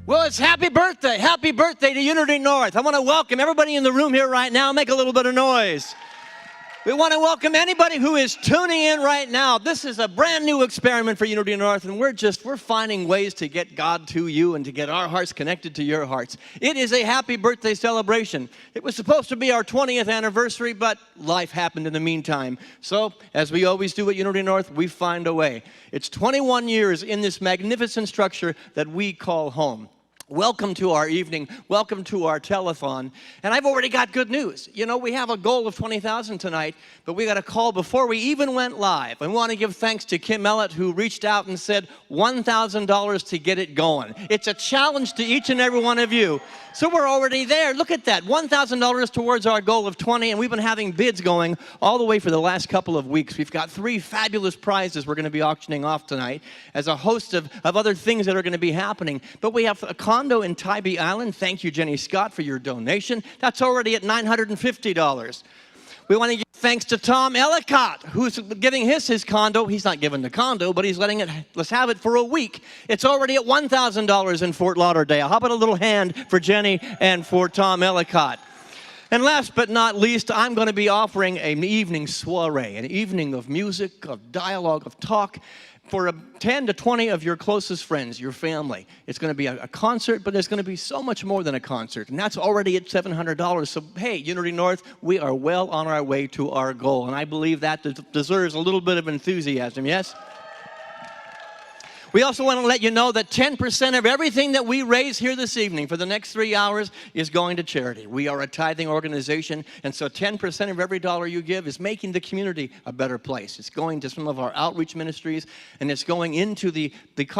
Well, it's happy birthday. Happy birthday to Unity North. I want to welcome everybody in the room here right now. Make a little bit of noise. We want to welcome anybody who is tuning in right now. This is a brand new experiment for Unity North, and we're finding ways to get God to you and to get our hearts connected to your hearts. It is a happy birthday celebration. It was supposed to be our 20th anniversary, but life happened in the meantime. So, as we always do at Unity North, we find a way. It's 21 years in this magnificent structure that we call home. Welcome to our evening. Welcome to our telethon. And I've already got good news. You know, we have a goal of 20,000 tonight, but we got a call before we even went live. I want to give thanks to Kim Ellett, who reached out and said $1,000 to get it going. It's a challenge to each and every one of you. So we're already there. Look at that, $1,000 towards our goal of 20, and we've been having bids going all the way for the last couple of weeks. We've got 3 fabulous prizes we're going to be auctioning off tonight, as a host of other things that are going to be happening. But we have a condo in Tybee Island. Thank you, Jenny Scott, for your donation. That's already at $950. We want to give thanks to Tom Ellicott, who's giving his condo. He's not giving the condo, but he's let's have it for a week. It's already at $1,000 in Fort Lauderdale. How about a little hand for Jenny and for Tom Ellicott? And last but not least, I'm going to be offering an evening soiree, an evening of music, of dialogue, of talk, for 10 to 20 of your closest friends, your family. It's going to be a concert, but there's going to be so much more than a concert, and that's already at $700. So, hey, Unity North, we are well on our way to our goal, and I believe that deserves a little bit of enthusiasm, yes? We also want to let you know that 10% of everything that we raise here this evening for the next 3 hours is going to charity. We are a tithing organization, and so 10% of every dollar you give is making the community a better place. It's going to some of our outreach ministries, and it's going into the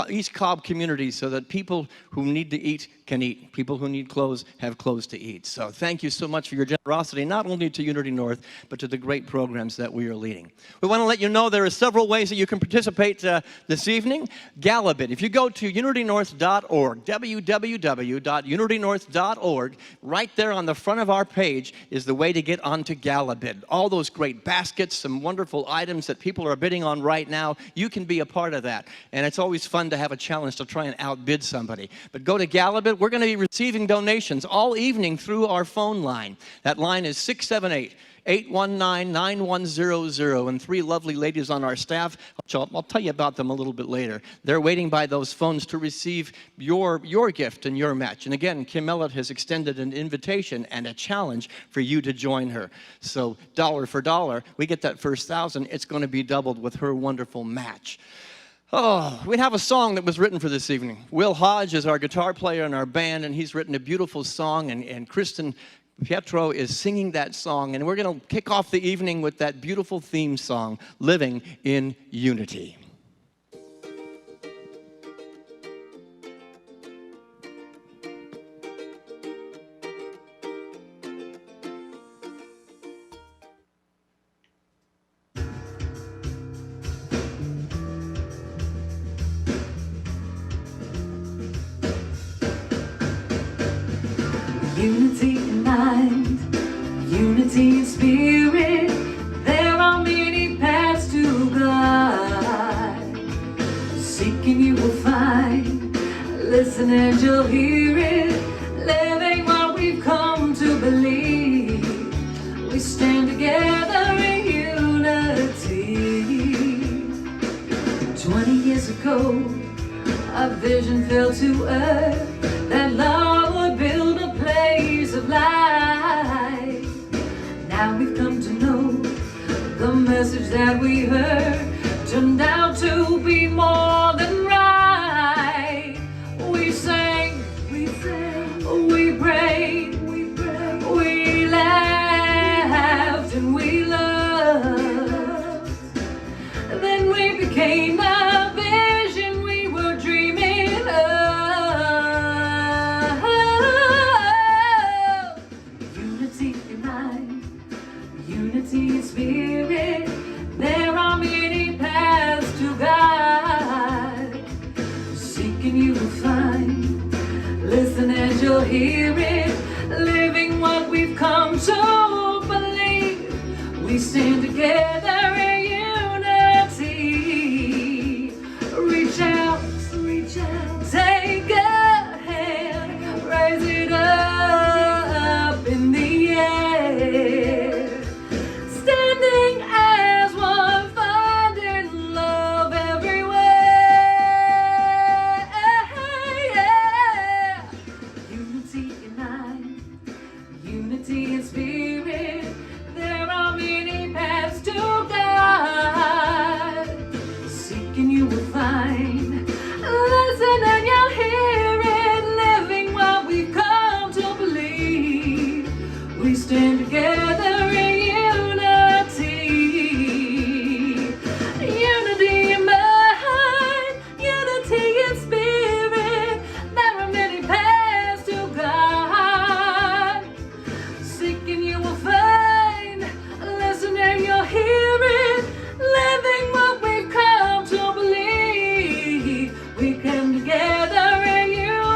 East Cobb community so that people who need to eat can eat. People who need clothes have clothes to eat. So thank you so much for your generosity, not only to Unity North, but to the great programs that we are leading. We want to let you know there are several ways that you can participate this evening. Gallabid. If you go to unitynorth.org, www.unitynorth.org, right there on the front of our page is the way to get onto Gallabid. All those great baskets, some wonderful items that people are bidding on right now, you can be a part of that. And it's always fun to have a challenge to try and outbid somebody. But go to Gallabid. We're going to be receiving donations all evening through our phone line. That line is 678-819-9100, and 3 lovely ladies on our staff. I'll tell you about them a little bit later. They're waiting by those phones to receive your gift and your match. And again, Kim Ellett has extended an invitation and a challenge for you to join her. So dollar for dollar, we get that first 1,000. It's going to be doubled with her wonderful match. Oh, we have a song that was written for this evening. Will Hodge is our guitar player in our band, and he's written a beautiful song, and Kristen Pietro is singing that song, and we're going to kick off the evening with that beautiful theme song, Living in Unity. Unity in mind, unity in spirit, there are many paths to God. Seeking you will find, listen and you'll hear it, living what we've come to believe. We stand together in unity. 20 years ago, a vision fell to earth, that love would build a place of life. Now we've come to know the message that we heard turned out to be more than right. We sang, we prayed, we laughed and we loved. Then we became the vision we were dreaming of. Spirit, there are many paths to God. Seeking you will find, listen and you'll hear it, living what we've come to believe. We stand together in unity. Reach out, take a hand. mind. Listen and you'll hear it, living what we've come to believe. We stand together in unity. Unity in mind, unity in spirit. There are many paths to God. Seeking you will find, listen and you'll hear it, living what we've come to believe. We come together in unity.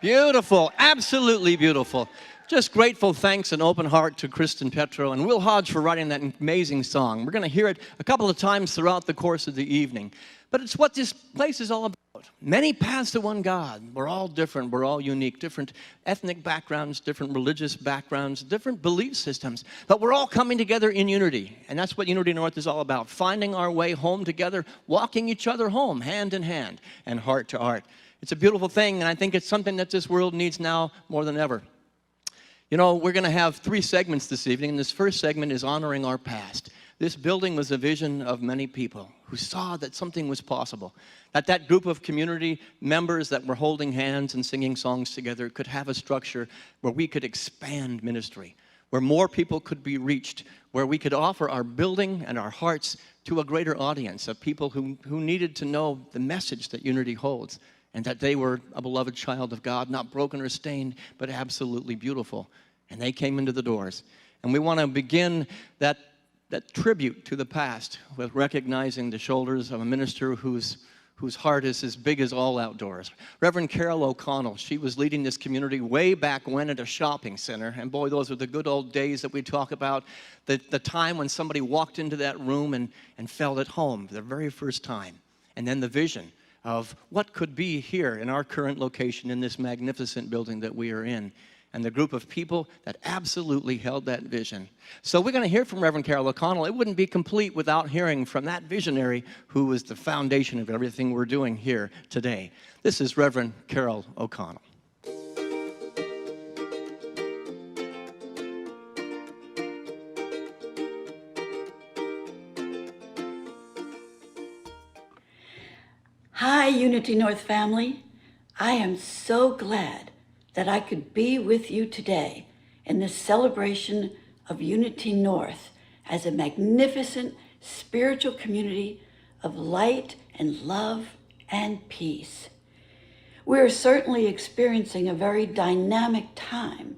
Beautiful, absolutely beautiful. Just grateful thanks and open heart to Kristen Petro and Will Hodge for writing that amazing song. We're going to hear it a couple of times throughout the course of the evening. But it's what this place is all about. Many paths to one God. We're all different. We're all unique. Different ethnic backgrounds, different religious backgrounds, different belief systems. But we're all coming together in unity. And that's what Unity North is all about. Finding our way home together, walking each other home, hand in hand and heart to heart. It's a beautiful thing, and I think it's something that this world needs now more than ever. You know, we're going to have 3 segments this evening, and this first segment is honoring our past. This building was a vision of many people who saw that something was possible, that group of community members that were holding hands and singing songs together could have a structure where we could expand ministry, where more people could be reached, where we could offer our building and our hearts to a greater audience of people who needed to know the message that unity holds, and that they were a beloved child of God, not broken or stained, but absolutely beautiful. And they came into the doors. And we want to begin that tribute to the past with recognizing the shoulders of a minister whose heart is as big as all outdoors. Reverend Carol O'Connell, she was leading this community way back when at a shopping center. And boy, those were the good old days that we talk about, the time when somebody walked into that room and felt at home for the very first time. And then the vision of what could be here in our current location in this magnificent building that we are in, and the group of people that absolutely held that vision. So we're going to hear from Reverend Carol O'Connell. It wouldn't be complete without hearing from that visionary who was the foundation of everything we're doing here today. This is Reverend Carol O'Connell. Hi, Unity North family. I am so glad that I could be with you today in this celebration of Unity North as a magnificent spiritual community of light and love and peace. We are certainly experiencing a very dynamic time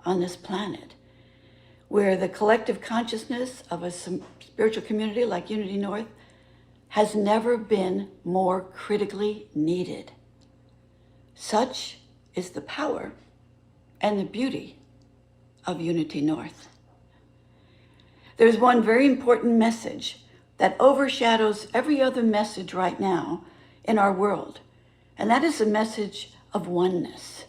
on this planet, where the collective consciousness of a spiritual community like Unity North has never been more critically needed. Such is the power and the beauty of Unity North. There's one very important message that overshadows every other message right now in our world, and that is the message of oneness.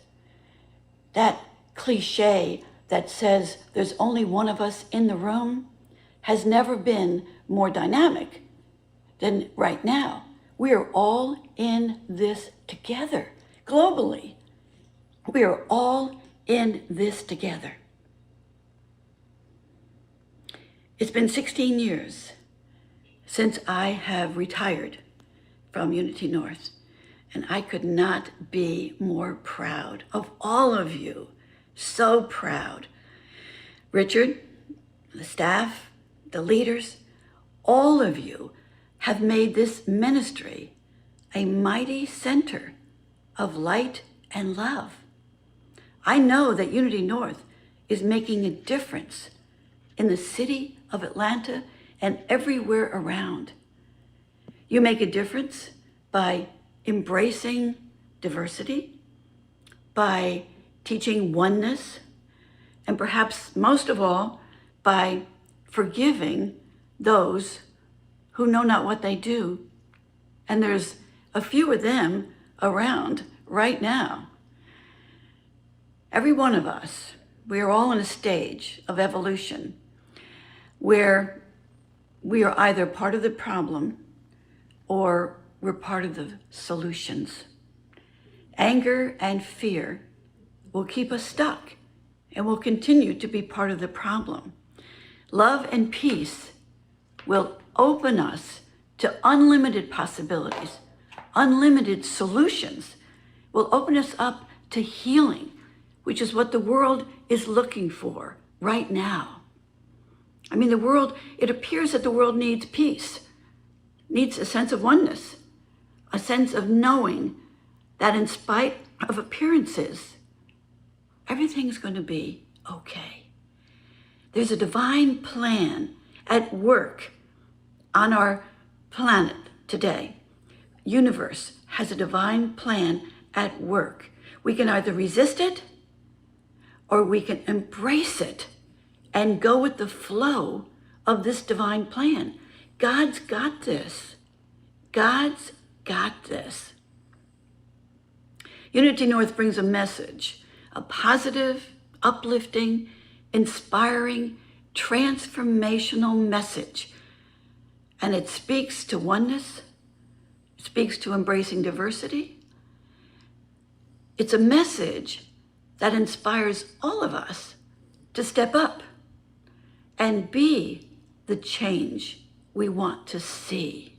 That cliche that says there's only one of us in the room has never been more dynamic than right now. We are all in this together, globally. We are all in this together. It's been 16 years since I have retired from Unity North, and I could not be more proud of all of you. So proud. Richard, the staff, the leaders, all of you have made this ministry a mighty center of light and love. I know that Unity North is making a difference in the city of Atlanta and everywhere around. You make a difference by embracing diversity, by teaching oneness, and perhaps most of all, by forgiving those who know not what they do. And there's a few of them around right now. Every one of us, we are all in a stage of evolution where we are either part of the problem or we're part of the solutions. Anger and fear will keep us stuck and will continue to be part of the problem. Love and peace will open us to unlimited possibilities, unlimited solutions, will open us up to healing, which is what the world is looking for right now. I mean, it appears that the world needs peace, needs a sense of oneness, a sense of knowing that in spite of appearances, everything's going to be okay. There's a divine plan at work on our planet today. Universe has a divine plan at work. We can either resist it or we can embrace it and go with the flow of this divine plan. God's got this. God's got this. Unity North brings a message, a positive, uplifting, inspiring, transformational message. And it speaks to oneness, it speaks to embracing diversity. It's a message that inspires all of us to step up and be the change we want to see,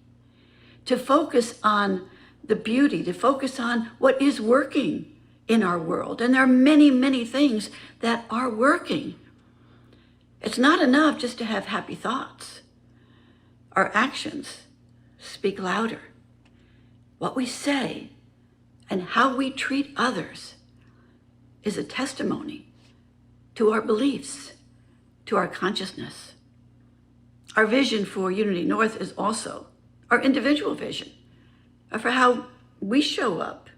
to focus on the beauty, to focus on what is working in our world. And there are many, many things that are working. It's not enough just to have happy thoughts. Our actions speak louder. What we say and how we treat others is a testimony to our beliefs, to our consciousness. Our vision for Unity North is also our individual vision for how we show up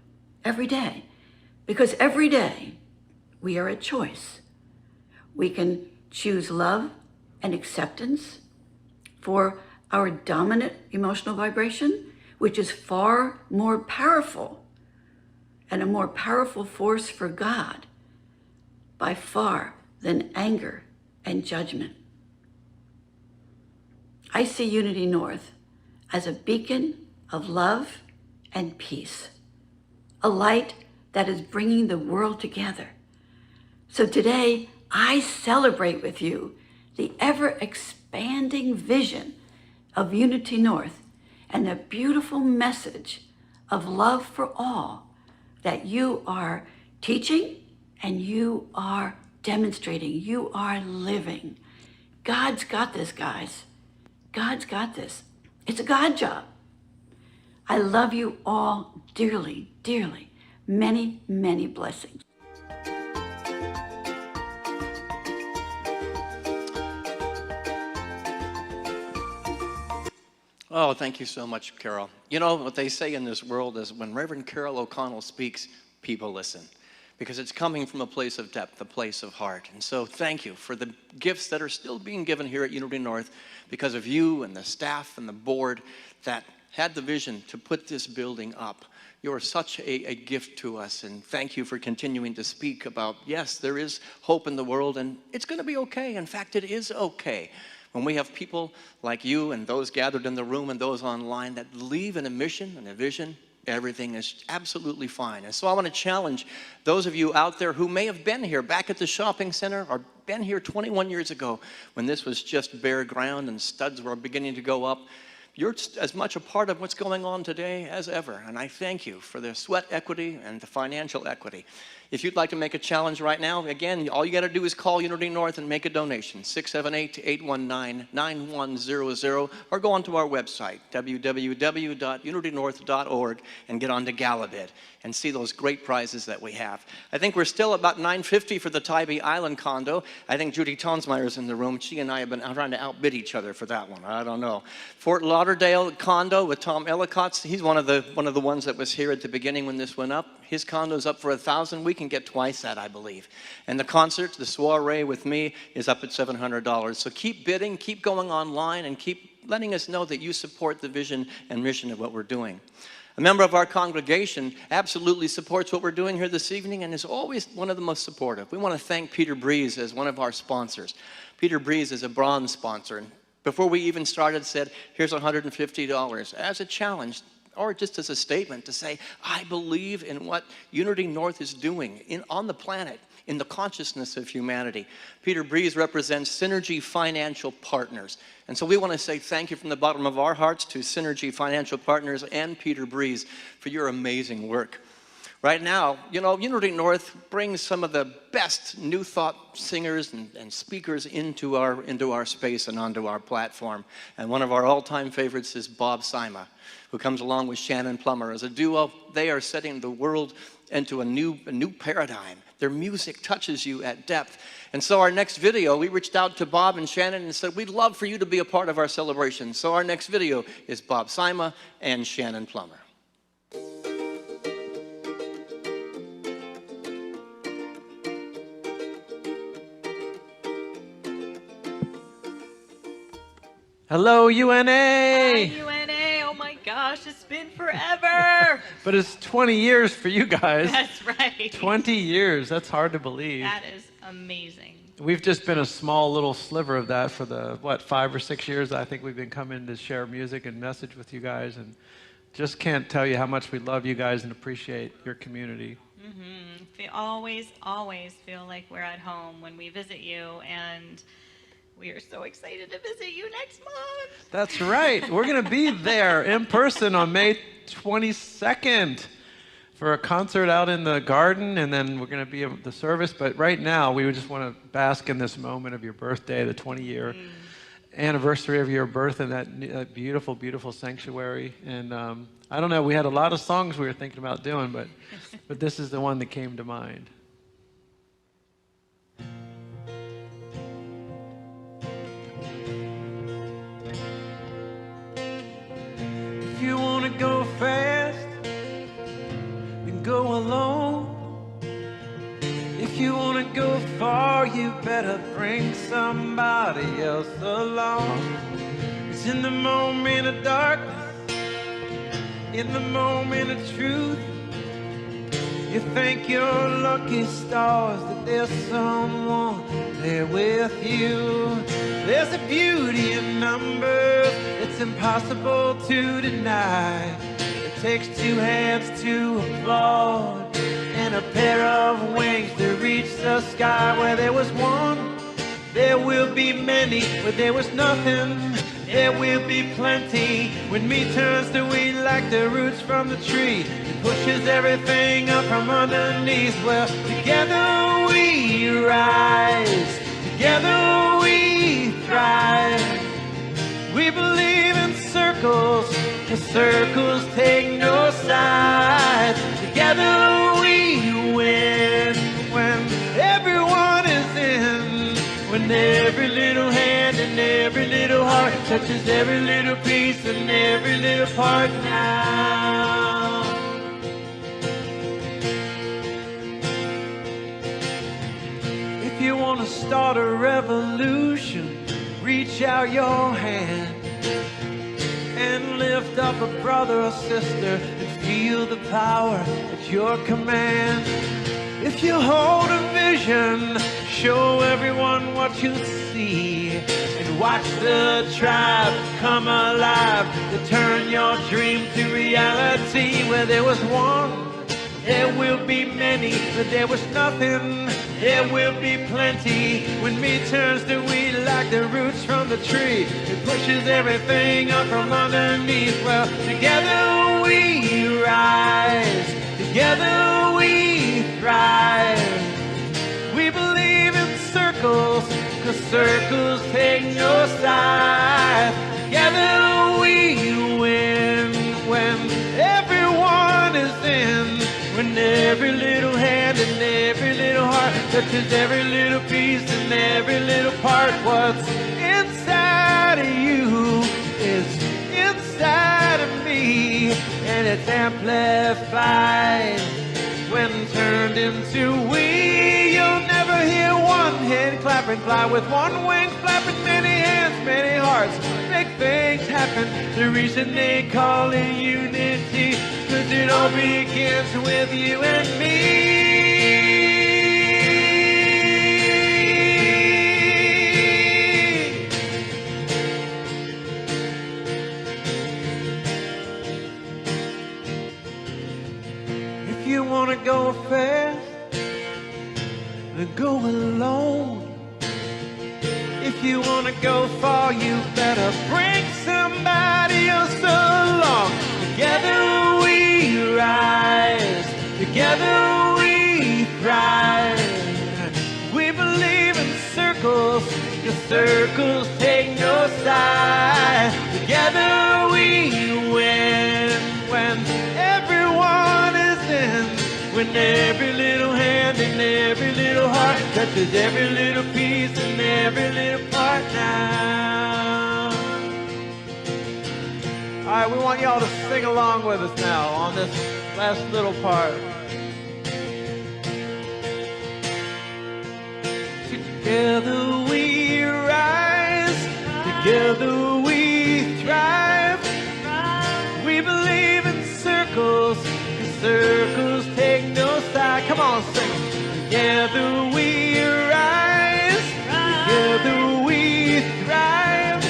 every day. Because every day we are a choice. We can choose love and acceptance for our dominant emotional vibration, which is far more powerful and a more powerful force for God by far than anger and judgment. I see Unity North as a beacon of love and peace, a light that is bringing the world together. So today, I celebrate with you the ever-expanding vision of Unity North and the beautiful message of love for all that you are teaching and you are demonstrating, you are living. God's got this, guys. God's got this. It's a God job. I love you all dearly, dearly. Many, many blessings. Oh, thank you so much, Carol. You know, what they say in this world is when Reverend Carol O'Connell speaks, people listen. Because it's coming from a place of depth, a place of heart. And so thank you for the gifts that are still being given here at Unity North because of you and the staff and the board that had the vision to put this building up. You're such a gift to us, and thank you for continuing to speak about, yes, there is hope in the world, and it's going to be okay. In fact, it is okay. When we have people like you and those gathered in the room and those online that believe in a mission and a vision, everything is absolutely fine. And so I want to challenge those of you out there who may have been here back at the shopping center or been here 21 years ago when this was just bare ground and studs were beginning to go up. You're as much a part of what's going on today as ever, and I thank you for the sweat equity and the financial equity. If you'd like to make a challenge right now, again, all you got to do is call Unity North and make a donation, 678-819-9100, or go onto our website, www.unitynorth.org, and get onto Galabid and see those great prizes that we have. I think we're still about $950 for the Tybee Island condo. I think Judy Tonsmeyer's in the room. She and I have been trying to outbid each other for that one. I don't know. Fort Lauderdale condo with Tom Ellicott's. He's one of the ones that was here at the beginning when this went up. His condo's up for $1,000. We can get twice that, I believe. And the concert, the soiree with me, is up at $700. So keep bidding, keep going online, and keep letting us know that you support the vision and mission of what we're doing. A member of our congregation absolutely supports what we're doing here this evening and is always one of the most supportive. We want to thank Peter Breeze as one of our sponsors. Peter Breeze is a bronze sponsor. And before we even started, said, here's $150 as a challenge, or just as a statement to say, I believe in what Unity North is doing on the planet, in the consciousness of humanity. Peter Breeze represents Synergy Financial Partners. And so we want to say thank you from the bottom of our hearts to Synergy Financial Partners and Peter Breeze for your amazing work. Right now, you know, Unity North brings some of the best New Thought singers and speakers into our space and onto our platform. And one of our all-time favorites is Bob Sima, who comes along with Shannon Plummer. As a duo, they are setting the world into a new paradigm. Their music touches you at depth. And so our next video, we reached out to Bob and Shannon and said, we'd love for you to be a part of our celebration. So our next video is Bob Sima and Shannon Plummer. Hello, UNA! Hi, UNA! Oh my gosh, it's been forever! But it's 20 years for you guys. That's right. 20 years, that's hard to believe. That is amazing. We've just been a small little sliver of that for the, 5 or 6 years I think we've been coming to share music and message with you guys, and just can't tell you how much we love you guys and appreciate your community. Mm-hmm. We always feel like we're at home when we visit you, and we are so excited to visit you next month. That's right. We're going to be there in person on May 22nd for a concert out in the garden, and then we're going to be at the service. But right now, we just want to bask in this moment of your birthday, the 20-year anniversary of your birth in that beautiful, beautiful sanctuary. And I don't know, we had a lot of songs we were thinking about doing, but this is the one that came to mind. If you want to go fast, then go alone. If you want to go far, you better bring somebody else along. It's in the moment of darkness, in the moment of truth, you thank your lucky stars that there's someone there with you. There's a beauty in numbers it's impossible to deny. It takes two hands to applaud and a pair of wings to reach the sky. Where there was one, there will be many. Where there was nothing, there will be plenty. When me turns to we like the roots from the tree, it pushes everything up from underneath. Well, together we rise, together we thrive. We believe in circles, 'cause circles take no sides. Together we win when everyone is in, when every little hand and every little heart touches every little piece and every little part now. If you want to start a revolution, reach out your hand and lift up a brother or sister and feel the power at your command. If you hold a vision, show everyone what you see, and watch the tribe come alive to turn your dream to reality. Where there was one, there will be many. But there was nothing, there will be plenty. When me turns to weed like the roots from the tree, it pushes everything up from underneath. Well, together we rise, together we thrive. We believe in circles, 'cause circles take no side. Together we win when everyone is in, when every little hand and every little heart touches every little piece and every little part. What's inside of you is inside of me, and it's amplified when turned into we. You'll never hear one hand clapping, fly with one wing flapping, many hands, many hearts, make things happen. The reason they call it unity, 'cause it all begins with you and me. If you want to go fast, then go far, you better bring somebody else along. Together we rise, together we thrive. We believe in circles, 'cause circles take no side. Together we win when everyone is in. When every little hand and every little heart touches every little piece and every little part now. All right, we want y'all to sing along with us now on this last little part. Together we rise, together we thrive. We believe in circles, 'cause circles take no side. Come on, sing. Together we rise, together we thrive.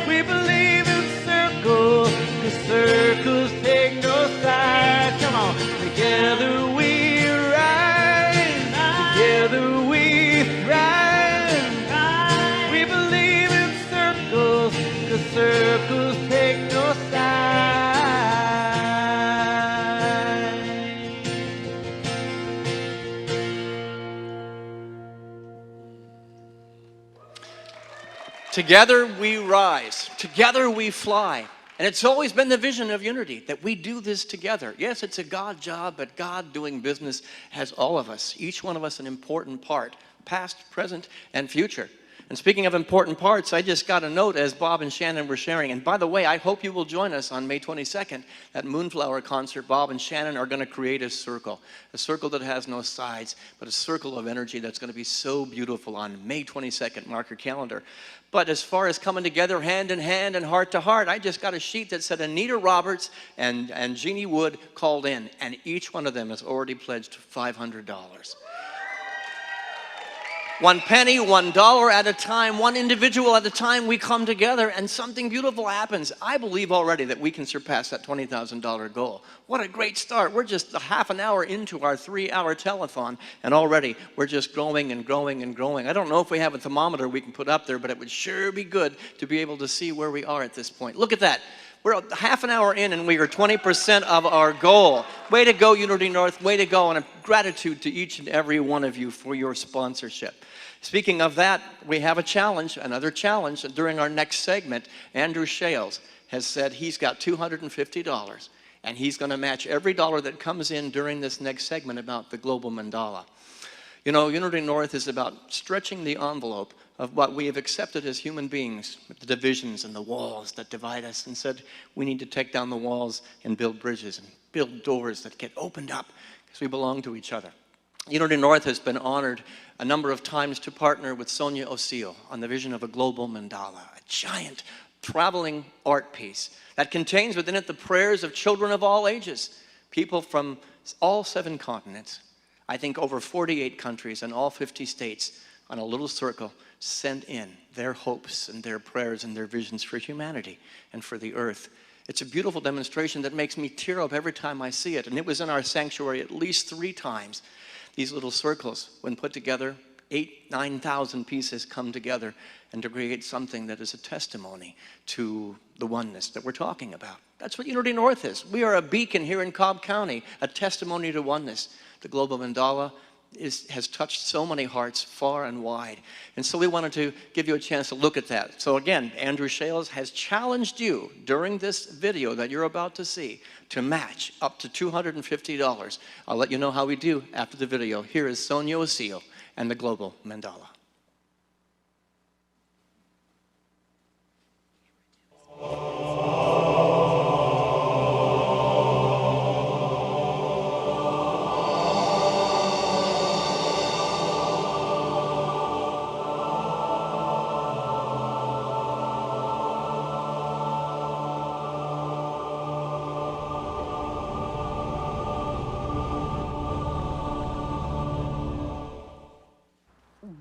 We believe in circles, 'cause circles take no side. Come on. Together we rise, together we thrive. We believe in circles, 'cause circles take no side. Together we rise, together we fly. And it's always been the vision of Unity, that we do this together. Yes, it's a God job, but God doing business has all of us, each one of us an important part, past, present, and future. And speaking of important parts, I just got a note as Bob and Shannon were sharing. And by the way, I hope you will join us on May 22nd at Moonflower Concert. Bob and Shannon are going to create a circle that has no sides, but a circle of energy that's going to be so beautiful on May 22nd. Mark your calendar. But as far as coming together hand in hand and heart to heart, I just got a sheet that said Anita Roberts and Jeannie Wood called in, and each one of them has already pledged $500. One penny, $1 at a time, one individual at a time, we come together and something beautiful happens. I believe already that we can surpass that $20,000 goal. What a great start. We're just a half an hour into our 3-hour telethon, and already we're just growing and growing and growing. I don't know if we have a thermometer we can put up there, but it would sure be good to be able to see where we are at this point. Look at that. We're a half an hour in and we are 20% of our goal. Way to go, Unity North. Way to go. And a gratitude to each and every one of you for your sponsorship. Speaking of that, we have a challenge, another challenge. During our next segment, Andrew Shales has said he's got $250 and he's going to match every dollar that comes in during this next segment about the global mandala. You know, Unity North is about stretching the envelope of what we have accepted as human beings, the divisions and the walls that divide us, and said we need to take down the walls and build bridges and build doors that get opened up because we belong to each other. Unity North has been honored a number of times to partner with Sonia Osio on the vision of a global mandala, a giant traveling art piece that contains within it the prayers of children of all ages, people from all 7 continents, I think over 48 countries and all 50 states, on a little circle, sent in their hopes and their prayers and their visions for humanity and for the earth. It's a beautiful demonstration that makes me tear up every time I see it, and it was in our sanctuary at least 3 times. These little circles, when put together, 8,000 to 9,000 pieces come together and to create something that is a testimony to the oneness that we're talking about. That's what Unity North is. We are a beacon here in Cobb County, a testimony to oneness. The global mandala has touched so many hearts far and wide. And so we wanted to give you a chance to look at that. So again, Andrew Shales has challenged you during this video that you're about to see to match up to $250. I'll let you know how we do after the video. Here is Sonia Osio and the global mandala.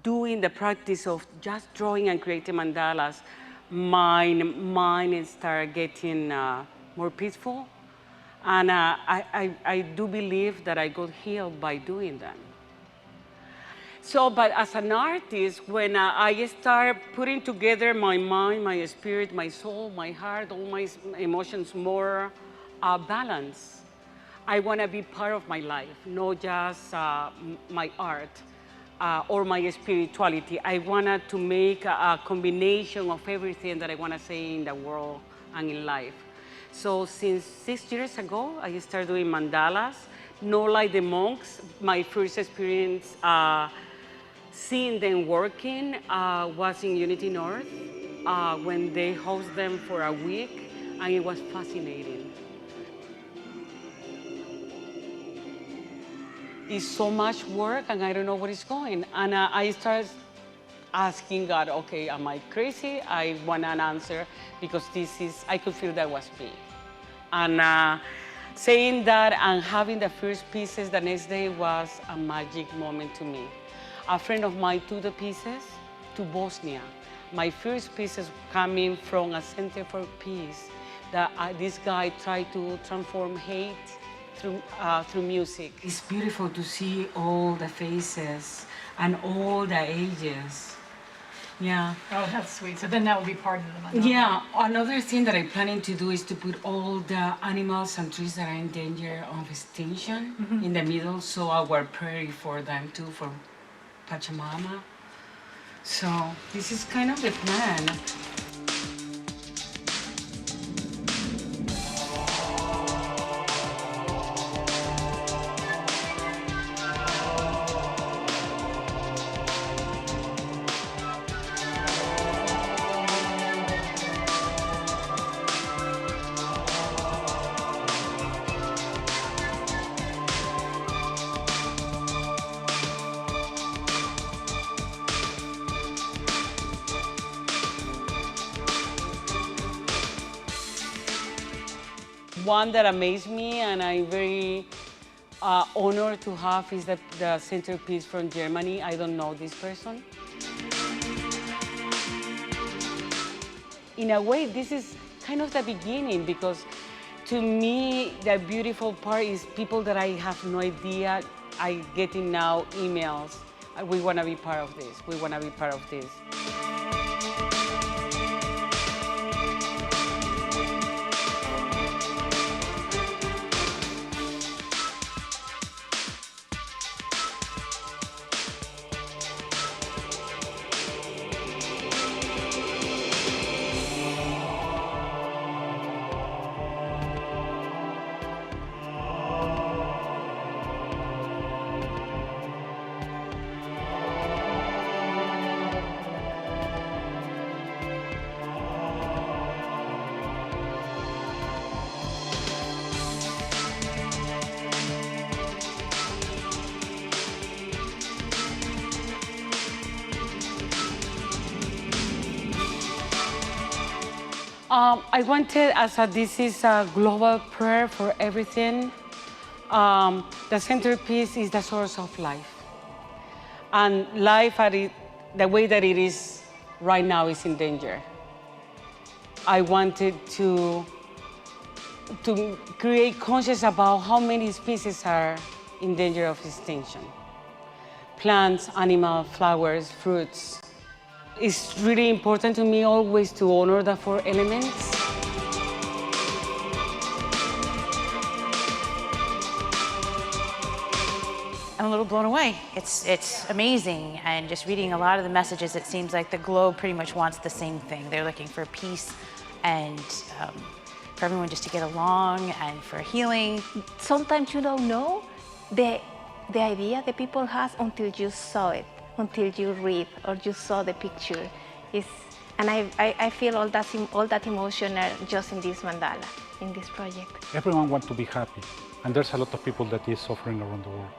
Doing the practice of just drawing and creating mandalas, mine started getting more peaceful. And I do believe that I got healed by doing them. So, but as an artist, when I start putting together my mind, my spirit, my soul, my heart, all my emotions more balanced, I want to be part of my life, not just my art or my spirituality. I wanted to make a combination of everything that I want to say in the world and in life. So since 6 years ago, I started doing mandalas, not like the monks. My first experience seeing them working was in Unity North when they host them for a week, and it was fascinating. It's so much work, and I don't know where it's going. And I started asking God, okay, am I crazy? I want an answer, because I could feel that was me. And saying that and having the first pieces the next day was a magic moment to me. A friend of mine took the pieces to Bosnia. My first pieces coming from a center for peace, that this guy tried to transform hate through music. It's beautiful to see all the faces and all the ages. Yeah. Oh, that's sweet. So then that will be part of the mandala. Yeah. Another thing that I'm planning to do is to put all the animals and trees that are in danger of extinction in the middle, so our prairie for them too, for Pachamama. So this is kind of the plan. One that amazed me and I'm very honored to have is the centerpiece from Germany. I don't know this person. In a way, this is kind of the beginning, because to me, the beautiful part is people that I have no idea. I getting now emails. We want to be part of this. We want to be part of this. I wanted, this is a global prayer for everything. The centerpiece is the source of life. And life, the way that it is right now, is in danger. I wanted to create conscious about how many species are in danger of extinction. Plants, animals, flowers, fruits. It's really important to me always to honor the 4 elements. I'm a little blown away. It's amazing, and just reading a lot of the messages, it seems like the globe pretty much wants the same thing. They're looking for peace and for everyone just to get along and for healing. Sometimes you don't know the idea that people have until you saw it, until you read or you saw the picture. And I feel all that emotion just in this mandala, in this project. Everyone wants to be happy, and there's a lot of people that is suffering around the world.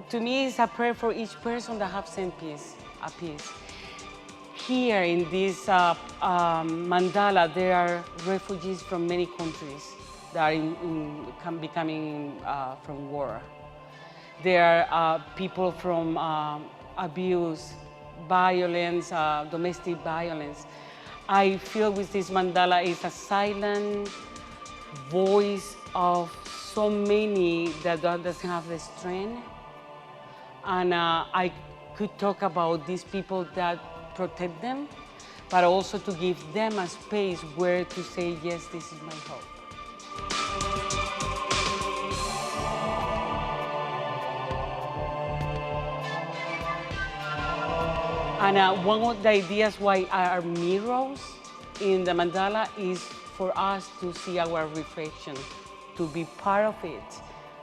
To me, it's a prayer for each person that has sent a piece. Here in this mandala, there are refugees from many countries that are becoming from war. There are people from abuse, violence, domestic violence. I feel with this mandala is a silent voice of so many that doesn't have the strength And I could talk about these people that protect them, but also to give them a space where to say, yes, this is my hope. And one of the ideas why our mirrors in the mandala is for us to see our reflection, to be part of it,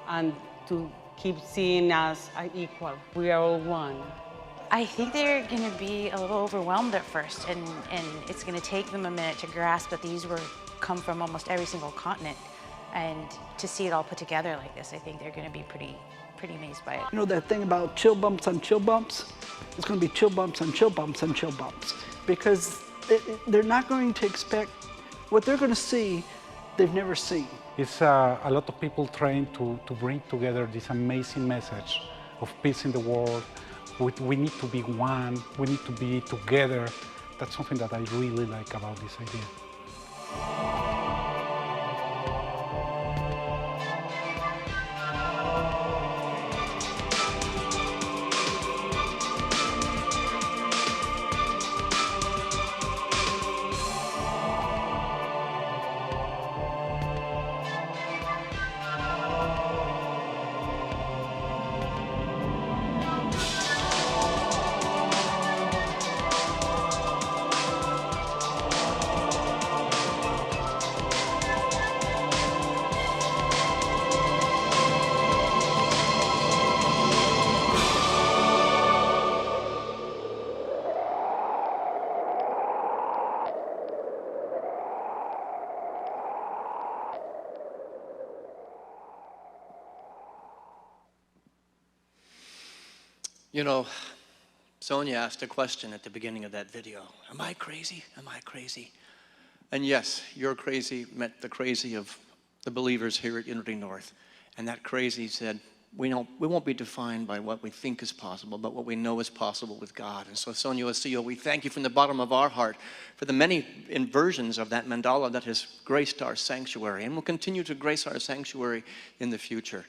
and to keep seeing us as equal. We are all one. I think they're going to be a little overwhelmed at first, and it's going to take them a minute to grasp that these come from almost every single continent, and to see it all put together like this, I think they're going to be pretty amazed by it. You know that thing about chill bumps on chill bumps? It's going to be chill bumps on chill bumps on chill bumps, because they're not going to expect what they're going to see they've never seen. It's a lot of people trying to bring together this amazing message of peace in the world. We need to be one, we need to be together. That's something that I really like about this idea. You know, Sonia asked a question at the beginning of that video. Am I crazy? Am I crazy? And yes, your crazy met the crazy of the believers here at Unity North. And that crazy said, we won't be defined by what we think is possible, but what we know is possible with God. And so, Sonia Osillo, we thank you from the bottom of our heart for the many inversions of that mandala that has graced our sanctuary and will continue to grace our sanctuary in the future.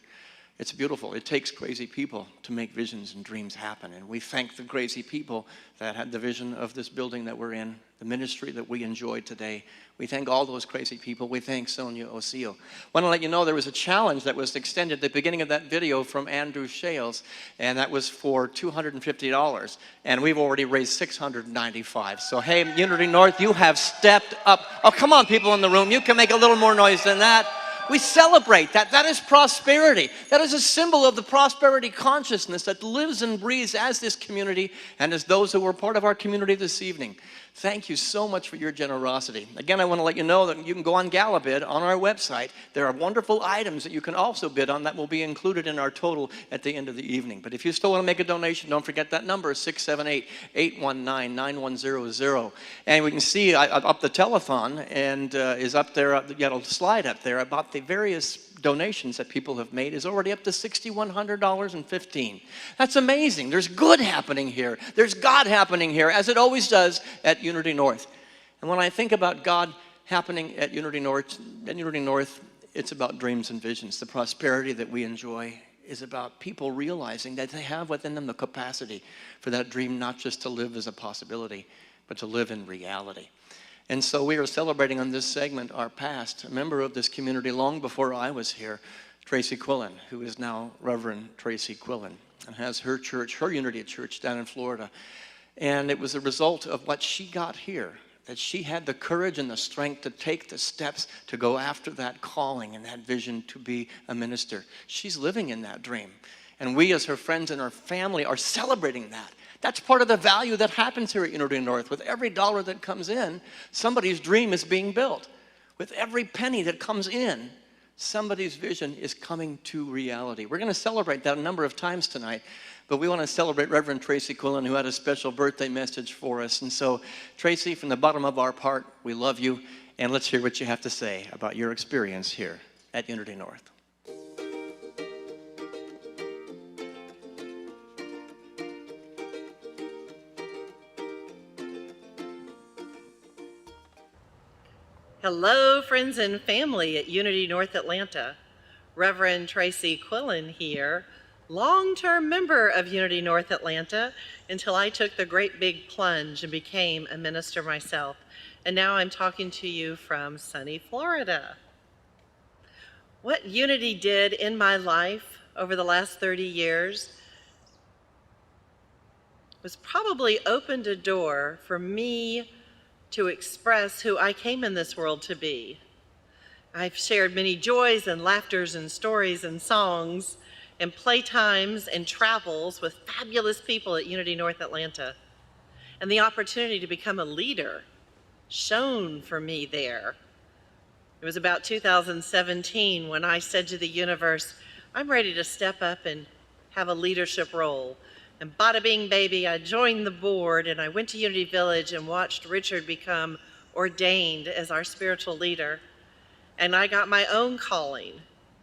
It's beautiful. It takes crazy people to make visions and dreams happen. And we thank the crazy people that had the vision of this building that we're in, the ministry that we enjoyed today. We thank all those crazy people. We thank Sonia Osillo. I want to let you know there was a challenge that was extended at the beginning of that video from Andrew Shales, and that was for $250. And we've already raised $695. So hey, Unity North, you have stepped up. Oh, come on, people in the room. You can make a little more noise than that. We celebrate that. That is prosperity. That is a symbol of the prosperity consciousness that lives and breathes as this community and as those who were part of our community this evening. Thank you so much for your generosity. Again, I want to let you know that you can go on Galabid on our website. There are wonderful items that you can also bid on that will be included in our total at the end of the evening. But if you still want to make a donation, don't forget that number is 678-819-9100. And we can see up the telethon and is up there, you got a slide up there about the various donations that people have made is already up to $6,100.15. That's amazing. There's good happening here. There's God happening here, as it always does at Unity North. And when I think about God happening at Unity North, it's about dreams and visions. The prosperity that we enjoy is about people realizing that they have within them the capacity for that dream not just to live as a possibility, but to live in reality. And so we are celebrating on this segment our past. A member of this community long before I was here, Tracy Quillen, who is now Reverend Tracy Quillen, and has her church, her Unity Church down in Florida. And it was a result of what she got here, that she had the courage and the strength to take the steps to go after that calling and that vision to be a minister. She's living in that dream. And we as her friends and her family are celebrating that. That's part of the value that happens here at Unity North. With every dollar that comes in, somebody's dream is being built. With every penny that comes in, somebody's vision is coming to reality. We're going to celebrate that a number of times tonight, but we want to celebrate Reverend Tracy Quillen, who had a special birthday message for us. And so, Tracy, from the bottom of our heart, we love you, and let's hear what you have to say about your experience here at Unity North. Hello, friends and family at Unity North Atlanta. Reverend Tracy Quillen here, long-term member of Unity North Atlanta until I took the great big plunge and became a minister myself. And now I'm talking to you from sunny Florida. What Unity did in my life over the last 30 years was probably opened a door for me to express who I came in this world to be. I've shared many joys and laughters and stories and songs and playtimes and travels with fabulous people at Unity North Atlanta. And the opportunity to become a leader shone for me there. It was about 2017 when I said to the universe, I'm ready to step up and have a leadership role. And bada bing baby, I joined the board and I went to Unity Village and watched Richard become ordained as our spiritual leader. And I got my own calling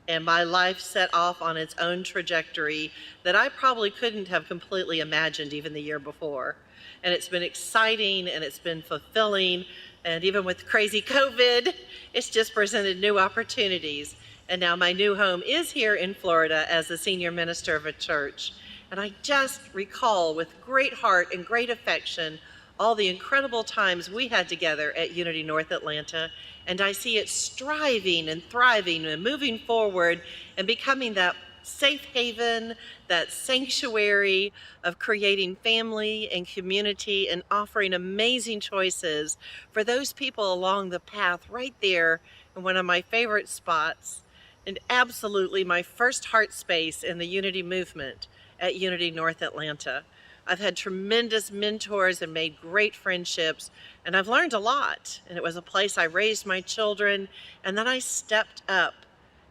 and my life set off on its own trajectory that I probably couldn't have completely imagined even the year before. And it's been exciting and it's been fulfilling. And even with crazy COVID, it's just presented new opportunities. And now my new home is here in Florida as the senior minister of a church. And I just recall with great heart and great affection all the incredible times we had together at Unity North Atlanta. And I see it striving and thriving and moving forward and becoming that safe haven, that sanctuary of creating family and community and offering amazing choices for those people along the path right there in one of my favorite spots and absolutely my first heart space in the Unity movement at Unity North Atlanta. I've had tremendous mentors and made great friendships, and I've learned a lot. And it was a place I raised my children, and then I stepped up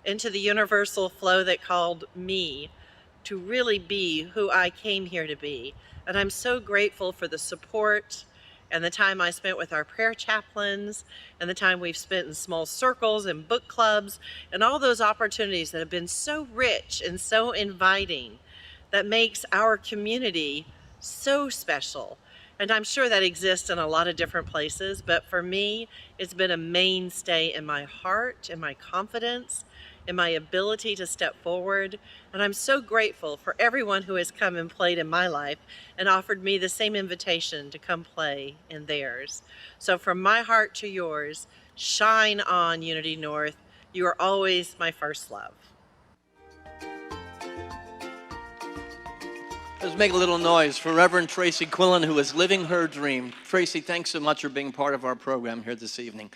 into the universal flow that called me to really be who I came here to be. And I'm so grateful for the support and the time I spent with our prayer chaplains and the time we've spent in small circles and book clubs and all those opportunities that have been so rich and so inviting that makes our community so special. And I'm sure that exists in a lot of different places, but for me, it's been a mainstay in my heart, in my confidence, in my ability to step forward. And I'm so grateful for everyone who has come and played in my life and offered me the same invitation to come play in theirs. So from my heart to yours, shine on, Unity North. You are always my first love. Let's make a little noise for Reverend Tracy Quillen, who is living her dream. Tracy, thanks so much for being part of our program here this evening.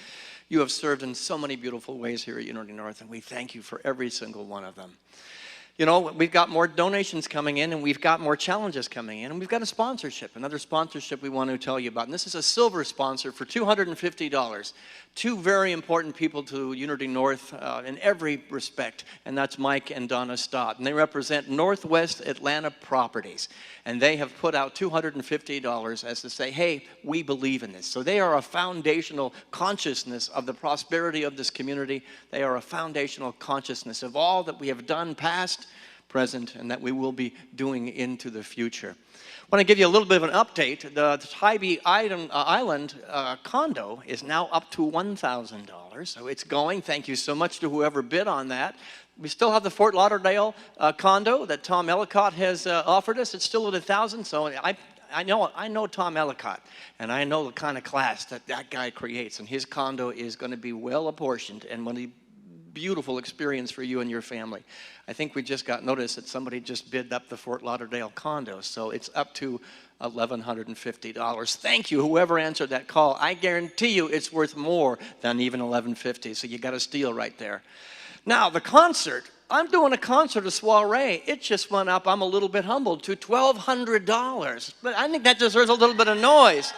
You have served in so many beautiful ways here at Unity North, and we thank you for every single one of them. You know, we've got more donations coming in, and we've got more challenges coming in, and we've got a sponsorship, another sponsorship we want to tell you about. And this is a silver sponsor for $250. Two very important people to Unity North in every respect, and that's Mike and Donna Stott. And they represent Northwest Atlanta Properties, and they have put out $250 as to say, hey, we believe in this. So they are a foundational consciousness of the prosperity of this community. They are a foundational consciousness of all that we have done past, present, and that we will be doing into the future. I want to give you a little bit of an update. The Tybee Island condo is now up to $1,000, so it's going. Thank you so much to whoever bid on that. We still have the Fort Lauderdale condo that Tom Ellicott has offered us. It's still at $1,000, so I know Tom Ellicott, and I know the kind of class that guy creates, and his condo is going to be well apportioned and one of the beautiful experience for you and your family. I think we just got notice that somebody just bid up the Fort Lauderdale condo, so it's up to $1,150. Thank you, whoever answered that call. I guarantee you it's worth more than even $1,150, so you got a steal right there. Now, the concert, I'm doing a concert, a soiree. It just went up, I'm a little bit humbled, to $1,200. But I think that deserves a little bit of noise.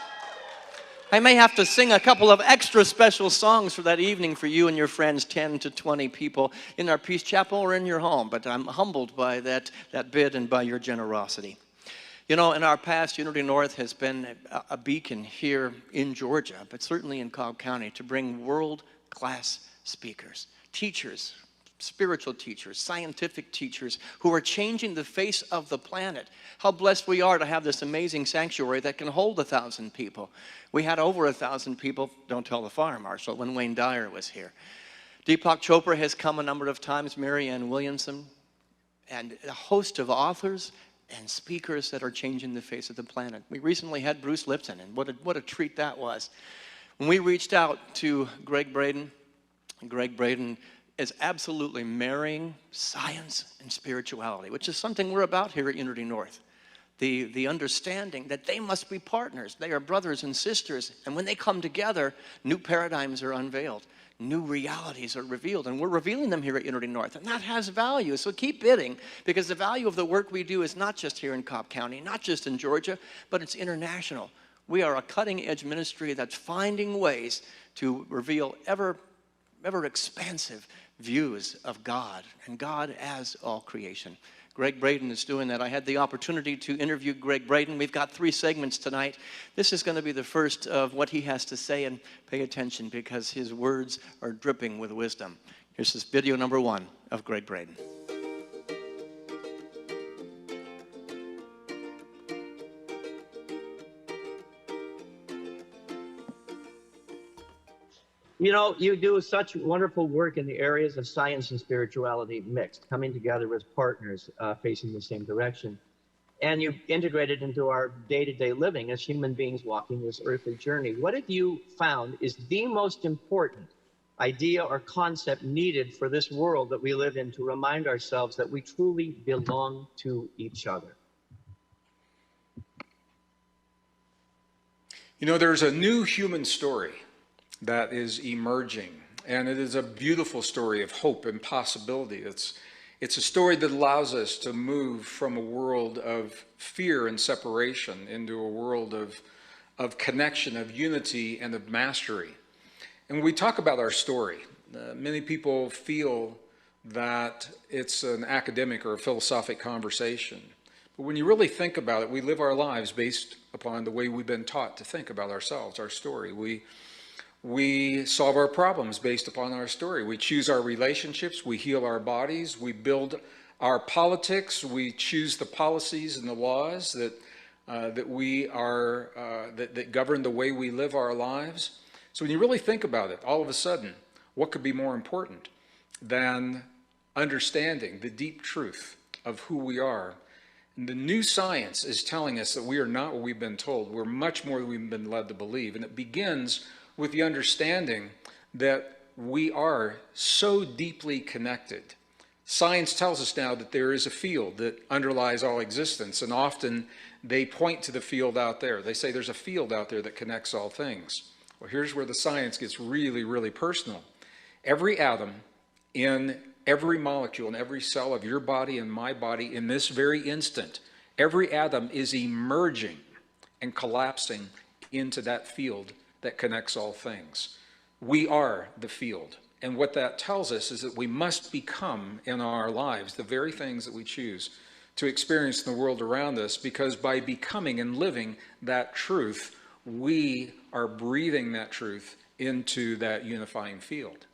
I may have to sing a couple of extra special songs for that evening for you and your friends, 10 to 20 people in our Peace Chapel or in your home. But I'm humbled by that bid and by your generosity. You know, in our past, Unity North has been a beacon here in Georgia, but certainly in Cobb County, to bring world-class speakers, teachers, spiritual teachers, scientific teachers who are changing the face of the planet. How blessed we are to have this amazing sanctuary that can hold 1,000 people. We had over 1,000 people, don't tell the fire marshal, when Wayne Dyer was here. Deepak Chopra has come a number of times, Marianne Williamson, and a host of authors and speakers that are changing the face of the planet. We recently had Bruce Lipton, and what a treat that was. When we reached out to Greg Braden is absolutely marrying science and spirituality, which is something we're about here at Unity North. The understanding that they must be partners. They are brothers and sisters, and when they come together, new paradigms are unveiled. New realities are revealed, and we're revealing them here at Unity North, and that has value. So keep bidding, because the value of the work we do is not just here in Cobb County, not just in Georgia, but it's international. We are a cutting-edge ministry that's finding ways to reveal ever expansive views of God, and God as all creation. Greg Braden is doing that. I had the opportunity to interview Greg Braden. We've got 3 segments tonight. This is going to be the first of what he has to say, and pay attention because his words are dripping with wisdom. Here's this video number 1 of Greg Braden. You know, you do such wonderful work in the areas of science and spirituality mixed, coming together as partners facing the same direction. And you integrate it into our day-to-day living as human beings walking this earthly journey. What have you found is the most important idea or concept needed for this world that we live in to remind ourselves that we truly belong to each other? You know, there's a new human story that is emerging, and it is a beautiful story of hope and possibility. It's a story that allows us to move from a world of fear and separation into a world of connection, of unity, and of mastery. And when we talk about our story, many people feel that it's an academic or a philosophic conversation. But when you really think about it, we live our lives based upon the way we've been taught to think about ourselves, our story. We solve our problems based upon our story. We choose our relationships, we heal our bodies, we build our politics, we choose the policies and the laws that govern the way we live our lives. So when you really think about it, all of a sudden, what could be more important than understanding the deep truth of who we are? And the new science is telling us that we are not what we've been told. We're much more than we've been led to believe. And it begins with the understanding that we are so deeply connected. Science tells us now that there is a field that underlies all existence, and often they point to the field out there. They say there's a field out there that connects all things. Well, here's where the science gets really, really personal. Every atom in every molecule in every cell of your body and my body in this very instant, every atom is emerging and collapsing into that field that connects all things. We are the field. And what that tells us is that we must become in our lives the very things that we choose to experience in the world around us, because by becoming and living that truth, we are breathing that truth into that unifying field.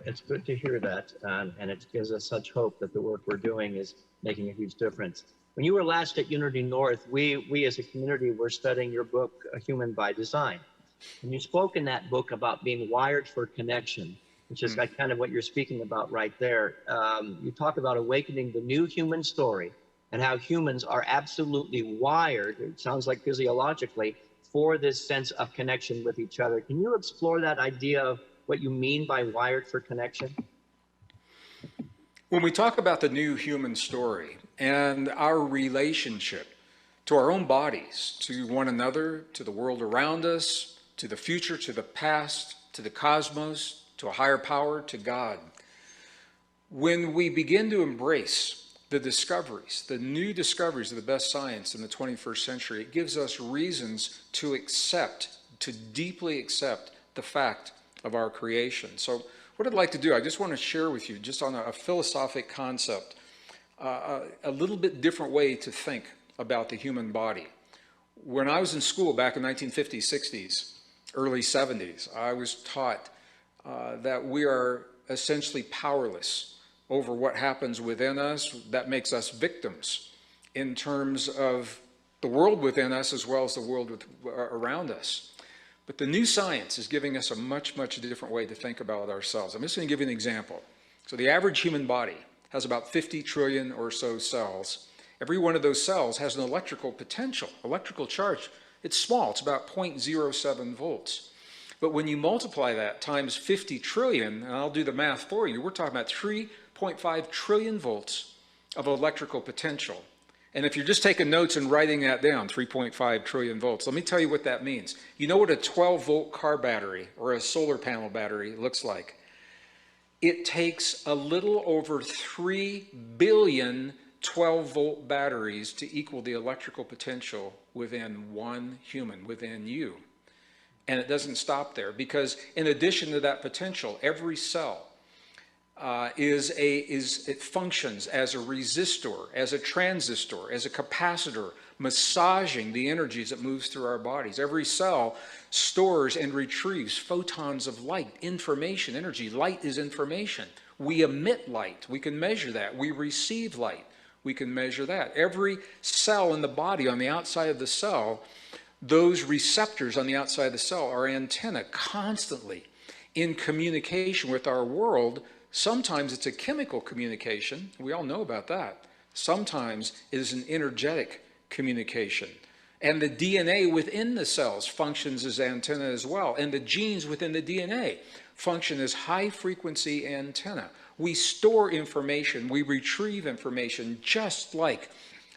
It's good to hear that, and it gives us such hope that the work we're doing is making a huge difference. When you were last at Unity North, we as a community were studying your book, A Human by Design. And you spoke in that book about being wired for connection, which is kind of what you're speaking about right there. You talk about awakening the new human story and how humans are absolutely wired, it sounds like physiologically, for this sense of connection with each other. Can you explore that idea of what you mean by wired for connection? When we talk about the new human story and our relationship to our own bodies, to one another, to the world around us, to the future, to the past, to the cosmos, to a higher power, to God, when we begin to embrace the discoveries, the new discoveries of the best science in the 21st century, it gives us reasons to accept, to deeply accept the fact of our creation. So what I'd like to do, I just want to share with you, just on a philosophic concept, a little bit different way to think about the human body. When I was in school back in 1950s, 60s, early 70s, I was taught that we are essentially powerless over what happens within us. That makes us victims in terms of the world within us as well as the world around us. But the new science is giving us a much, much different way to think about ourselves. I'm just going to give you an example. So the average human body has about 50 trillion or so cells. Every one of those cells has an electrical potential, electrical charge. It's small, it's about 0.07 volts. But when you multiply that times 50 trillion, and I'll do the math for you, we're talking about 3.5 trillion volts of electrical potential. And if you're just taking notes and writing that down, 3.5 trillion volts, let me tell you what that means. You know what a 12-volt car battery or a solar panel battery looks like? It takes a little over 3 billion 12-volt batteries to equal the electrical potential within one human, within you. And it doesn't stop there, because in addition to that potential, every cell it functions as a resistor, as a transistor, as a capacitor, massaging the energies that moves through our bodies. Every cell stores and retrieves photons of light, information, energy. Light is information. We emit light. We can measure that. We receive light. We can measure that. Every cell in the body, on the outside of the cell, those receptors on the outside of the cell are antennae, constantly in communication with our world. Sometimes it's a chemical communication. We all know about that. Sometimes it is an energetic communication. And the DNA within the cells functions as antenna as well. And the genes within the DNA function as high-frequency antenna. We store information. We retrieve information just like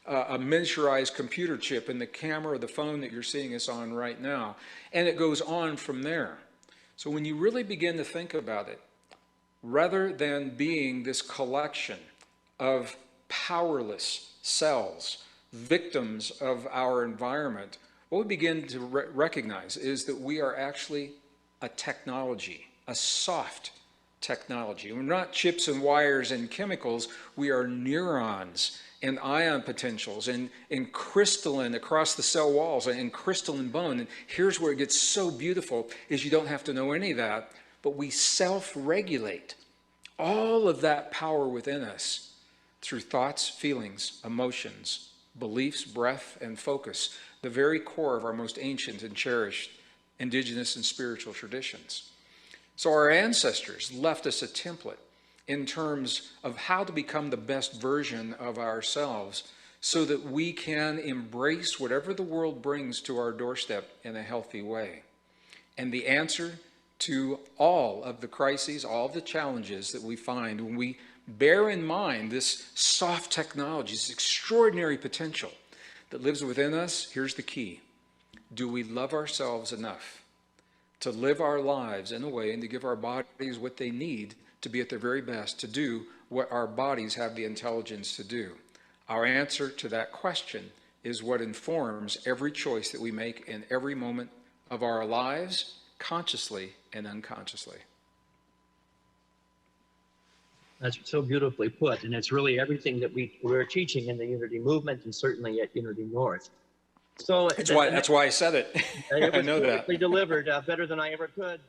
a miniaturized computer chip in the camera or the phone that you're seeing us on right now. And it goes on from there. So when you really begin to think about it, rather than being this collection of powerless cells, victims of our environment, what we begin to recognize is that we are actually a technology, a soft technology. We're not chips and wires and chemicals. We are neurons and ion potentials and crystalline across the cell walls and crystalline bone. And here's where it gets so beautiful, is you don't have to know any of that, but we self-regulate all of that power within us through thoughts, feelings, emotions, beliefs, breath, and focus, the very core of our most ancient and cherished indigenous and spiritual traditions. So our ancestors left us a template in terms of how to become the best version of ourselves so that we can embrace whatever the world brings to our doorstep in a healthy way. And the answer to all of the crises, all of the challenges that we find when we bear in mind this soft technology, this extraordinary potential that lives within us, here's the key. Do we love ourselves enough to live our lives in a way and to give our bodies what they need to be at their very best, to do what our bodies have the intelligence to do? Our answer to that question is what informs every choice that we make in every moment of our lives, consciously and unconsciously. That's so beautifully put, and it's really everything that we're teaching in the Unity Movement and certainly at Unity North. So that's why I said it. It was I know that. perfectly delivered, better than I ever could.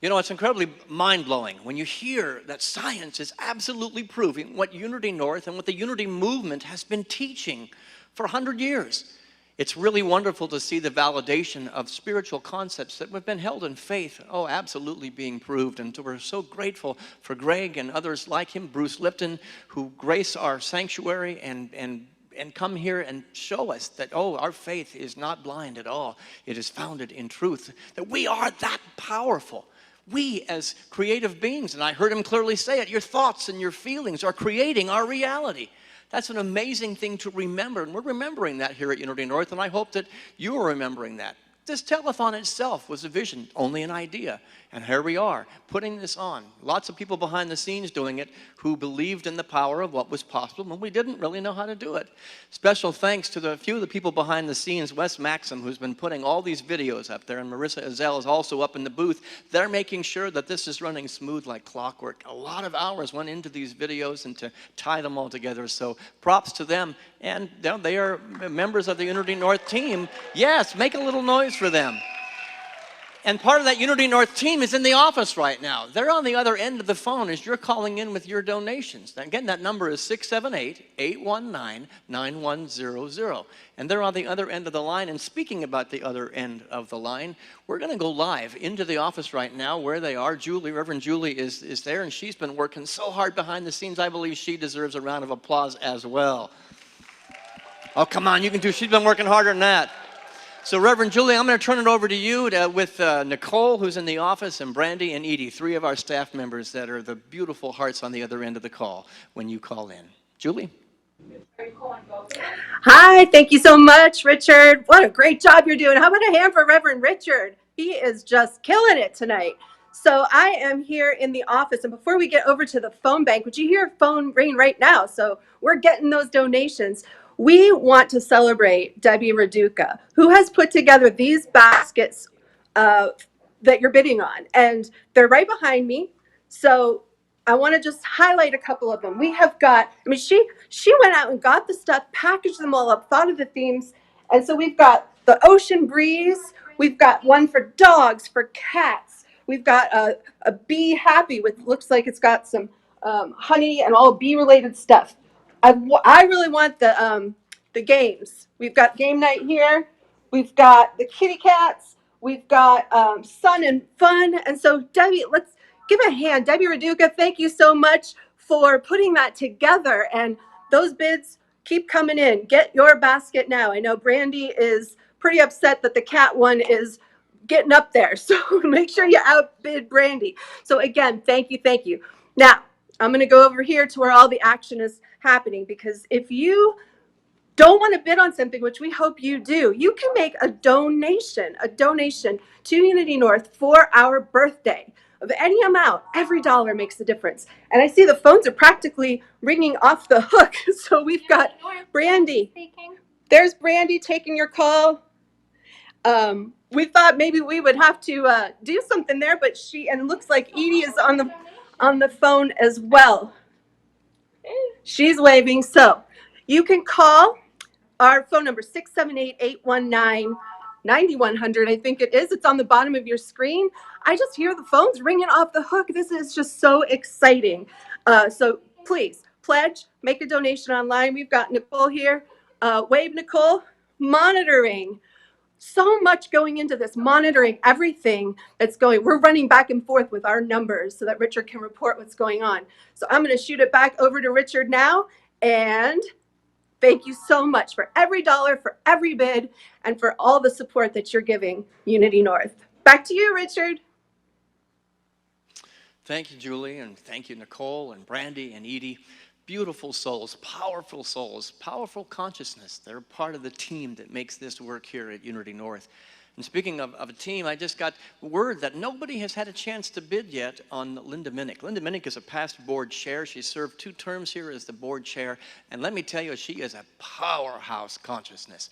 You know, it's incredibly mind-blowing when you hear that science is absolutely proving what Unity North and what the Unity Movement has been teaching for 100 years. It's really wonderful to see the validation of spiritual concepts that have been held in faith, absolutely being proved. And so we're so grateful for Greg and others like him, Bruce Lipton, who grace our sanctuary and come here and show us that, our faith is not blind at all. It is founded in truth, that we are that powerful. We as creative beings, and I heard him clearly say it, your thoughts and your feelings are creating our reality. That's an amazing thing to remember, and we're remembering that here at Unity North, and I hope that you are remembering that. This telethon itself was a vision, only an idea, and here we are, putting this on. Lots of people behind the scenes doing it who believed in the power of what was possible, and we didn't really know how to do it. Special thanks to the few of the people behind the scenes, Wes Maxim, who's been putting all these videos up there, and Marissa Ezell is also up in the booth. They're making sure that this is running smooth like clockwork. A lot of hours went into these videos and to tie them all together, so props to them. And they are members of the Unity North team. Yes, make a little noise for them. And part of that Unity North team is in the office right now. They're on the other end of the phone as you're calling in with your donations. Now, again, that number is 678-819-9100. And they're on the other end of the line. And speaking about the other end of the line, we're going to go live into the office right now where they are. Julie, Reverend Julie is there, and she's been working so hard behind the scenes. I believe she deserves a round of applause as well. Oh, come on, you can do. She's been working harder than that. So, Reverend Julie, I'm going to turn it over to you with Nicole, who's in the office, and Brandy and Edie, three of our staff members that are the beautiful hearts on the other end of the call when you call in. Julie? Hi, thank you so much, Richard. What a great job you're doing. How about a hand for Reverend Richard? He is just killing it tonight. So I am here in the office, and before we get over to the phone bank, would you hear a phone ring right now? So we're getting those donations. We want to celebrate Debbie Raduca, who has put together these baskets that you're bidding on, and they're right behind me. So I want to just highlight a couple of them. We have got, I mean, she went out and got the stuff, packaged them all up, thought of the themes, and so we've got the ocean breeze. We've got one for dogs, for cats. We've got a bee happy with, looks like it's got some honey and all bee related stuff. I really want the games. We've got game night here. We've got the kitty cats. We've got sun and fun. And so Debbie, let's give a hand. Debbie Raduca, thank you so much for putting that together. And those bids keep coming in. Get your basket now. I know Brandy is pretty upset that the cat one is getting up there. So make sure you outbid Brandy. So again, thank you, thank you. Now, I'm going to go over here to where all the action is happening, because if you don't want to bid on something, which we hope you do, you can make a donation to Unity North for our birthday of any amount. Every dollar makes a difference. And I see the phones are practically ringing off the hook. So we've got Brandy. There's Brandy taking your call. We thought maybe we would have to do something there, but and it looks like Edie is on the phone as well. She's waving. So you can call our phone number, 678-819-9100. I think it is. It's on the bottom of your screen. I just hear the phones ringing off the hook. This is just so exciting. So please pledge, make a donation online. We've got Nicole here. Wave, Nicole. Monitoring. So much going into this, monitoring everything that's going. We're running back and forth with our numbers so that Richard can report what's going on. So I'm going to shoot it back over to Richard now. And thank you so much for every dollar, for every bid, and for all the support that you're giving Unity North. Back to you, Richard. Thank you, Julie, and thank you, Nicole and Brandy and Edie. Beautiful souls, powerful consciousness. They're part of the team that makes this work here at Unity North. And speaking of a team, I just got word that nobody has had a chance to bid yet on Linda Minnick. Linda Minnick is a past board chair. She served 2 terms here as the board chair. And let me tell you, she is a powerhouse consciousness.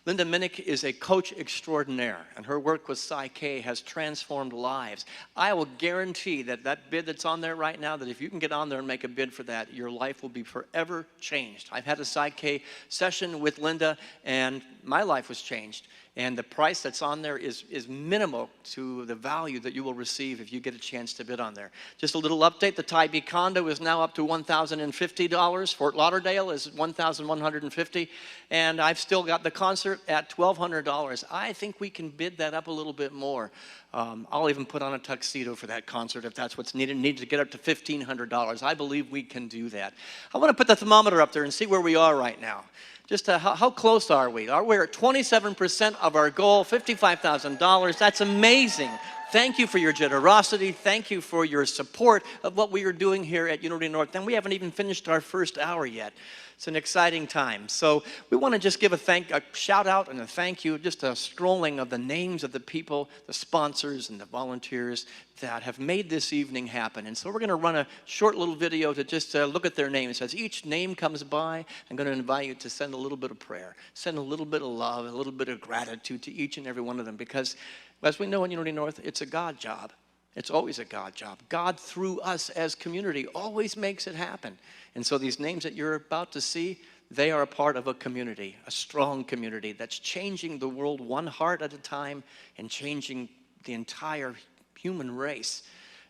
Linda Minnick is a coach extraordinaire, and her work with Psy-K has transformed lives. I will guarantee that that bid that's on there right now, that if you can get on there and make a bid for that, your life will be forever changed. I've had a Psy-K session with Linda, and my life was changed. And the price that's on there is minimal to the value that you will receive if you get a chance to bid on there. Just a little update, the Tybee condo is now up to $1,050. Fort Lauderdale is $1,150. And I've still got the concert at $1,200. I think we can bid that up a little bit more. I'll even put on a tuxedo for that concert if that's what's needed. Need to get up to $1,500. I believe we can do that. I want to put the thermometer up there and see where we are right now. Just how close are we? We're at 27% of our goal, $55,000. That's amazing. Thank you for your generosity. Thank you for your support of what we are doing here at Unity North. And we haven't even finished our first hour yet. It's an exciting time. So we want to just give a shout out and a thank you, just a strolling of the names of the people, the sponsors and the volunteers that have made this evening happen. And so we're going to run a short little video to just look at their names. As each name comes by, I'm going to invite you to send a little bit of prayer, send a little bit of love, a little bit of gratitude to each and every one of them, because as we know in Unity North, it's a God job. It's always a God job. God, through us as community, always makes it happen. And so these names that you're about to see, they are a part of a community, a strong community that's changing the world one heart at a time and changing the entire human race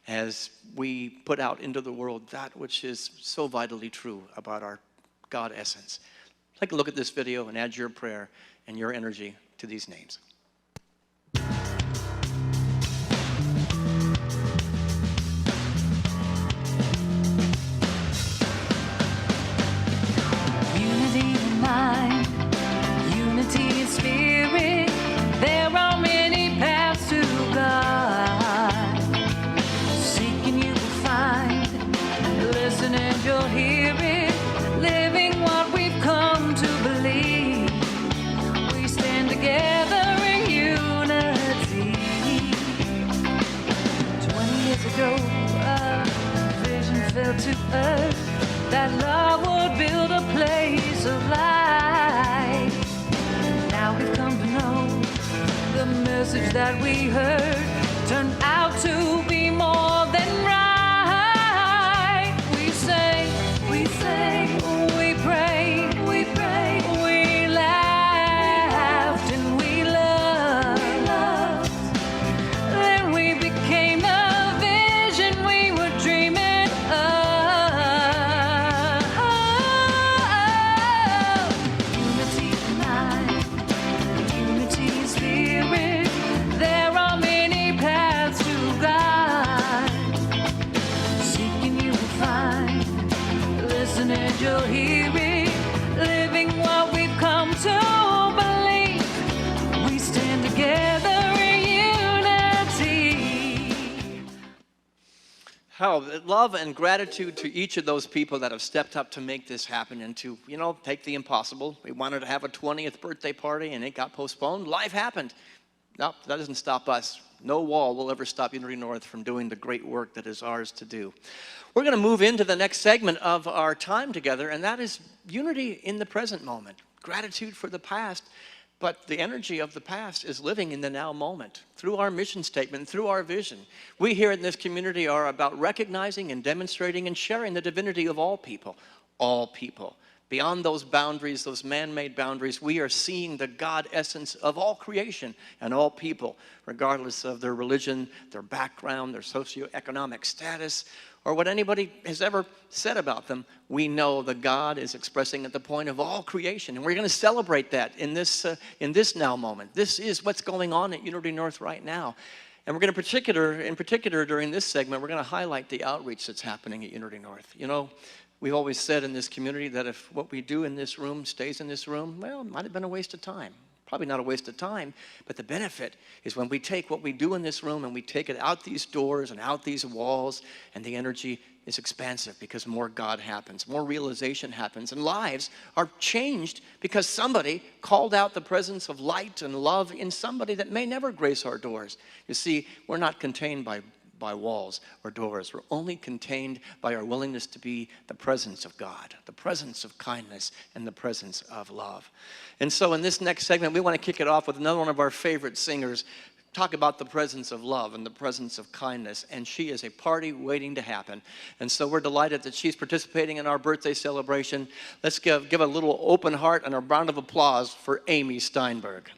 as we put out into the world that which is so vitally true about our God essence. Take a look at this video and add your prayer and your energy to these names. Unity in mind, unity in spirit. There are many paths to God. Seeking you will find, listen and you'll hear it. Living what we've come to believe. We stand together in unity. 20 years ago, a vision fell to earth. That love would build a place of light. Now we've come to know the message that we heard turned out to be more than right. We sing, we pray, we laughed and we loved. Then we became the vision we were dreaming of. Unity in mind, unity in spirit. There are many paths to God. Seeking you will find, listen and you'll hear it. Living what we've come to believe. We stand together in unity. How love and gratitude to each of those people that have stepped up to make this happen and to, take the impossible. We wanted to have a 20th birthday party and it got postponed. Life happened. No, that doesn't stop us. No wall will ever stop Unity North from doing the great work that is ours to do. We're going to move into the next segment of our time together, and that is unity in the present moment. Gratitude for the past, but the energy of the past is living in the now moment. Through our mission statement, through our vision, we here in this community are about recognizing and demonstrating and sharing the divinity of all people. All people. Beyond those boundaries, those man-made boundaries, we are seeing the God essence of all creation and all people, regardless of their religion, their background, their socioeconomic status, or what anybody has ever said about them. We know that God is expressing at the point of all creation, and we're going to celebrate that in this now moment. This is what's going on at Unity North right now. And we're going to, in particular, during this segment, we're going to highlight the outreach that's happening at Unity North. We've always said in this community that if what we do in this room stays in this room, well, it might have been a waste of time. Probably not a waste of time, but the benefit is when we take what we do in this room and we take it out these doors and out these walls, and the energy is expansive because more God happens, more realization happens, and lives are changed because somebody called out the presence of light and love in somebody that may never grace our doors. You see, we're not contained by walls or doors. We're only contained by our willingness to be the presence of God, the presence of kindness, and the presence of love. And so in this next segment, we want to kick it off with another one of our favorite singers, talk about the presence of love and the presence of kindness, and she is a party waiting to happen. And so we're delighted that she's participating in our birthday celebration. Let's give a little open heart and a round of applause for Amy Steinberg.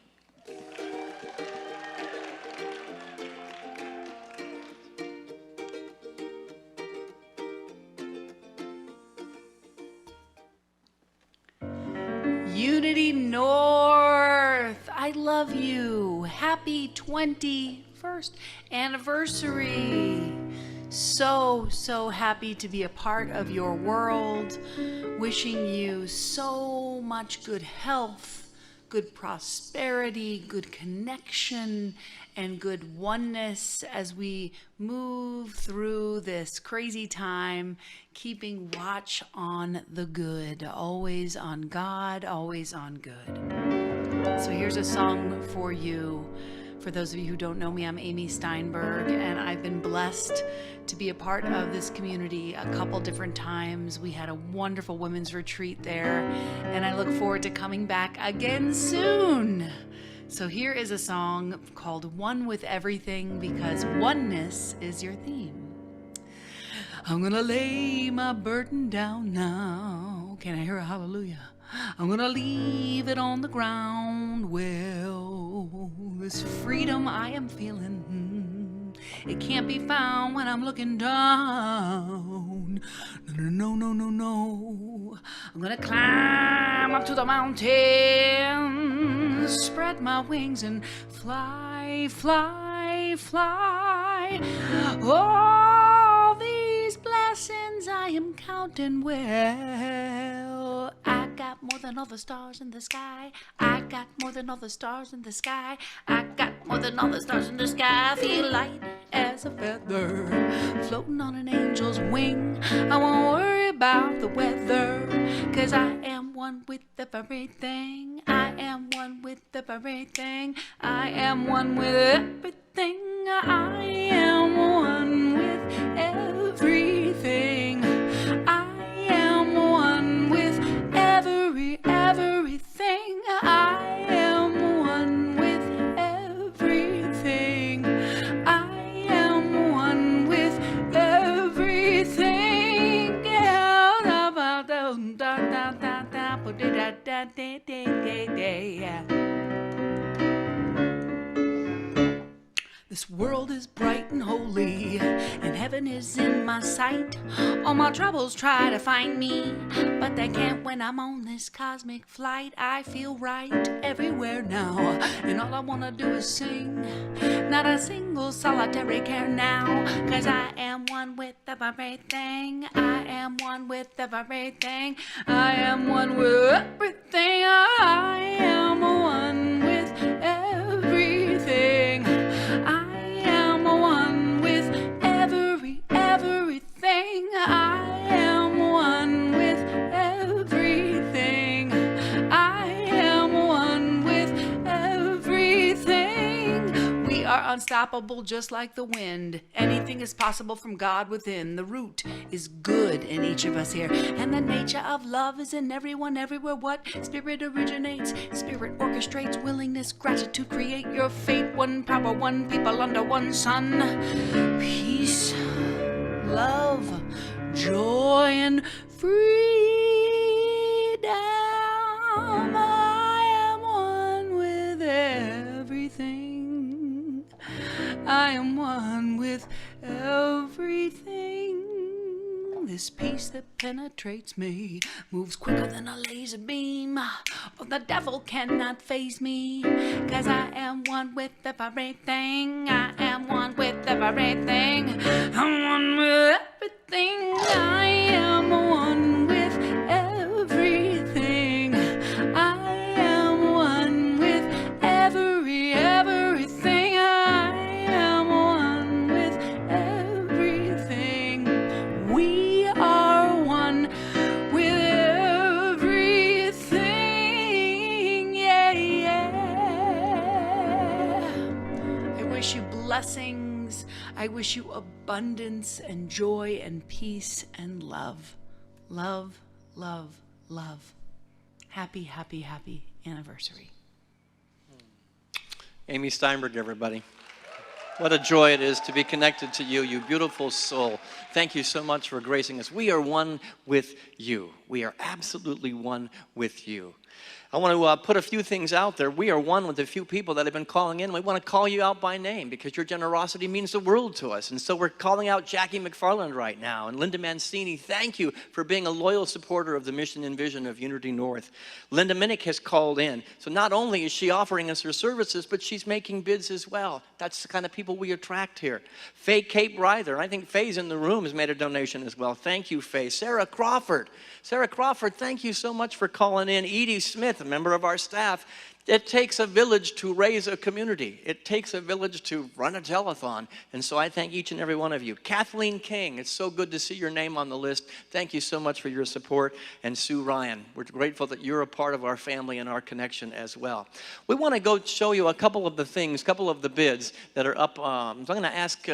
Unity North, I love you. Happy 21st anniversary. So happy to be a part of your world. Wishing you so much good health, good prosperity, good connection, and good oneness as we move through this crazy time, keeping watch on the good, always on God, always on good. So here's a song for you. For those of you who don't know me, I'm Amy Steinberg, and I've been blessed to be a part of this community a couple different times. We had a wonderful women's retreat there, and I look forward to coming back again soon. So here is a song called One with Everything, because oneness is your theme. I'm gonna lay my burden down now. Can I hear a hallelujah? I'm gonna leave it on the ground. Well, this freedom I am feeling, It can't be found when I'm looking down. No, no, no, no, no, no. I'm gonna climb up to the mountain, spread my wings and fly, fly, fly. All these blessings I am counting well. I got more than all the stars in the sky. I got more than all the stars in the sky. I got more than all the stars in the sky. I feel light as a feather, floating on an angel's wing. I won't worry about the weather, 'cause I am one with everything. I am one with everything. I am one with everything. I am one with everything. I am one with everything. I am one with everything. I am one with everything. Yeah. This world is bright and holy, and heaven is in my sight. All my troubles try to find me, but they can't when I'm on this cosmic flight. I feel right everywhere now, and all I wanna do is sing. Not a single solitary care now, 'cause I am one with everything. I am one with everything. I am one with everything. I am one with everything. I am one with everything. I am one with everything. I am one with everything. We are unstoppable just like the wind. Anything is possible from God within. The root is good in each of us here, and the nature of love is in everyone, everywhere. What spirit originates, spirit orchestrates. Willingness, gratitude create your fate. One power, one people under one sun. Peace, love, joy, and freedom. I am one with everything. I am one with everything. This peace that penetrates me moves quicker than a laser beam. Oh, the devil cannot faze me, 'cause I am one with everything. I am one with everything. I'm one with everything. I am one with everything. I am one with everything. I am one with everything. We are one with everything. Yeah, yeah. I wish you blessings. I wish you abundance and joy and peace and love. Love, love, love. Happy, happy, happy anniversary. Amy Steinberg, everybody. What a joy it is to be connected to you, you beautiful soul. Thank you so much for gracing us. We are one with you. We are absolutely one with you. I want to put a few things out there. We are one with a few people that have been calling in. We want to call you out by name because your generosity means the world to us. And so we're calling out Jackie McFarland right now. And Linda Mancini, thank you for being a loyal supporter of the mission and vision of Unity North. Linda Minnick has called in. So not only is she offering us her services, but she's making bids as well. That's the kind of people we attract here. Faye Cape Ryther, I think Faye's in the room, has made a donation as well. Thank you, Faye. Sarah Crawford, thank you so much for calling in. Edie Smith, a member of our staff. It takes a village to raise a community. It takes a village to run a telethon. And so I thank each and every one of you. Kathleen King, it's so good to see your name on the list. Thank you so much for your support. And Sue Ryan, we're grateful that you're a part of our family and our connection as well. We want to go show you a couple of the things, a couple of the bids that are up. So I'm going to ask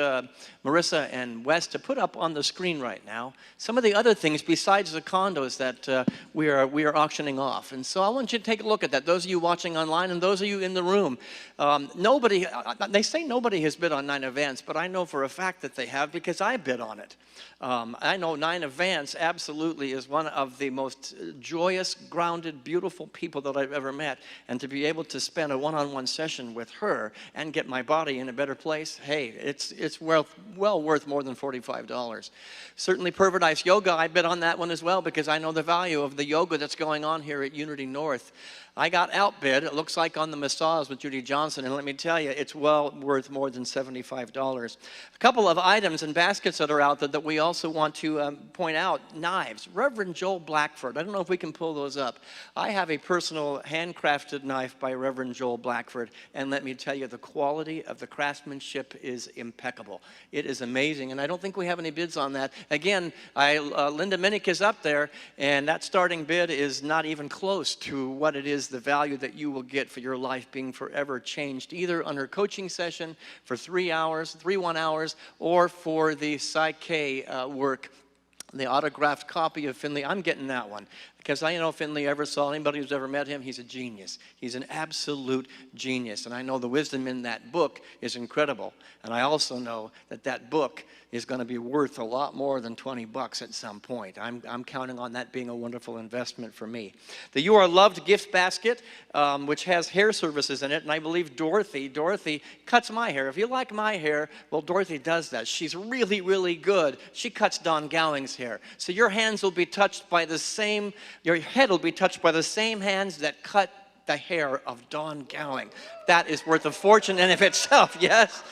Marissa and Wes to put up on the screen right now some of the other things besides the condos that we are auctioning off. And so I want you to take a look at that. Those of you watching online and those of you in the room. They say nobody has bid on 9 Events, but I know for a fact that they have because I bid on it. I know 9 Events absolutely is one of the most joyous, grounded, beautiful people that I've ever met. And to be able to spend a one-on-one session with her and get my body in a better place, hey, it's well worth more than $45. Certainly Paradise Yoga, I bid on that one as well because I know the value of the yoga that's going on here at Unity North. I got outbid, it looks like, on the massage with Judy Johnson, and let me tell you, it's well worth more than $75. A couple of items and baskets that are out there that we also want to point out. Knives. Reverend Joel Blackford. I don't know if we can pull those up. I have a personal handcrafted knife by Reverend Joel Blackford, and let me tell you, the quality of the craftsmanship is impeccable. It is amazing, and I don't think we have any bids on that. Again, Linda Minnick is up there, and that starting bid is not even close to what it is, the value that you will get for your life being forever changed, either on her coaching session for 3 hours, 1 hours, or for the Psyche work, the autographed copy of Finley. I'm getting that one because I know Finley Eversole. Anybody who's ever met him, he's a genius. He's an absolute genius, and I know the wisdom in that book is incredible. And I also know that that book is going to be worth a lot more than $20 at some point. I'm counting on that being a wonderful investment for me. The You Are Loved gift basket, which has hair services in it, and I believe Dorothy cuts my hair. If you like my hair, well, Dorothy does that. She's really, really good. She cuts Don Gowing's hair. So your hands will be touched by the same, your head will be touched by the same hands that cut the hair of Don Gowing. That is worth a fortune in of itself, yes?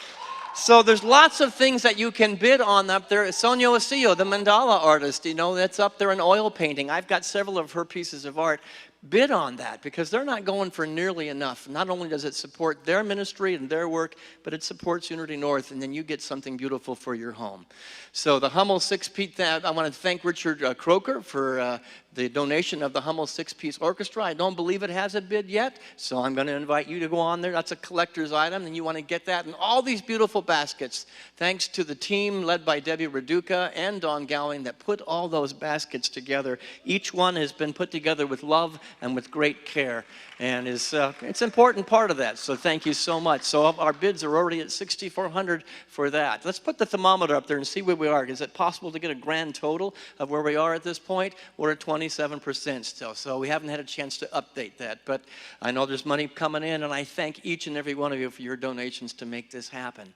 So there's lots of things that you can bid on up there. Sonia Osillo, the mandala artist, you know, that's up there in oil painting. I've got several of her pieces of art. Bid on that because they're not going for nearly enough. Not only does it support their ministry and their work, but it supports Unity North, and then you get something beautiful for your home. So the Hummel 6-piece, I want to thank Richard Croker for the donation of the Hummel 6-piece orchestra. I don't believe it has a bid yet, so I'm going to invite you to go on there. That's a collector's item, and you want to get that in all these beautiful baskets. Thanks to the team led by Debbie Raduca and Don Gowing that put all those baskets together. Each one has been put together with love and with great care, and it's an important part of that, so thank you so much. So our bids are already at $6,400 for that. Let's put the thermometer up there and see where we are. Is it possible to get a grand total of where we are at this point? We're at 27% still, so we haven't had a chance to update that, but I know there's money coming in, and I thank each and every one of you for your donations to make this happen.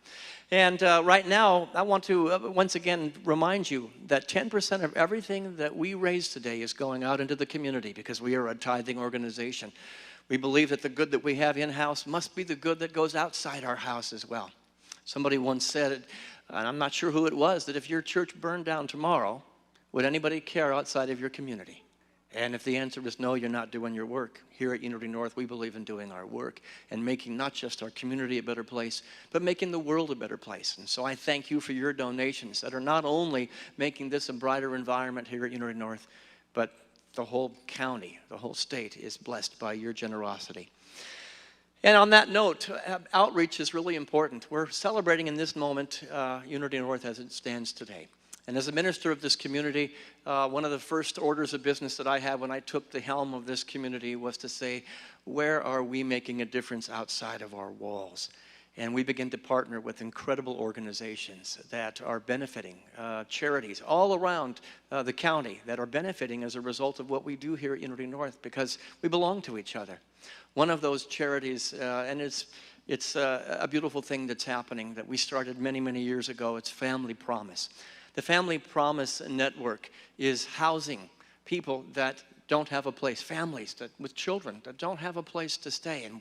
And right now, I want to once again remind you that 10% of everything that we raise today is going out into the community because we are a tithing organization. We believe that the good that we have in-house must be the good that goes outside our house as well. Somebody once said, and I'm not sure who it was, that if your church burned down tomorrow, would anybody care outside of your community? And if the answer is no, you're not doing your work. Here at Unity North, we believe in doing our work and making not just our community a better place, but making the world a better place. And so I thank you for your donations that are not only making this a brighter environment here at Unity North, but the whole county, the whole state is blessed by your generosity. And on that note, outreach is really important. We're celebrating in this moment Unity North as it stands today. And as a minister of this community, one of the first orders of business that I had when I took the helm of this community was to say, where are we making a difference outside of our walls? And we begin to partner with incredible organizations that are benefiting, charities all around the county that are benefiting as a result of what we do here at Unity North because we belong to each other. One of those charities, and it's a beautiful thing that's happening that we started many, many years ago, it's Family Promise. The Family Promise Network is housing people that don't have a place, families with children that don't have a place to stay. And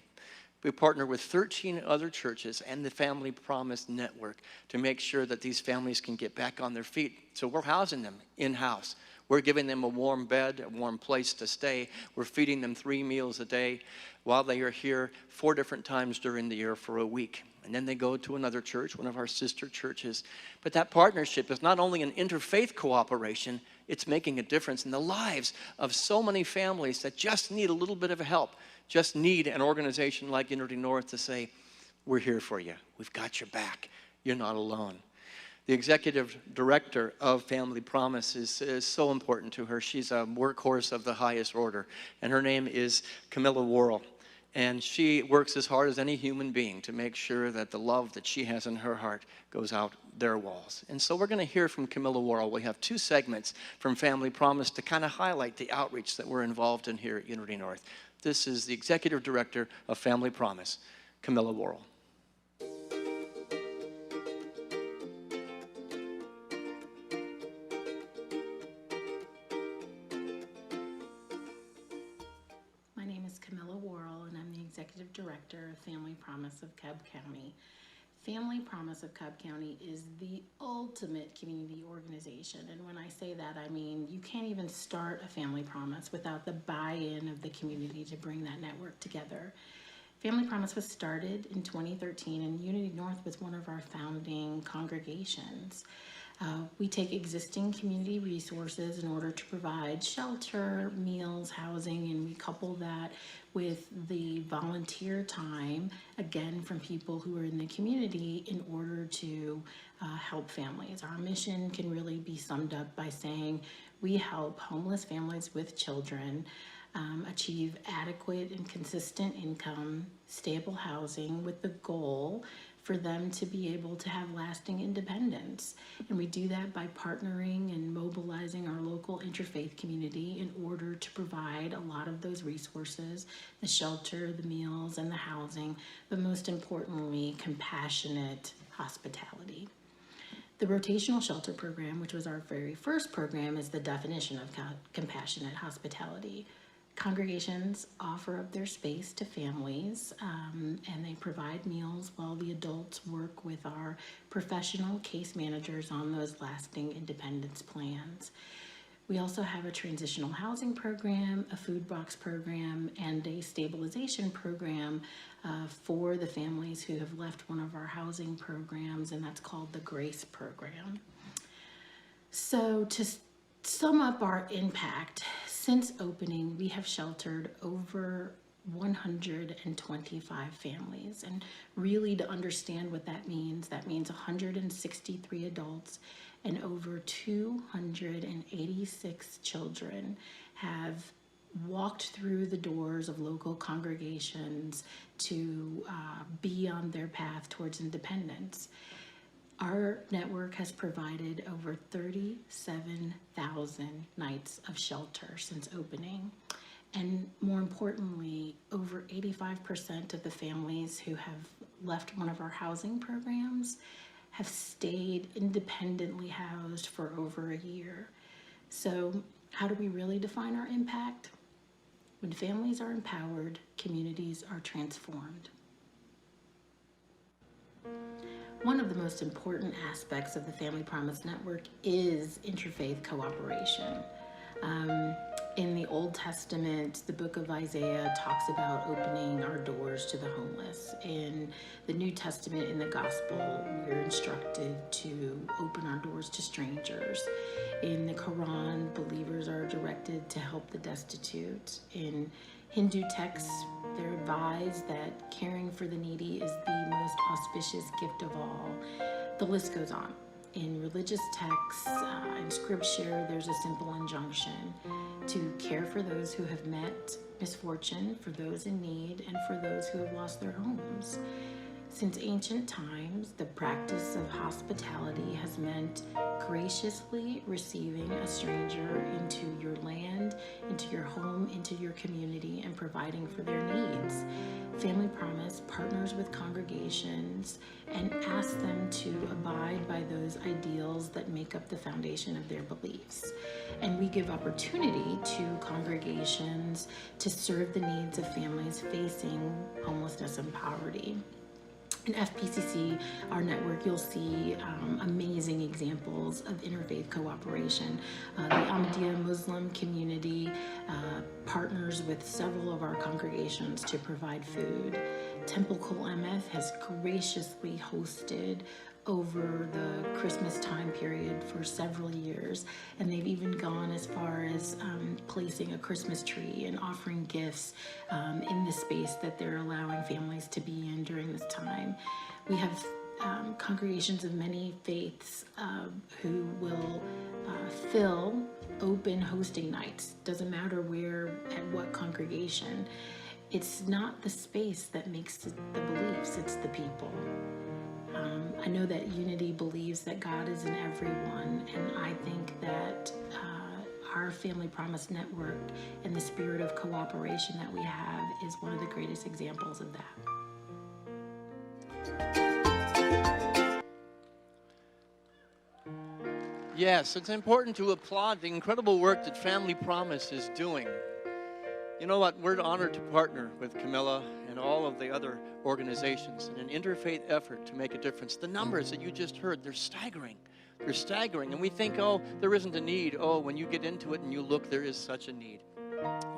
we partner with 13 other churches and the Family Promise Network to make sure that these families can get back on their feet. So we're housing them in-house. We're giving them a warm bed, a warm place to stay. We're feeding them 3 meals a day while they are here 4 different times during the year for a week. And then they go to another church, one of our sister churches. But that partnership is not only an interfaith cooperation, it's making a difference in the lives of so many families that just need a little bit of help, just need an organization like Unity North to say, we're here for you. We've got your back. You're not alone. The executive director of Family Promise is so important to her. She's a workhorse of the highest order, and her name is Camilla Worrell. And she works as hard as any human being to make sure that the love that she has in her heart goes out their walls. And so we're going to hear from Camilla Worrell. We have 2 segments from Family Promise to kind of highlight the outreach that we're involved in here at Unity North. This is the Executive Director of Family Promise, Camilla Worrell. My name is Camilla Worrell, and I'm the Executive Director of Family Promise of Cobb County. Family Promise of Cobb County is the ultimate community organization, and when I say that, I mean you can't even start a Family Promise without the buy-in of the community to bring that network together. Family Promise was started in 2013, and Unity North was one of our founding congregations. We take existing community resources in order to provide shelter, meals, housing, and we couple that with the volunteer time, again, from people who are in the community in order to help families. Our mission can really be summed up by saying we help homeless families with children achieve adequate and consistent income, stable housing, with the goal for them to be able to have lasting independence. And we do that by partnering and mobilizing our local interfaith community in order to provide a lot of those resources, the shelter, the meals, and the housing, but most importantly, compassionate hospitality. The rotational shelter program, which was our very first program, is the definition of compassionate hospitality. Congregations offer up their space to families, and they provide meals while the adults work with our professional case managers on those lasting independence plans. We also have a transitional housing program, a food box program, and a stabilization program for the families who have left one of our housing programs, and that's called the GRACE program. So to sum up our impact, since opening, we have sheltered over 125 families. And really, to understand what that means 163 adults and over 286 children have walked through the doors of local congregations to be on their path towards independence. Our network has provided over 37,000 nights of shelter since opening. And more importantly, over 85% of the families who have left one of our housing programs have stayed independently housed for over a year. So how do we really define our impact? When families are empowered, communities are transformed. One of the most important aspects of the Family Promise Network is interfaith cooperation. In the Old Testament, the book of Isaiah talks about opening our doors to the homeless. In the New Testament, in the Gospel, we're instructed to open our doors to strangers. In the Quran, believers are directed to help the destitute. In Hindu texts, they're advised that caring for the needy is the most auspicious gift of all. The list goes on. In religious texts, in scripture, there's a simple injunction to care for those who have met misfortune, for those in need, and for those who have lost their homes. Since ancient times, the practice of hospitality has meant graciously receiving a stranger into your land, into your home, into your community, and providing for their needs. Family Promise partners with congregations and asks them to abide by those ideals that make up the foundation of their beliefs. And we give opportunity to congregations to serve the needs of families facing homelessness and poverty. In FPCC, our network, you'll see amazing examples of interfaith cooperation. The Ahmadiyya Muslim community partners with several of our congregations to provide food. Temple Kol Emeth has graciously hosted over the Christmas time period for several years, and they've even gone as far as placing a Christmas tree and offering gifts in the space that they're allowing families to be in during this time. We have congregations of many faiths who will fill open hosting nights. Doesn't matter where, at what congregation. it's not the space that makes it the beliefs, it's the people. I know that Unity believes that God is in everyone, and I think that our Family Promise Network and the spirit of cooperation that we have is one of the greatest examples of that. Yes, it's important to applaud the incredible work that Family Promise is doing. You know what? We're honored to partner with Camilla and all of the other organizations in an interfaith effort to make a difference. The numbers that you just heard, they're staggering. They're staggering. And we think, oh, there isn't a need. Oh, when you get into it and you look, there is such a need.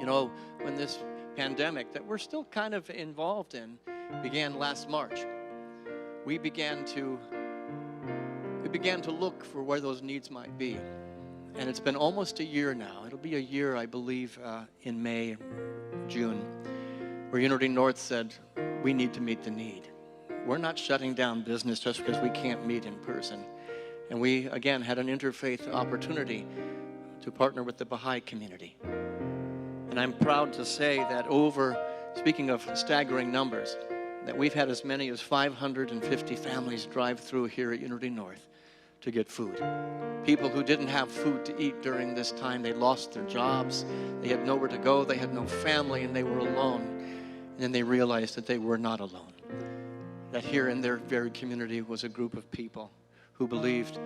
You know, when this pandemic that we're still kind of involved in began last March, we began to look for where those needs might be. And it's been almost a year now. It'll be a year, I believe, in May, June, where Unity North said, we need to meet the need. We're not shutting down business just because we can't meet in person. And we, again, had an interfaith opportunity to partner with the Baha'i community. And I'm proud to say that speaking of staggering numbers, that we've had as many as 550 families drive through here at Unity North to get food. People who didn't have food to eat during this time, they lost their jobs, they had nowhere to go, they had no family, and they were alone. And then they realized that they were not alone. That here in their very community was a group of people who believed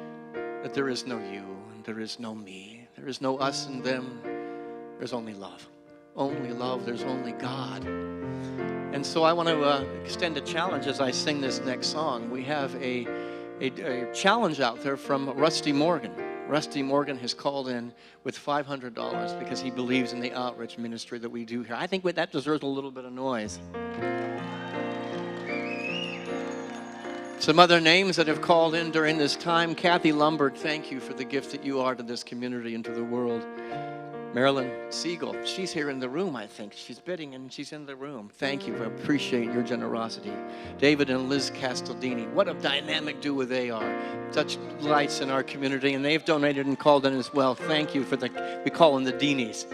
that there is no you, and there is no me, there is no us and them, there's only love. Only love, there's only God. And so I want to extend a challenge as I sing this next song. We have a challenge out there from Rusty Morgan. Rusty Morgan has called in with $500 because he believes in the outreach ministry that we do here. I think that deserves a little bit of noise. Some other names that have called in during this time. Kathy Lombard, thank you for the gift that you are to this community and to the world. Marilyn Siegel, she's here in the room, I think. She's bidding and she's in the room. Thank you. I appreciate your generosity. David and Liz Castaldini, what a dynamic duo they are. Such lights in our community, and they've donated and called in as well. Thank you for we call them the Deanies.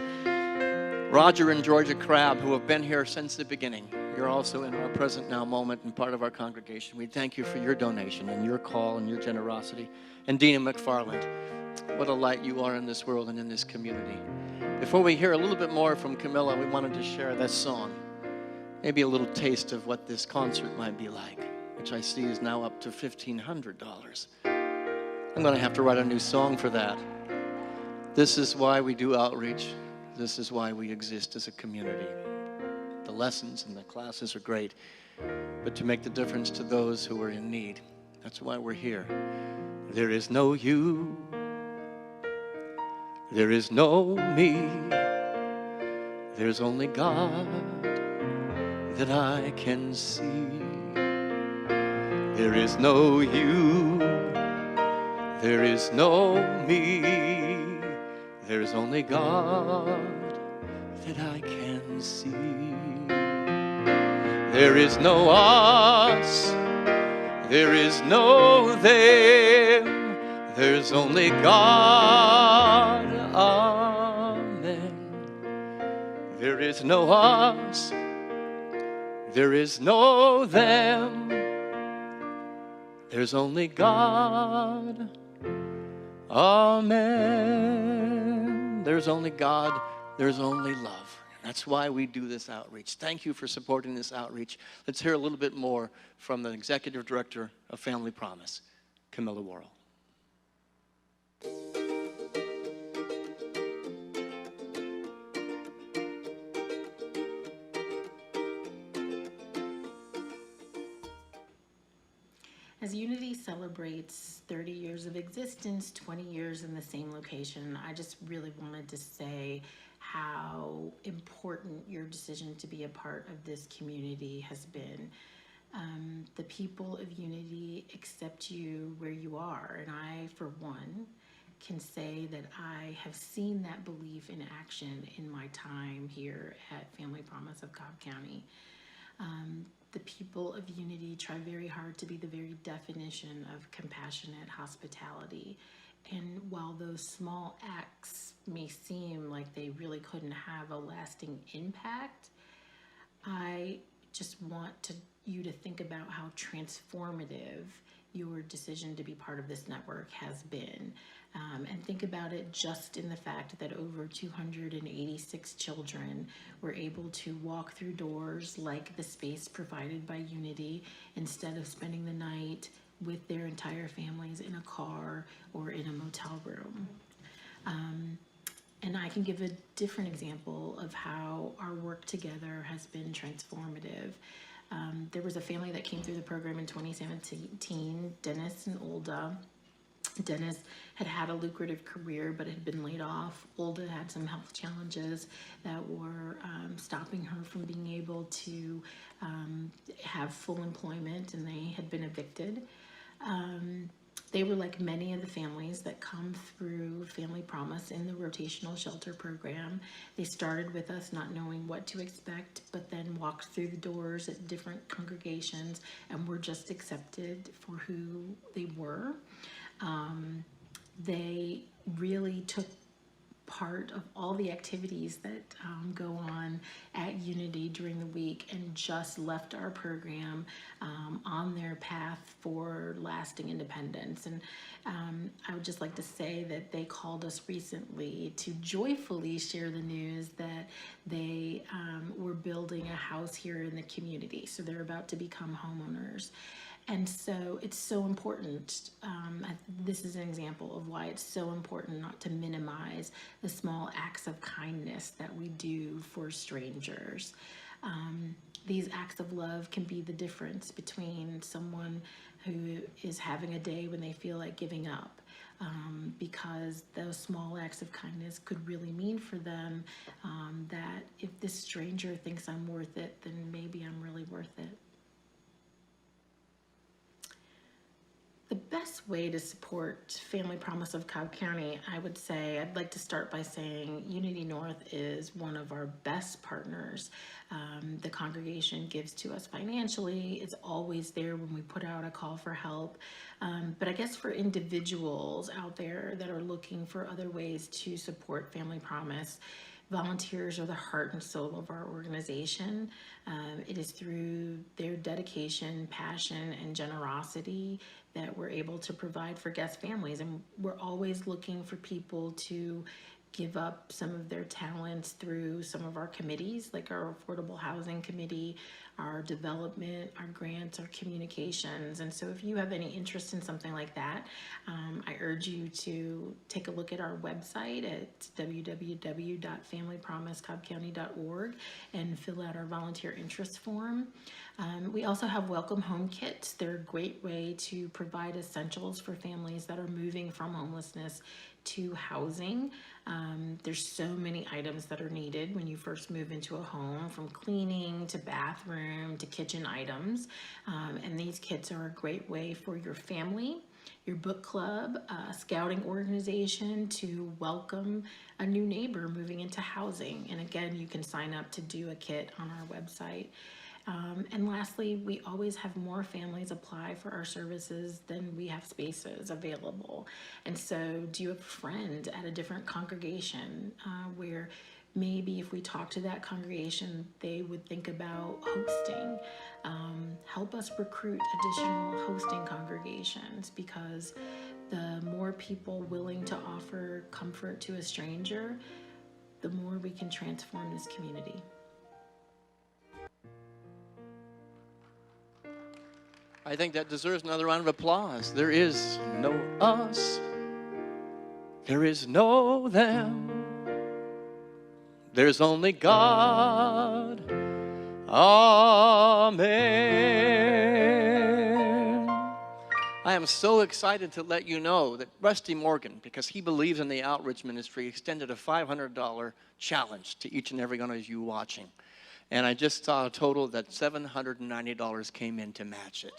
Roger and Georgia Crabb, who have been here since the beginning. You're also in our present now moment and part of our congregation. We thank you for your donation and your call and your generosity. And Dina McFarland, what a light you are in this world and in this community. Before we hear a little bit more from Camilla, we wanted to share this song. Maybe a little taste of what this concert might be like, which I see is now up to $1,500. I'm going to have to write a new song for that. This is why we do outreach. This is why we exist as a community. The lessons and the classes are great, but to make the difference to those who are in need, that's why we're here. There is no you. There is no me, there's only God that I can see. There is no you, there is no me, there's only God that I can see. There is no us, there is no them, there's only God. Amen. There is no us, there is no them, there's only God. Amen. There's only God, there's only love. That's why we do this outreach. Thank you for supporting this outreach. Let's hear a little bit more from the Executive Director of Family Promise, Camilla Worrell. As Unity celebrates 30 years of existence, 20 years in the same location, I just really wanted to say how important your decision to be a part of this community has been. The people of Unity accept you where you are, and I, for one, can say that I have seen that belief in action in my time here at Family Promise of Cobb County. The people of Unity try very hard to be the very definition of compassionate hospitality. And while those small acts may seem like they really couldn't have a lasting impact, I just want you to think about how transformative your decision to be part of this network has been. And think about it just in the fact that over 286 children were able to walk through doors like the space provided by Unity instead of spending the night with their entire families in a car or in a motel room. And I can give a different example of how our work together has been transformative. There was a family that came through the program in 2017, Dennis and Olda. Dennis had a lucrative career but had been laid off. Olda had some health challenges that were stopping her from being able to have full employment, and they had been evicted. They were like many of the families that come through Family Promise in the rotational shelter program. They started with us not knowing what to expect, but then walked through the doors at different congregations and were just accepted for who they were. They really took part of all the activities that go on at Unity during the week and just left our program on their path for lasting independence. And I would just like to say that they called us recently to joyfully share the news that they were building a house here in the community. So they're about to become homeowners. And so it's so important. This is an example of why it's so important not to minimize the small acts of kindness that we do for strangers. These acts of love can be the difference between someone who is having a day when they feel like giving up, because those small acts of kindness could really mean for them that if this stranger thinks I'm worth it, then maybe I'm really worth it. The best way to support Family Promise of Cobb County, I would say, I'd like to start by saying Unity North is one of our best partners. The congregation gives to us financially. It's always there when we put out a call for help. But I guess for individuals out there that are looking for other ways to support Family Promise, volunteers are the heart and soul of our organization. It is through their dedication, passion, and generosity that we're able to provide for guest families. And we're always looking for people to give up some of their talents through some of our committees, like our Affordable Housing Committee, our development, our grants, our communications. And so if you have any interest in something like that, I urge you to take a look at our website at www.familypromisecobbcounty.org and fill out our volunteer interest form. We also have welcome home kits. They're a great way to provide essentials for families that are moving from homelessness to housing. There's so many items that are needed when you first move into a home, from cleaning to bathroom to kitchen items. And these kits are a great way for your family, your book club, scouting organization to welcome a new neighbor moving into housing. And again, you can sign up to do a kit on our website. And lastly, we always have more families apply for our services than we have spaces available. And so do you have a friend at a different congregation where maybe if we talk to that congregation, they would think about hosting? Help us recruit additional hosting congregations, because the more people willing to offer comfort to a stranger, the more we can transform this community. I think that deserves another round of applause. There is no us. There is no them. There's only God. Amen. I am so excited to let you know that Rusty Morgan, because he believes in the outreach ministry, extended a $500 challenge to each and every one of you watching. And I just saw a total that $790 came in to match it.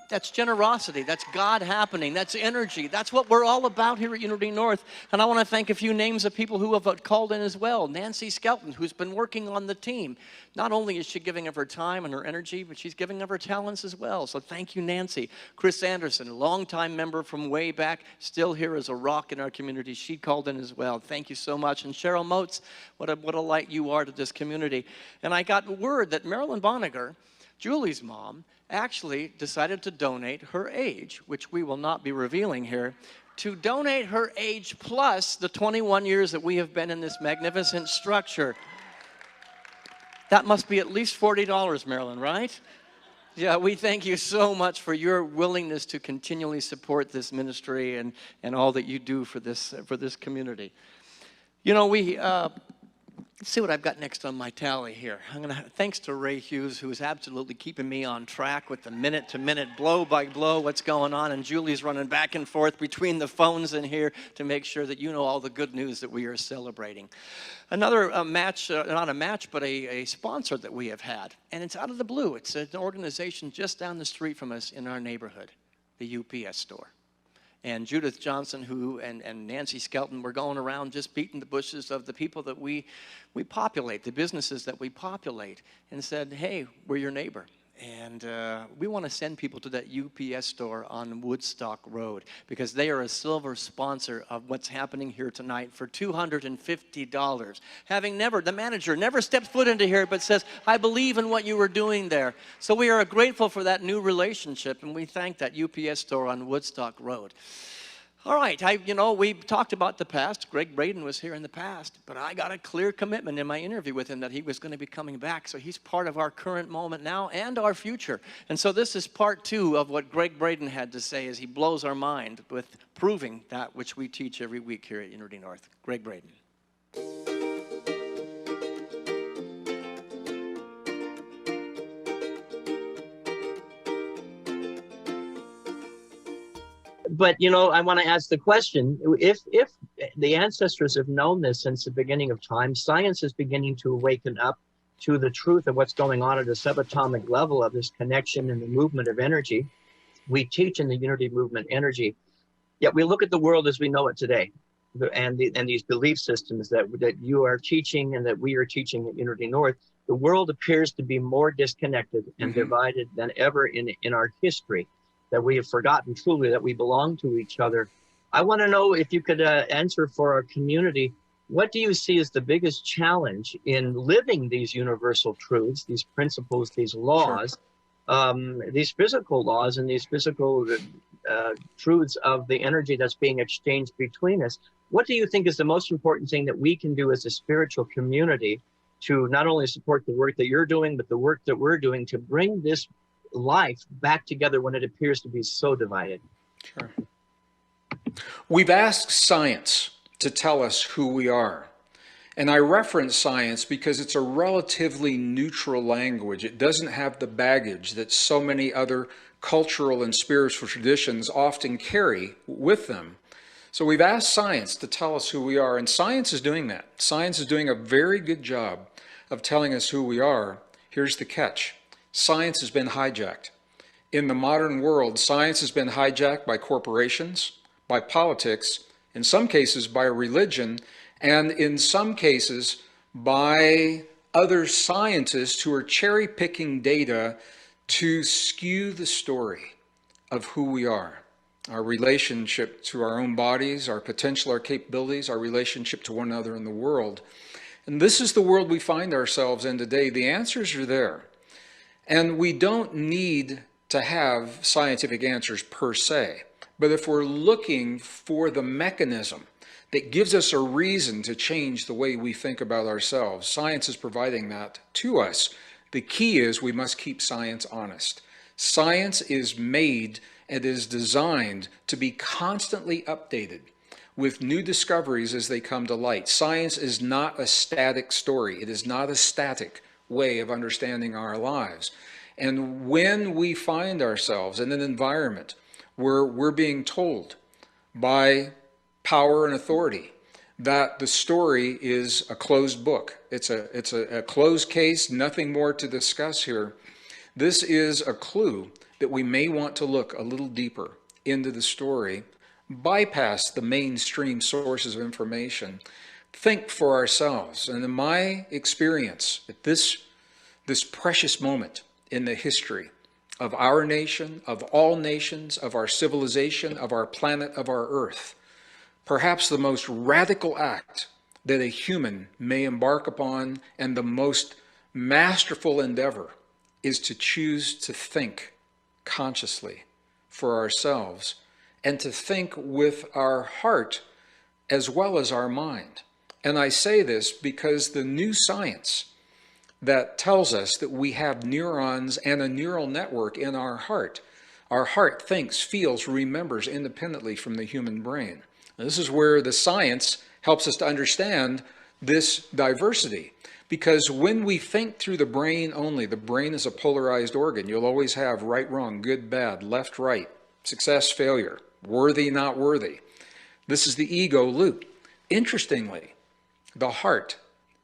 That's generosity. That's God happening. That's energy. That's what we're all about here at Unity North. And I want to thank a few names of people who have called in as well. Nancy Skelton, who's been working on the team. Not only is she giving of her time and her energy, but she's giving of her talents as well. So thank you, Nancy. Chris Anderson, a longtime member from way back, still here as a rock in our community. She called in as well. Thank you so much. And Cheryl Motes, what a light you are to this community. And I got word that Marilyn Boniger, Julie's mom, actually decided to donate her age, which we will not be revealing here, to donate her age plus the 21 years that we have been in this magnificent structure. That must be at least $40, Marilyn, right? Yeah, we thank you so much for your willingness to continually support this ministry and all that you do for this community. You know, let's see what I've got next on my tally here. Thanks to Ray Hughes, who is absolutely keeping me on track with the minute-to-minute, blow-by-blow, what's going on, and Julie's running back and forth between the phones in here to make sure that you know all the good news that we are celebrating. Another match, not a match, but a sponsor that we have had, and it's out of the blue. It's an organization just down the street from us in our neighborhood, the UPS store. And Judith Johnson, and Nancy Skelton were going around just beating the bushes of the people that we populate, the businesses that we populate, and said, hey, we're your neighbor. And we want to send people to that UPS store on Woodstock Road because they are a silver sponsor of what's happening here tonight for $250. The manager never stepped foot into here but says, I believe in what you were doing there. So we are grateful for that new relationship, and we thank that UPS store on Woodstock Road. All right, we talked about the past. Greg Braden was here in the past, but I got a clear commitment in my interview with him that he was going to be coming back. So he's part of our current moment now and our future. And so this is part 2 of what Greg Braden had to say as he blows our mind with proving that which we teach every week here at Unity North. Greg Braden. But, I want to ask the question, if the ancestors have known this since the beginning of time, science is beginning to awaken up to the truth of what's going on at a subatomic level of this connection and the movement of energy. We teach in the Unity Movement energy, yet we look at the world as we know it today. And these belief systems that you are teaching and that we are teaching at Unity North, the world appears to be more disconnected and divided than ever in our history. That we have forgotten truly that we belong to each other. I want to know if you could answer for our community, what do you see as the biggest challenge in living these universal truths, these principles, these laws, these physical laws and these physical truths of the energy that's being exchanged between us? What do you think is the most important thing that we can do as a spiritual community to not only support the work that you're doing, but the work that we're doing to bring this life back together when it appears to be so divided? Sure. We've asked science to tell us who we are. And I reference science because it's a relatively neutral language. It doesn't have the baggage that so many other cultural and spiritual traditions often carry with them. So we've asked science to tell us who we are, and science is doing that. Science is doing a very good job of telling us who we are. Here's the catch. Science has been hijacked. In the modern world, science has been hijacked by corporations, by politics, in some cases by religion, and in some cases by other scientists who are cherry-picking data to skew the story of who we are, our relationship to our own bodies, our potential, our capabilities, our relationship to one another in the world. And this is the world we find ourselves in today. The answers are there. And we don't need to have scientific answers per se, but if we're looking for the mechanism that gives us a reason to change the way we think about ourselves, science is providing that to us. The key is we must keep science honest. Science is made and is designed to be constantly updated with new discoveries as they come to light. Science is not a static story. It is not a static way of understanding our lives. And when we find ourselves in an environment where we're being told by power and authority that the story is a closed book, it's a closed case, nothing more to discuss here, this is a clue that we may want to look a little deeper into the story, bypass the mainstream sources of information, think for ourselves. And in my experience, at this precious moment in the history of our nation, of all nations, of our civilization, of our planet, of our earth, perhaps the most radical act that a human may embark upon and the most masterful endeavor is to choose to think consciously for ourselves and to think with our heart as well as our mind. And I say this because the new science that tells us that we have neurons and a neural network in our heart thinks, feels, remembers independently from the human brain. Now, this is where the science helps us to understand this diversity. Because when we think through the brain only, the brain is a polarized organ. You'll always have right, wrong, good, bad, left, right, success, failure, worthy, not worthy. This is the ego loop. Interestingly, the heart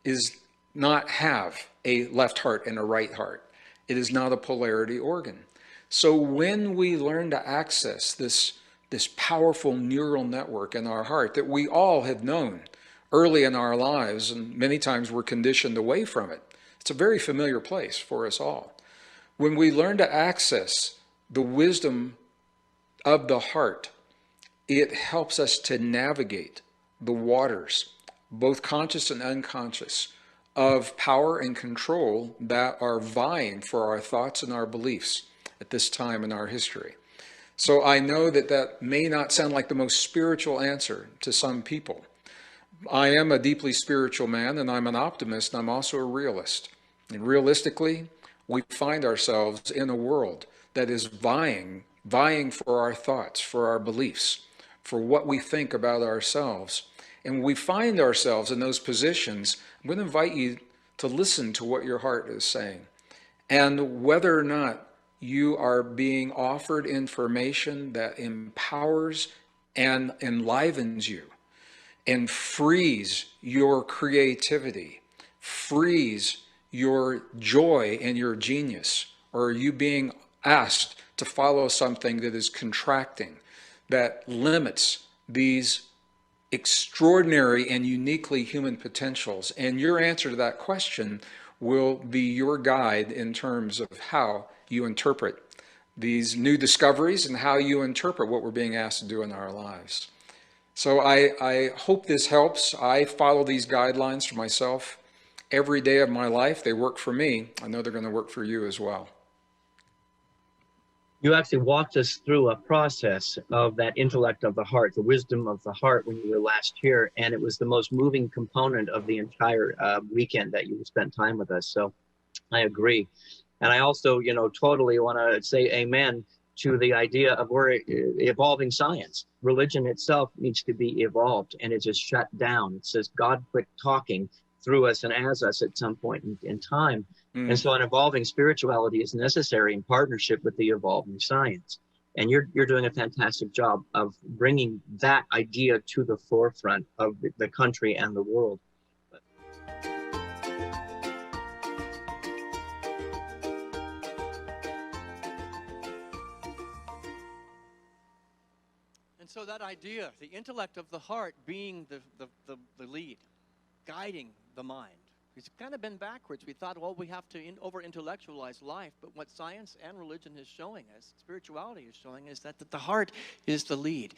is not have a left heart and a right heart. It is not a polarity organ. So when we learn to access this powerful neural network in our heart that we all have known early in our lives, and many times we're conditioned away from it, it's a very familiar place for us all. When we learn to access the wisdom of the heart, it helps us to navigate the waters, both conscious and unconscious, of power and control that are vying for our thoughts and our beliefs at this time in our history. So I know that that may not sound like the most spiritual answer to some people. I am a deeply spiritual man, and I'm an optimist, and I'm also a realist. And realistically, we find ourselves in a world that is vying for our thoughts, for our beliefs, for what we think about ourselves. And when we find ourselves in those positions, I'm going to invite you to listen to what your heart is saying. And whether or not you are being offered information that empowers and enlivens you and frees your creativity, frees your joy and your genius, or are you being asked to follow something that is contracting, that limits these extraordinary and uniquely human potentials? And your answer to that question will be your guide in terms of how you interpret these new discoveries and how you interpret what we're being asked to do in our lives. So I hope this helps. I follow these guidelines for myself every day of my life. They work for me. I know they're going to work for you as well. You actually walked us through a process of that intellect of the heart, the wisdom of the heart when you were last here, and it was the most moving component of the entire weekend that you spent time with us. So I agree. And I also, totally want to say amen to the idea of we're evolving science. Religion itself needs to be evolved, and it's just shut down. It says God quit talking through us and as us at some point in time. And so an evolving spirituality is necessary in partnership with the evolving science. And you're doing a fantastic job of bringing that idea to the forefront of the country and the world. And so that idea, the intellect of the heart being the lead, guiding the mind, it's kind of been backwards. We thought, well, we have to over-intellectualize life, but what science and religion is showing us, spirituality is showing us, that the heart is the lead.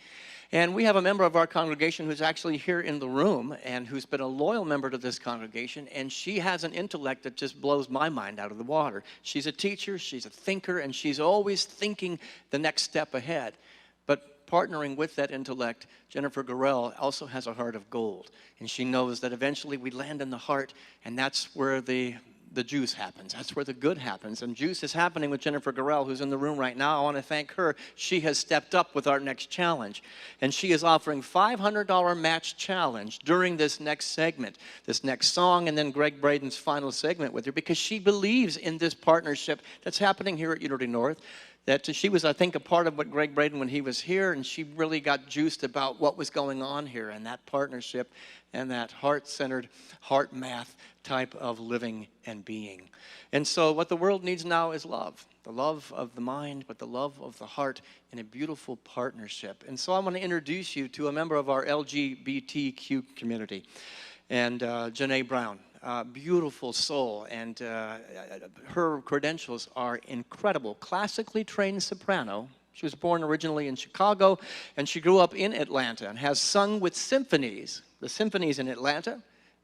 And we have a member of our congregation who's actually here in the room and who's been a loyal member to this congregation, and she has an intellect that just blows my mind out of the water. She's a teacher, she's a thinker, and she's always thinking the next step ahead. But partnering with that intellect, Jennifer Gorell also has a heart of gold. And she knows that eventually we land in the heart, and that's where the juice happens. That's where the good happens. And juice is happening with Jennifer Gorell, who's in the room right now. I want to thank her. She has stepped up with our next challenge. And she is offering $500 match challenge during this next segment, this next song, and then Greg Braden's final segment with her, because she believes in this partnership that's happening here at Unity North. That she was, I think, a part of what Greg Braden when he was here, and she really got juiced about what was going on here and that partnership and that heart-centered, heart math type of living and being. And so what the world needs now is love. the love of the mind, but the love of the heart in a beautiful partnership. And so I want to introduce you to a member of our LGBTQ community, and Janae Brown. Beautiful soul, and her credentials are incredible. Classically trained soprano. She was born originally in Chicago, and she grew up in Atlanta and has sung with symphonies, the symphonies in Atlanta,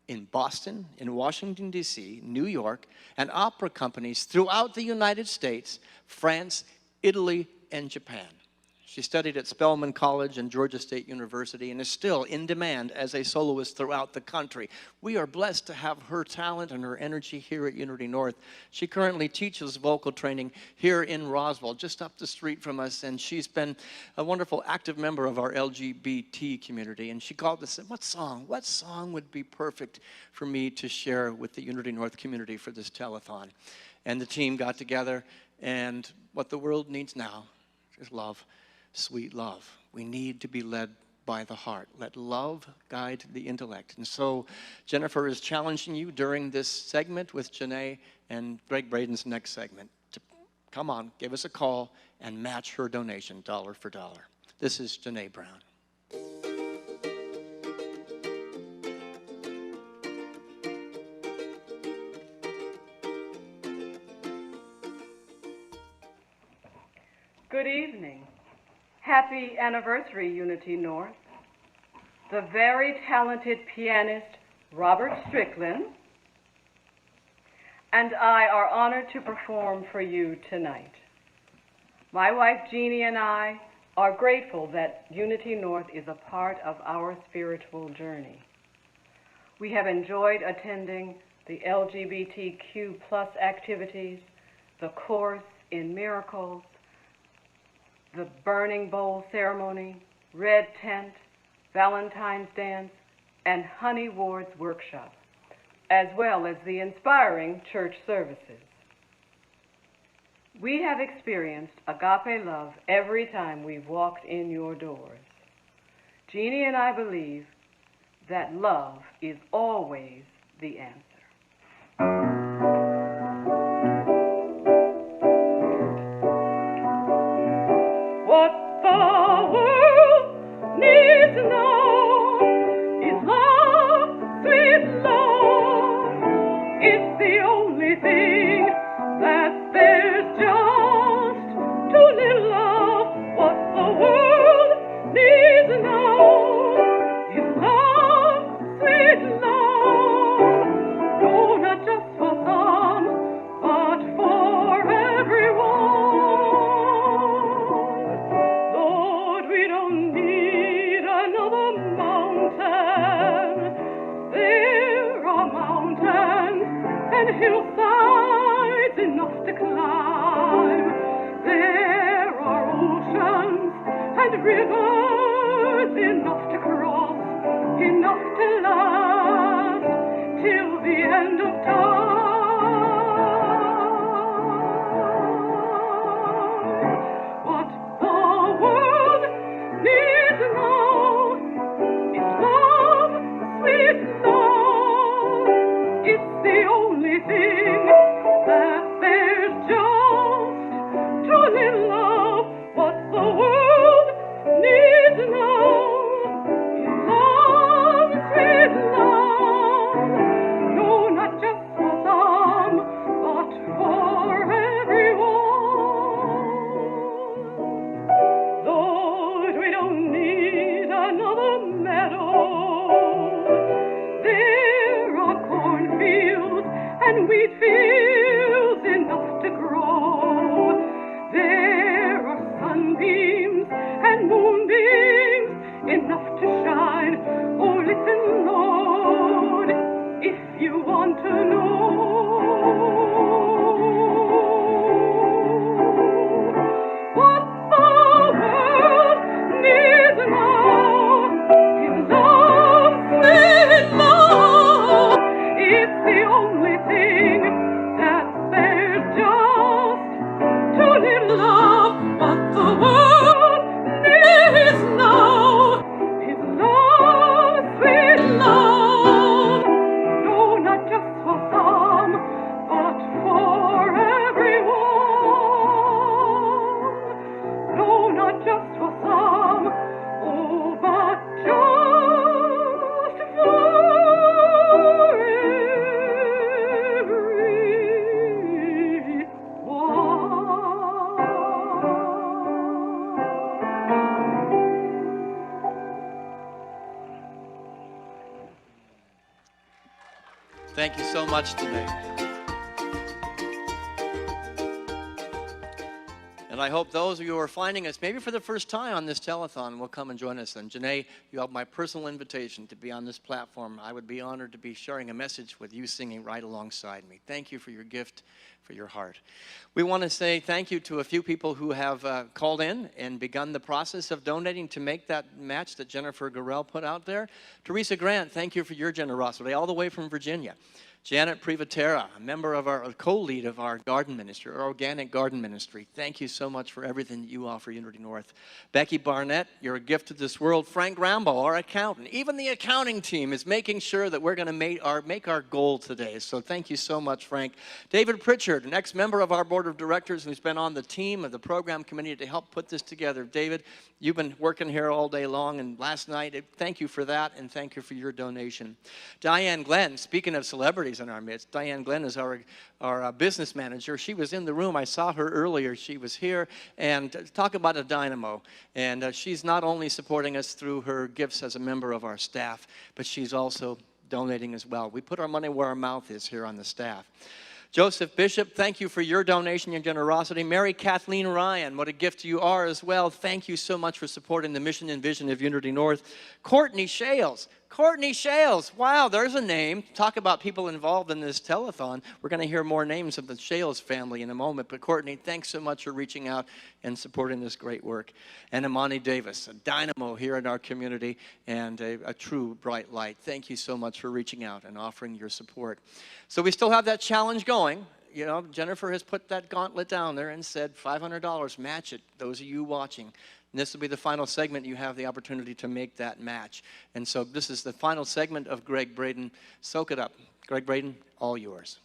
in Boston, in Washington, D.C., New York, and opera companies throughout the United States, France, Italy, and Japan. She studied at Spelman College and Georgia State University and is still in demand as a soloist throughout the country. We are blessed to have her talent and her energy here at Unity North. She currently teaches vocal training here in Roswell, just up the street from us, and she's been a wonderful active member of our LGBT community. And she called us and said, what song would be perfect for me to share with the Unity North community for this telethon? And the team got together, and what the world needs now is love. Sweet love. We need to be led by the heart. Let love guide the intellect. And so Jennifer is challenging you during this segment with Janae and Greg Braden's next segment to come on, give us a call and match her donation dollar for dollar. This is Janae Brown. Good evening. Happy anniversary, Unity North. The very talented pianist Robert Strickland and I are honored to perform for you tonight. My wife Jeannie and I are grateful that Unity North is a part of our spiritual journey. We have enjoyed attending the LGBTQ+ activities, the Course in Miracles, the Burning Bowl ceremony, Red Tent, Valentine's Dance, and Honey Ward's workshop, as well as the inspiring church services. We have experienced agape love every time we've walked in your doors. Jeannie and I believe that love is always the answer. What the world needs now is love, sweet love. It's the only thing that there's just too little love. What the world needs now is love, sweet love. No, not just for some, but for everyone. Lord, we don't need another mountain. There are mountains and hillsides enough to climb. There are oceans and rivers enough to cross, enough to last till the end of time. What the world needs now is love, sweet love. It's the only thing that there's just too little love. What the world needs now is love, sweet love. Thank you so much today. And I hope those of you who are finding us maybe for the first time on this telethon will come and join us. And Janae, you have my personal invitation to be on this platform. I would be honored to be sharing a message with you singing right alongside me. Thank you for your gift, for your heart. We want to say thank you to a few people who have called in and begun the process of donating to make that match that Jennifer Gorell put out there. Teresa Grant, thank you for your generosity, all the way from Virginia. Janet Privatera, a member of our co-lead of our garden ministry, our organic garden ministry. Thank you so much for everything that you offer Unity North. Becky Barnett, you're a gift to this world. Frank Rambo, our accountant. Even the accounting team is making sure that we're going to make our goal today. So thank you so much, Frank. David Pritchard, an ex-member of our board of directors who's been on the team of the program committee to help put this together. David, you've been working here all day long and last night. Thank you for that, and thank you for your donation. Diane Glenn, speaking of celebrities in our midst, Diane Glenn is our business manager. She was in the room. I saw her earlier. She was here. And talk about a dynamo. And she's not only supporting us through her gifts as a member of our staff, but she's also donating as well. We put our money where our mouth is here on the staff. Joseph Bishop, thank you for your donation and generosity. Mary Kathleen Ryan, what a gift you are as well. Thank you so much for supporting the mission and vision of Unity North. Courtney Shales. Courtney Shales, wow, there's a name. Talk about people involved in this telethon. We're going to hear more names of the Shales family in a moment. But Courtney, thanks so much for reaching out and supporting this great work. And Imani Davis, a dynamo here in our community and a true bright light. Thank you so much for reaching out and offering your support. So we still have that challenge going. You know, Jennifer has put that gauntlet down there and said $500, match it, those of you watching. And this will be the final segment. You have the opportunity to make that match. And so this is the final segment of Greg Braden. Soak it up. Greg Braden, all yours.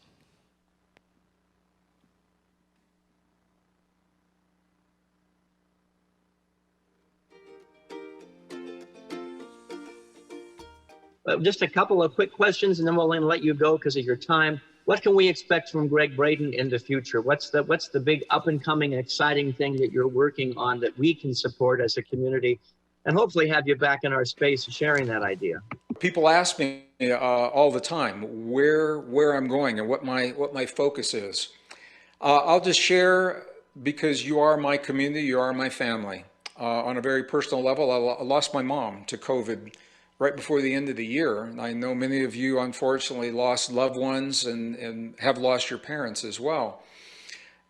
Just a couple of quick questions, and then we'll let you go because of your time. What can we expect from Greg Braden in the future? What's the big up-and-coming exciting thing that you're working on that we can support as a community, and hopefully have you back in our space sharing that idea? People ask me all the time where I'm going and what my focus is. I'll just share, because you are my community, you are my family. On a very personal level, I lost my mom to COVID right before the end of the year. And I know many of you unfortunately lost loved ones and have lost your parents as well.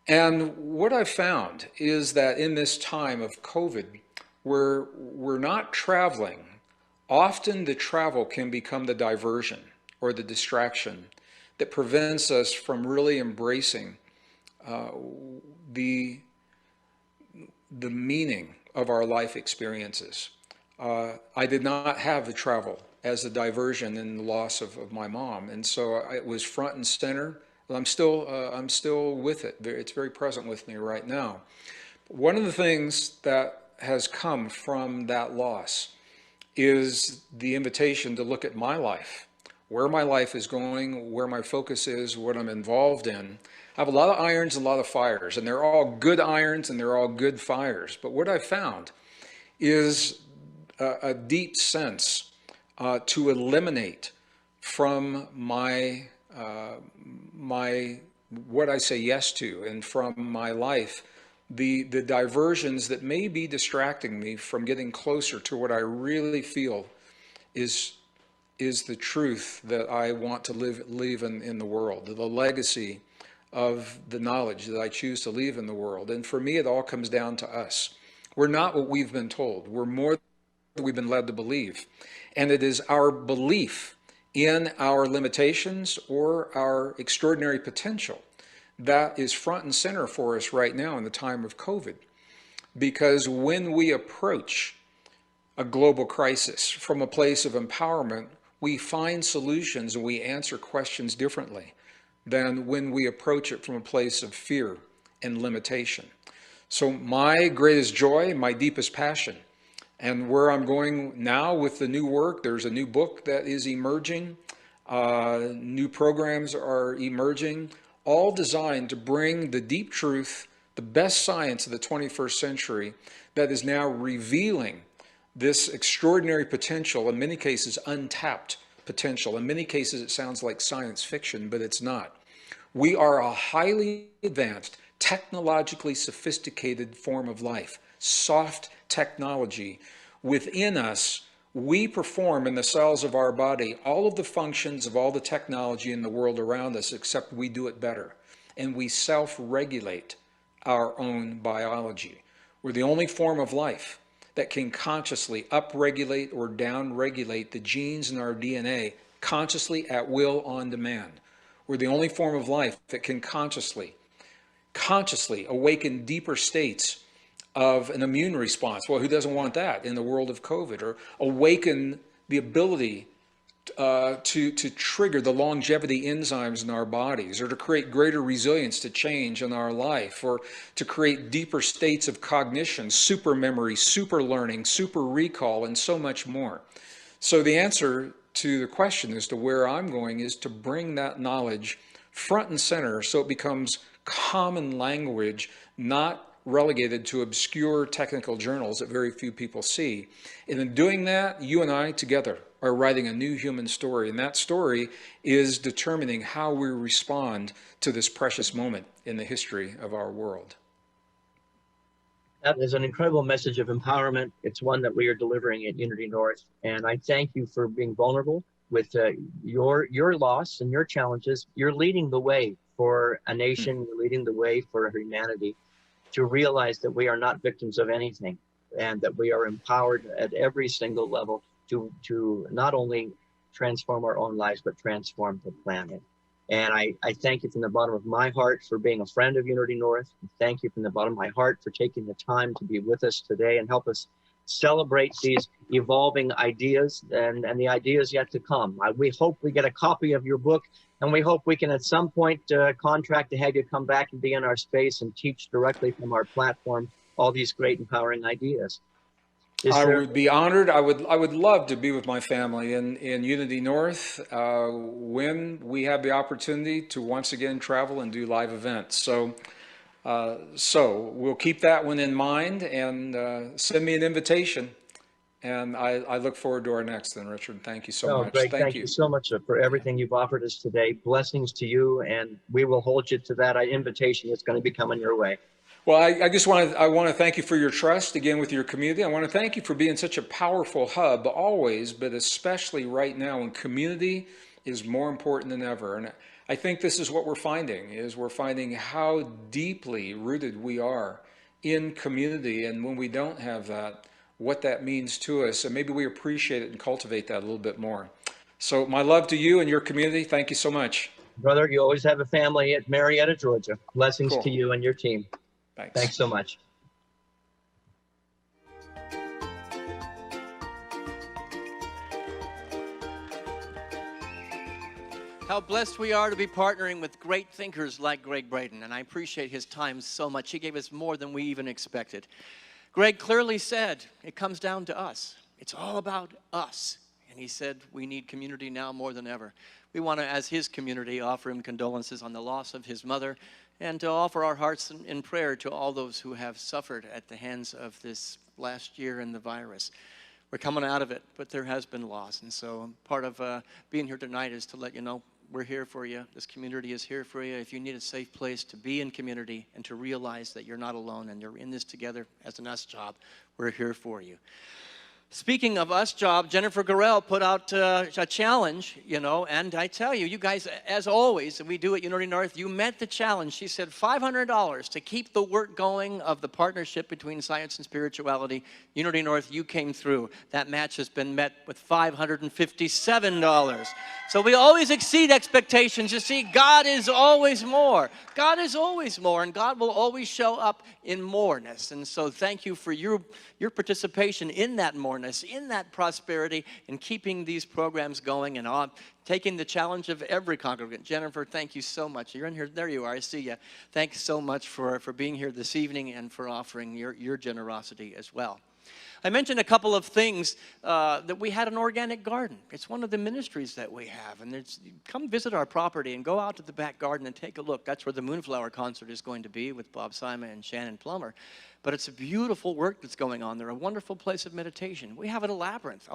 And what I've found is that in this time of COVID, we're not traveling. Often the travel can become the diversion or the distraction that prevents us from really embracing the meaning of our life experiences. I did not have the travel as a diversion in the loss of my mom, and so it was front and center. I'm still with it. It's very present with me right now. One of the things that has come from that loss is the invitation to look at my life, where my life is going, where my focus is, what I'm involved in. I have a lot of irons, a lot of fires, and they're all good irons and they're all good fires. But what I've found is a deep sense to eliminate from my what I say yes to, and from my life, the diversions that may be distracting me from getting closer to what I really feel is the truth that I want to leave in the world, the legacy of the knowledge that I choose to leave in the world. And for me, it all comes down to us. We're not what we've been told. We're more than we've been led to believe. And it is our belief in our limitations or our extraordinary potential that is front and center for us right now in the time of COVID. Because when we approach a global crisis from a place of empowerment, we find solutions and we answer questions differently than when we approach it from a place of fear and limitation. So my greatest joy, my deepest passion, and where I'm going now with the new work, there's a new book that is emerging, new programs are emerging, all designed to bring the deep truth, the best science of the 21st century that is now revealing this extraordinary potential, in many cases untapped potential. In many cases, it sounds like science fiction, but it's not. We are a highly advanced, technologically sophisticated form of life, soft technology. Within us, we perform in the cells of our body all of the functions of all the technology in the world around us, except we do it better. And we self-regulate our own biology. We're the only form of life that can consciously upregulate or downregulate the genes in our DNA consciously at will on demand. We're the only form of life that can consciously awaken deeper states of an immune response. Well, who doesn't want that in the world of COVID? Or awaken the ability to trigger the longevity enzymes in our bodies, or to create greater resilience to change in our life, or to create deeper states of cognition, super memory, super learning, super recall, and so much more. So the answer to the question as to where I'm going is to bring that knowledge front and center so it becomes common language, not relegated to obscure technical journals that very few people see. And in doing that, you and I together are writing a new human story, and that story is determining how we respond to this precious moment in the history of our world. That is an incredible message of empowerment. It's one that we are delivering at Unity North, and I thank you for being vulnerable with your loss and your challenges. You're leading the way for a nation, you're leading the way for humanity to realize that we are not victims of anything, and that we are empowered at every single level to not only transform our own lives, but transform the planet. And I thank you from the bottom of my heart for being a friend of Unity North. Thank you from the bottom of my heart for taking the time to be with us today and help us celebrate these evolving ideas and the ideas yet to come. We hope we get a copy of your book, and we hope we can at some point contract to have you come back and be in our space and teach directly from our platform all these great empowering ideas. I would be honored. I would love to be with my family in Unity North when we have the opportunity to once again travel and do live events. So we'll keep that one in mind, and send me an invitation. And I look forward to our next then, Richard. Thank you so much. Greg, thank you so much for everything you've offered us today. Blessings to you, and we will hold you to that invitation that's going to be coming your way. Well, I just want to thank you for your trust again with your community. I want to thank you for being such a powerful hub always, but especially right now when community is more important than ever. And I think this is what we're finding how deeply rooted we are in community, and when we don't have that, what that means to us, and maybe we appreciate it and cultivate that a little bit more. So my love to you and your community. Thank you so much. Brother, you always have a family at Marietta, Georgia. Blessings Cool. to you and your team. Thanks so much. How blessed we are to be partnering with great thinkers like Greg Braden, and I appreciate his time so much. He gave us more than we even expected. Greg clearly said it comes down to us. It's all about us. And he said we need community now more than ever. We want to, as his community, offer him condolences on the loss of his mother, and to offer our hearts in prayer to all those who have suffered at the hands of this last year and the virus. We're coming out of it, but there has been loss. And so part of being here tonight is to let you know we're here for you. This community is here for you. If you need a safe place to be in community and to realize that you're not alone and you're in this together as an us job, we're here for you. Speaking of us job, Jennifer Garrell put out a challenge, and I tell you, you guys, as always, we do at Unity North, you met the challenge. She said $500 to keep the work going of the partnership between science and spirituality. Unity North, you came through. That match has been met with $557. So we always exceed expectations. You see, God is always more. God is always more, and God will always show up in moreness. And so thank you for your participation in that moreness, in that prosperity, in keeping these programs going and on, taking the challenge of every congregant. Jennifer, thank you so much. You're in here. There you are. I see you. Thanks so much for being here this evening and for offering your generosity as well. I mentioned a couple of things that we had an organic garden. It's one of the ministries that we have. And come visit our property and go out to the back garden and take a look. That's where the Moonflower concert is going to be with Bob Simon and Shannon Plummer. But it's a beautiful work that's going on there, a wonderful place of meditation. We have a labyrinth,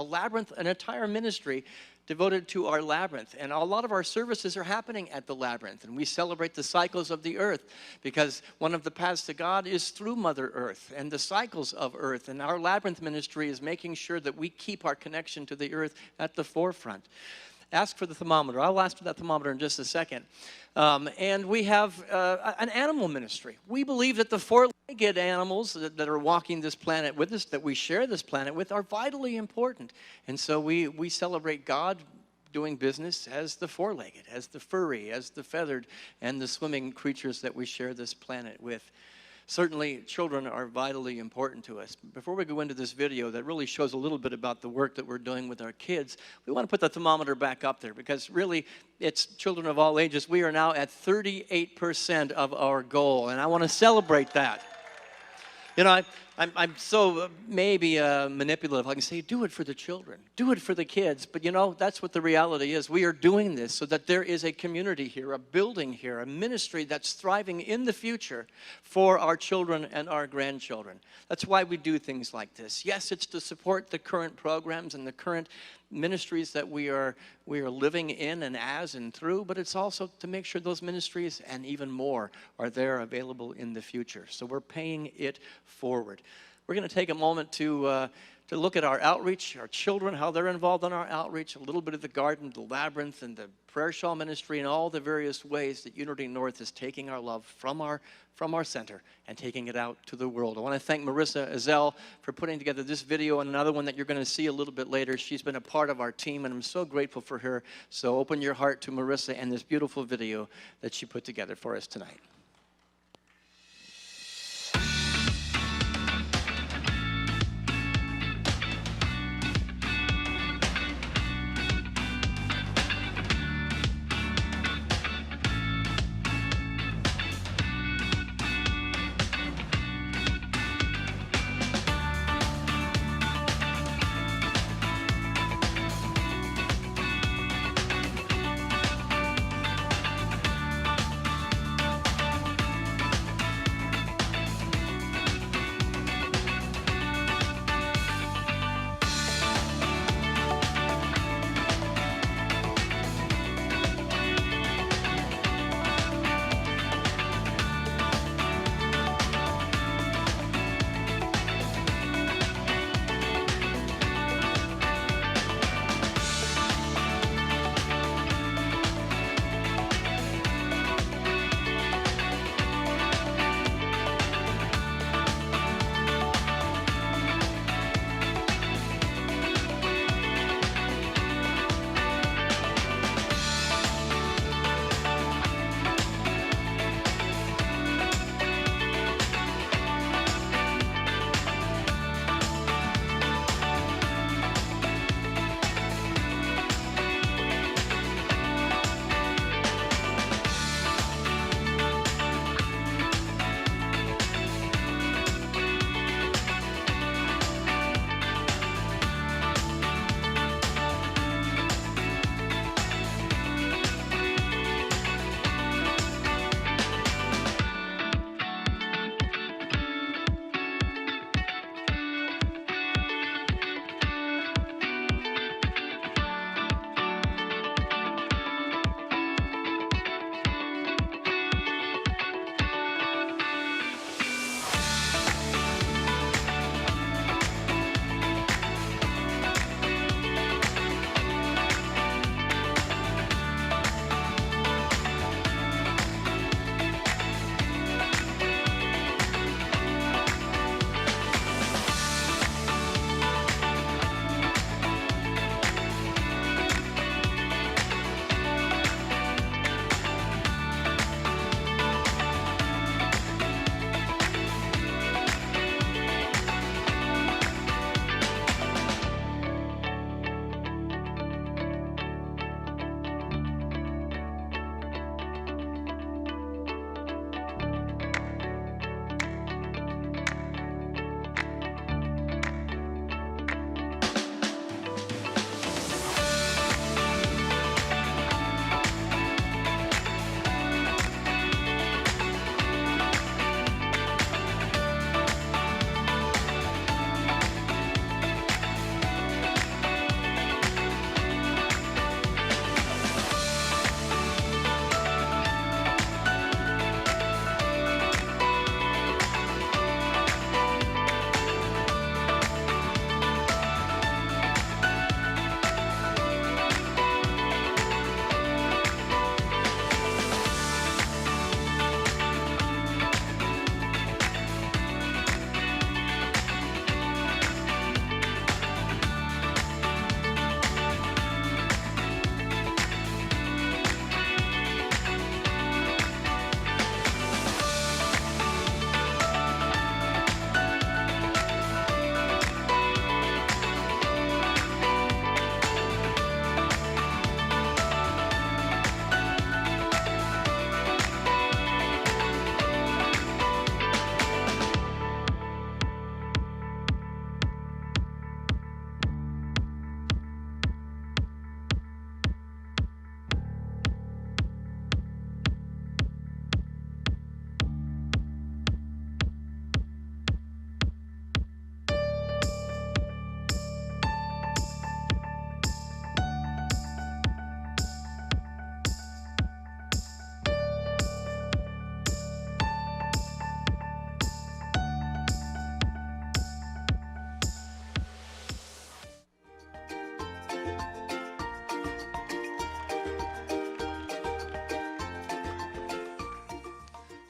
an entire ministry devoted to our labyrinth. And a lot of our services are happening at the labyrinth. And we celebrate the cycles of the earth because one of the paths to God is through Mother Earth and the cycles of earth. And our labyrinth ministry is making sure that we keep our connection to the earth at the forefront. Ask for the thermometer. I'll ask for that thermometer in just a second. And we have an animal ministry. We believe that the four-legged animals that are walking this planet with us, that we share this planet with, are vitally important. And so we celebrate God doing business as the four-legged, as the furry, as the feathered, and the swimming creatures that we share this planet with. Certainly, children are vitally important to us. Before we go into this video that really shows a little bit about the work that we're doing with our kids, we want to put the thermometer back up there because really it's children of all ages. We are now at 38% of our goal, and I want to celebrate that. You know, I'm so maybe manipulative. I can say, do it for the children. Do it for the kids. But, you know, that's what the reality is. We are doing this so that there is a community here, a building here, a ministry that's thriving in the future for our children and our grandchildren. That's why we do things like this. Yes, it's to support the current programs and the current ministries that we are living in and as and through, but it's also to make sure those ministries and even more are there available in the future. So we're paying it forward. We're going to take a moment to look at our outreach, our children, how they're involved in our outreach, a little bit of the garden, the labyrinth, and the prayer shawl ministry, and all the various ways that Unity North is taking our love from our center and taking it out to the world. I want to thank Marissa Ezell for putting together this video and another one that you're going to see a little bit later. She's been a part of our team, and I'm so grateful for her. So open your heart to Marissa and this beautiful video that she put together for us tonight.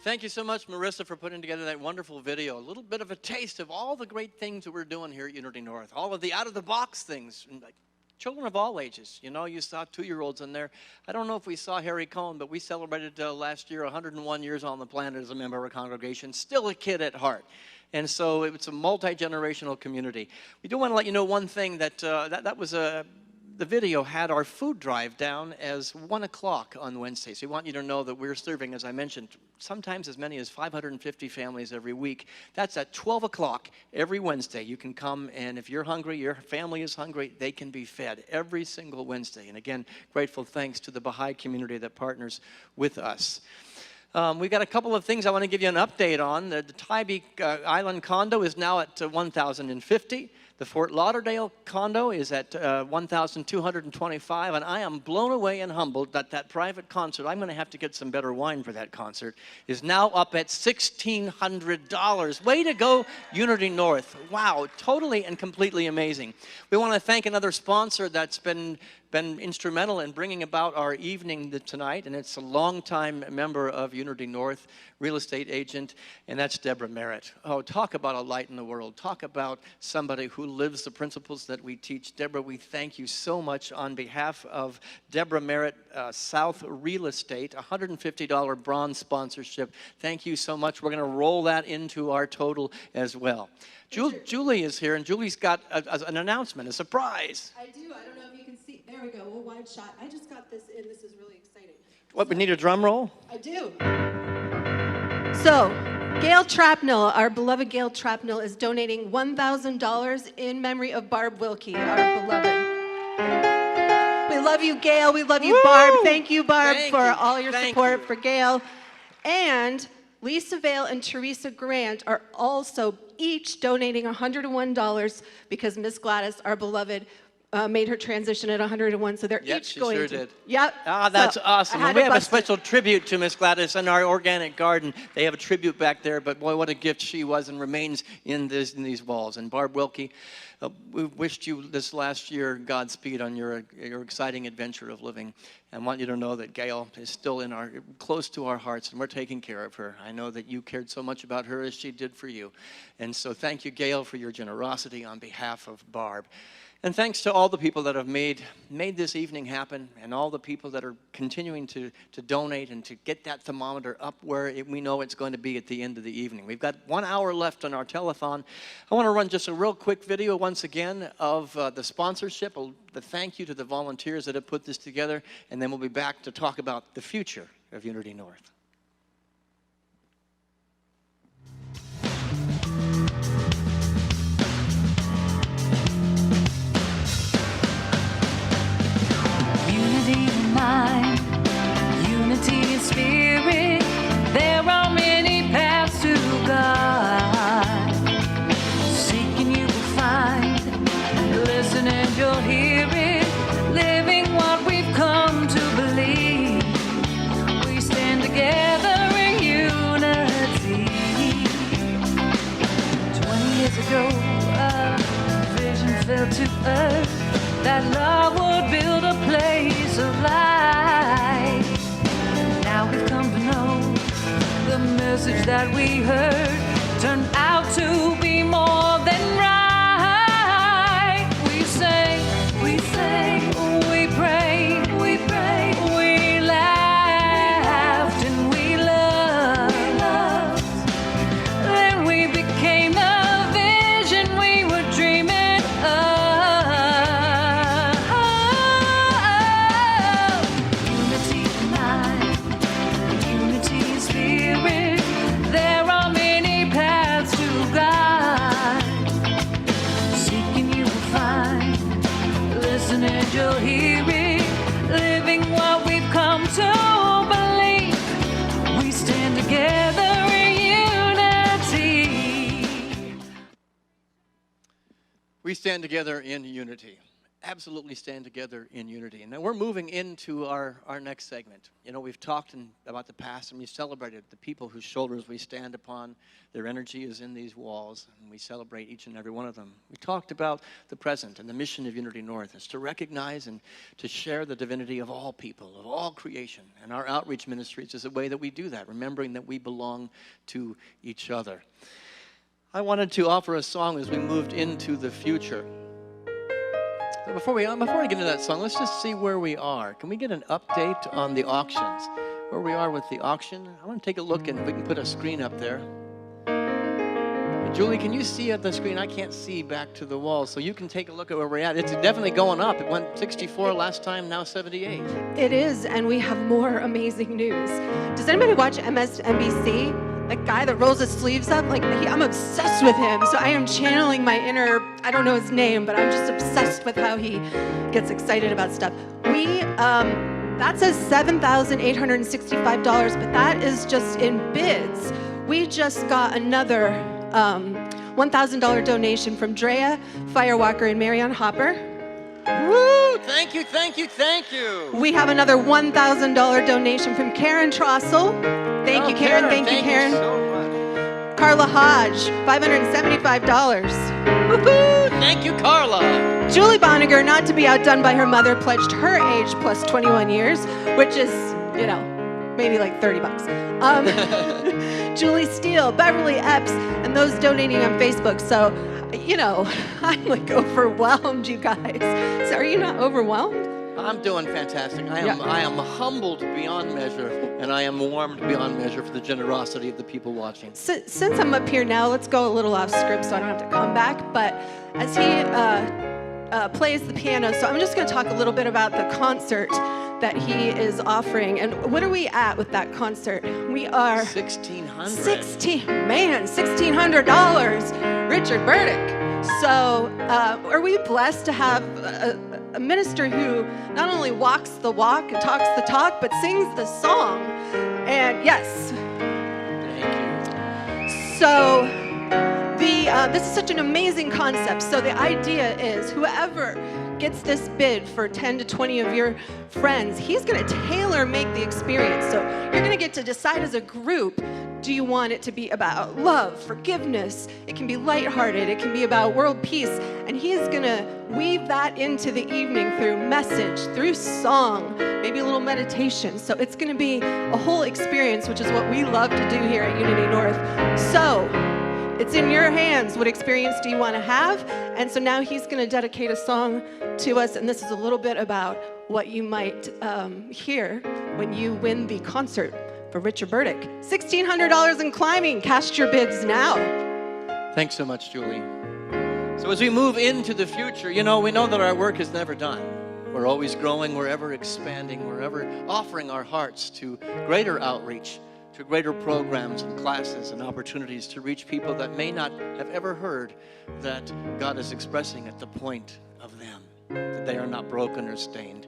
Thank you so much, Marissa, for putting together that wonderful video. A little bit of a taste of all the great things that we're doing here at Unity North. All of the out-of-the-box things. Like children of all ages. You know, you saw 2-year-olds in there. I don't know if we saw Harry Cohn, but we celebrated last year 101 years on the planet as a member of our congregation. Still a kid at heart. And so it's a multi-generational community. We do want to let you know one thing, that that was the video had our food drive down as 1 o'clock on Wednesday. So we want you to know that we're serving, as I mentioned, sometimes as many as 550 families every week. That's at 12 o'clock every Wednesday. You can come, and if you're hungry, your family is hungry, they can be fed every single Wednesday. And again, grateful thanks to the Baha'i community that partners with us. We've got a couple of things I want to give you an update on. The Tybee Island condo is now at 1,050. The Fort Lauderdale condo is at 1,225, and I am blown away and humbled that that private concert, I'm going to have to get some better wine for that concert, is now up at $1,600. Way to go, Unity North. Wow, totally and completely amazing. We want to thank another sponsor that's been instrumental in bringing about our evening tonight, and it's a longtime member of Unity North, real estate agent, and that's Deborah Merritt. Oh, talk about a light in the world. Talk about somebody who lives the principles that we teach. Deborah, we thank you so much on behalf of Deborah Merritt, South Real Estate, $150 bronze sponsorship. Thank you so much. We're going to roll that into our total as well. Julie is here, and Julie's got an announcement, a surprise. I do. I don't know if you can see. There we go. A wide shot. I just got this in. This is really exciting. What, we need a drum roll? I do. So, Gail Trapnell, our beloved Gail Trapnell, is donating $1,000 in memory of Barb Wilkie, our beloved. We love you, Gail. We love you, Barb. Thank you, Barb, for all your support for Gail. And Lisa Vale and Teresa Grant are also each donating $101 because Miss Gladys, our beloved, made her transition at 101, so they're each going to. She sure did. Yep. Ah, that's so awesome. And we have a special tribute to Miss Gladys in our organic garden. They have a tribute back there, but boy, what a gift she was and remains in these walls. And Barb Wilkie, we wished you this last year Godspeed on your exciting adventure of living. And want you to know that Gail is still close to our hearts, and we're taking care of her. I know that you cared so much about her as she did for you. And so thank you, Gail, for your generosity on behalf of Barb. And thanks to all the people that have made this evening happen, and all the people that are continuing to donate and to get that thermometer up where we know it's going to be at the end of the evening. We've got 1 hour left on our telethon. I want to run just a real quick video once again of the sponsorship, the thank you to the volunteers that have put this together, and then we'll be back to talk about the future of Unity North. Unity in mind, unity in spirit. There are many paths to God. Seeking you will find, listen and you'll hear it. Living what we've come to believe. We stand together in unity. 20 years ago, a vision fell to earth. That love would build a place of light. Now we've come to know the message that we heard turned out to be more than right. We sang, we prayed, we laughed and we loved. Then we became the vision we were dreaming of. You'll hear it, living what we've come to believe. We stand together in unity. We stand together in unity. absolutely stand together in unity. And now we're moving into our next segment. You know, we've talked about the past, and we celebrated the people whose shoulders we stand upon. Their energy is in these walls, and we celebrate each and every one of them. We talked about the present, and the mission of Unity North is to recognize and to share the divinity of all people, of all creation. And our outreach ministries is a way that we do that, remembering that we belong to each other. I wanted to offer a song as we moved into the future. Before we get into that song, let's just see where we are. Can we get an update on the auctions? Where we are with the auction? I want to take a look, and if we can put a screen up there. Julie, can you see at the screen? I can't see back to the wall, so you can take a look at where we're at. It's definitely going up. It went 64 last time, now 78. It is, and we have more amazing news. Does anybody watch MSNBC? That guy that rolls his sleeves up, I'm obsessed with him. So I am channeling my inner, I don't know his name, but I'm just obsessed with how he gets excited about stuff. That says $7,865, but that is just in bids. We just got another $1,000 donation from Drea Firewalker and Marianne Hopper. Woo! Thank you, thank you, thank you. We have another $1,000 donation from Karen Trossel. Thank you, Karen. Thank you, Karen. So much. Carla Hodge, $575. Woohoo! Thank you, Carla. Julie Boniger, not to be outdone by her mother, pledged her age plus 21 years, which is, maybe like $30. Julie Steele, Beverly Epps, and those donating on Facebook. So, I'm overwhelmed, you guys. So are you not overwhelmed? I'm doing fantastic. I am humbled beyond measure, and I am warmed beyond measure for the generosity of the people watching. Since I'm up here now, let's go a little off script so I don't have to come back. But as he plays the piano, so I'm just going to talk a little bit about the concert that he is offering. And what are we at with that concert? We are $1,600. Richard Burdick. So are we blessed to have a minister who not only walks the walk and talks the talk, but sings the song? And yes. Thank you. So this is such an amazing concept. So the idea is whoever gets this bid for 10 to 20 of your friends, he's going to tailor make the experience. So you're going to get to decide as a group, do you want it to be about love, forgiveness? It can be lighthearted. It can be about world peace. And he's going to weave that into the evening through message, through song, maybe a little meditation. So it's going to be a whole experience, which is what we love to do here at Unity North. So it's in your hands. What experience do you want to have? And so now he's going to dedicate a song to us. And this is a little bit about what you might hear when you win the concert for Richard Burdick. $1,600 and climbing. Cast your bids now. Thanks so much, Julie. So as we move into the future, we know that our work is never done. We're always growing, we're ever expanding, we're ever offering our hearts to greater outreach, to greater programs and classes and opportunities to reach people that may not have ever heard that God is expressing at the point of them, that they are not broken or stained.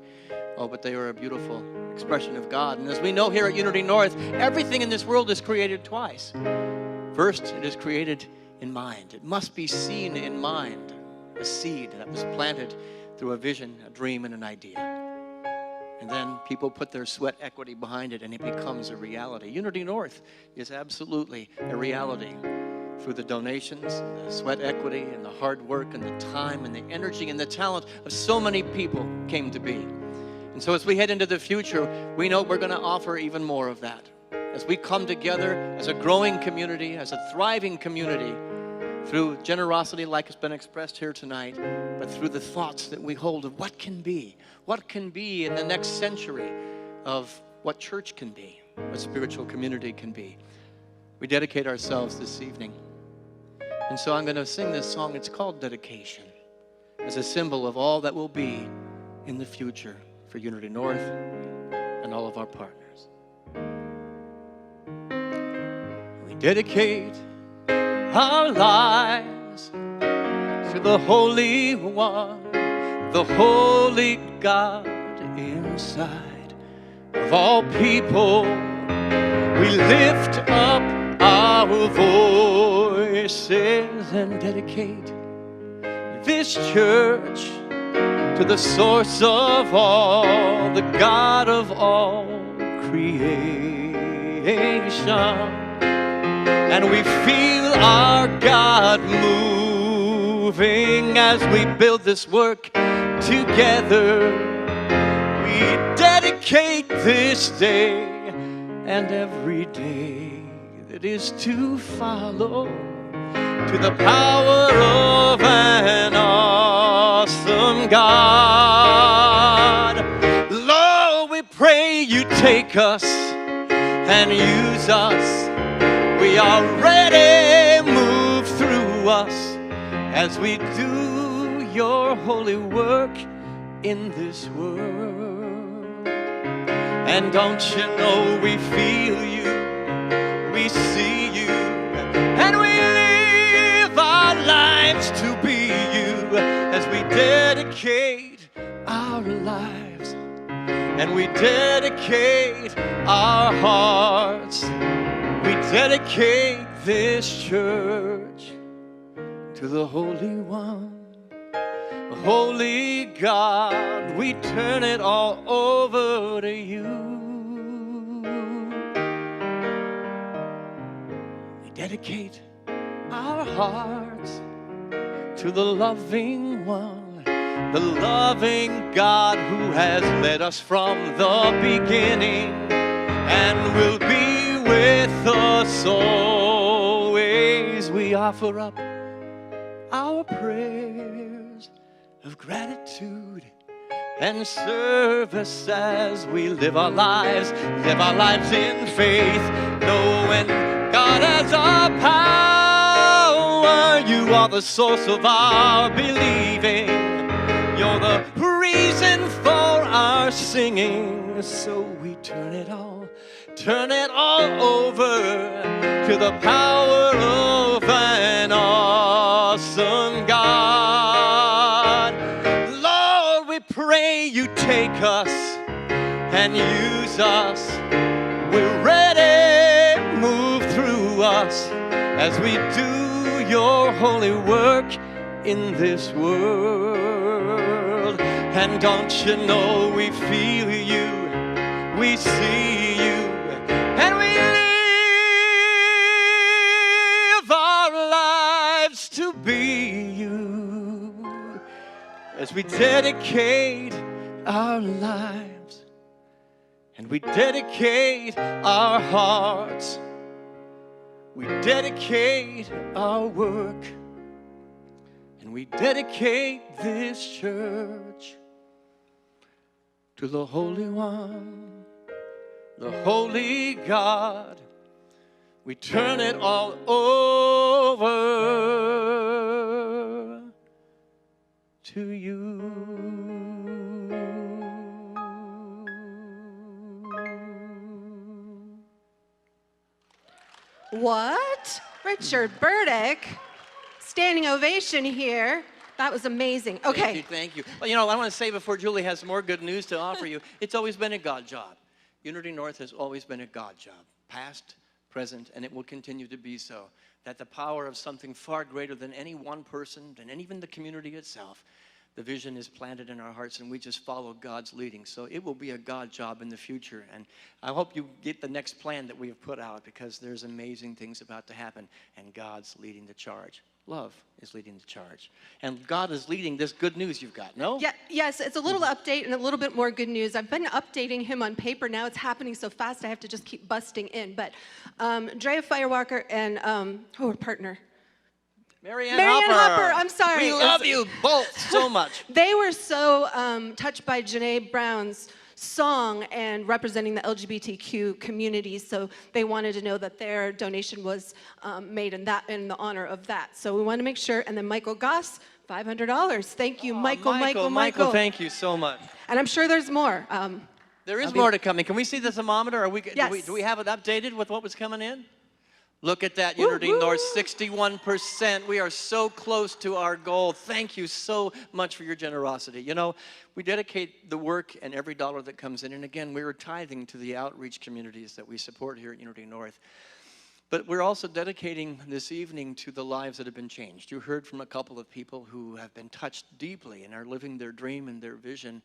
Oh, but they are a beautiful expression of God. And as we know here at Unity North, everything in this world is created twice. First, it is created in mind. It must be seen in mind, a seed that was planted through a vision, a dream, and an idea. And then people put their sweat equity behind it, and it becomes a reality. Unity North is absolutely a reality through the donations, and the sweat equity, and the hard work, and the time, and the energy, and the talent of so many people came to be. And so as we head into the future, we know we're going to offer even more of that. As we come together as a growing community, as a thriving community, through generosity like it's been expressed here tonight, but through the thoughts that we hold of what can be in the next century of what church can be, what spiritual community can be. We dedicate ourselves this evening. And so I'm going to sing this song. It's called Dedication, as a symbol of all that will be in the future for Unity North and all of our partners. We dedicate our lives to the Holy One, the Holy God inside of all people. We lift up our voices and dedicate this church to the source of all, the God of all creation. And we feel our God moving as we build this work together. We dedicate this day and every day that is to follow to the power of an awesome God. Lord, we pray you take us and use us. We are ready, move through us as we do your holy work in this world. And don't you know we feel you, we see you, and we live our lives to be you as we dedicate our lives and we dedicate our hearts. We dedicate this church to the Holy One, Holy God. We turn it all over to you. We dedicate our hearts to the loving one, the loving God who has led us from the beginning and will be with us always. We offer up our prayers of gratitude and service as we live our lives in faith, knowing God has our power. You are the source of our believing. You're the reason for our singing. So we turn it all over to the power of an awesome God. Lord, we pray you take us and use us. We're ready, move through us as we do your holy work in this world. And don't you know we feel you, we see you, and we live our lives to be you as we dedicate our lives and we dedicate our hearts. We dedicate our work and we dedicate this church to the Holy One, the Holy God. We turn it all over to you. What? Richard Burdick, standing ovation here. That was amazing. Okay. Thank you. Well, you know, I want to say before Julie has more good news to offer you, it's always been a God job. Unity North has always been a God job, past, present, and it will continue to be so. That the power of something far greater than any one person, than even the community itself, the vision is planted in our hearts and we just follow God's leading. So it will be a God job in the future. And I hope you get the next plan that we have put out because there's amazing things about to happen and God's leading the charge. Love is leading the charge. And God is leading this good news you've got, no? Yeah, yes, it's a little update and a little bit more good news. I've been updating him on paper. Now it's happening so fast I have to just keep busting in. But Drea Firewalker and her partner, Marianne Hopper, I'm sorry. We love you both so much. They were so touched by Janae Brown's song and representing the LGBTQ community, so they wanted to know that their donation was made in the honor of that. So we want to make sure. And then Michael Goss, $500. Thank you, Michael. Thank you so much. And I'm sure there's more. There is more to come in. Can we see the thermometer? Yes. Do we have it updated with what was coming in? Look at that, Unity North, 61%. We are so close to our goal. Thank you so much for your generosity. You know, we dedicate the work and every dollar that comes in. And again, we are tithing to the outreach communities that we support here at Unity North. But we're also dedicating this evening to the lives that have been changed. You heard from a couple of people who have been touched deeply and are living their dream and their vision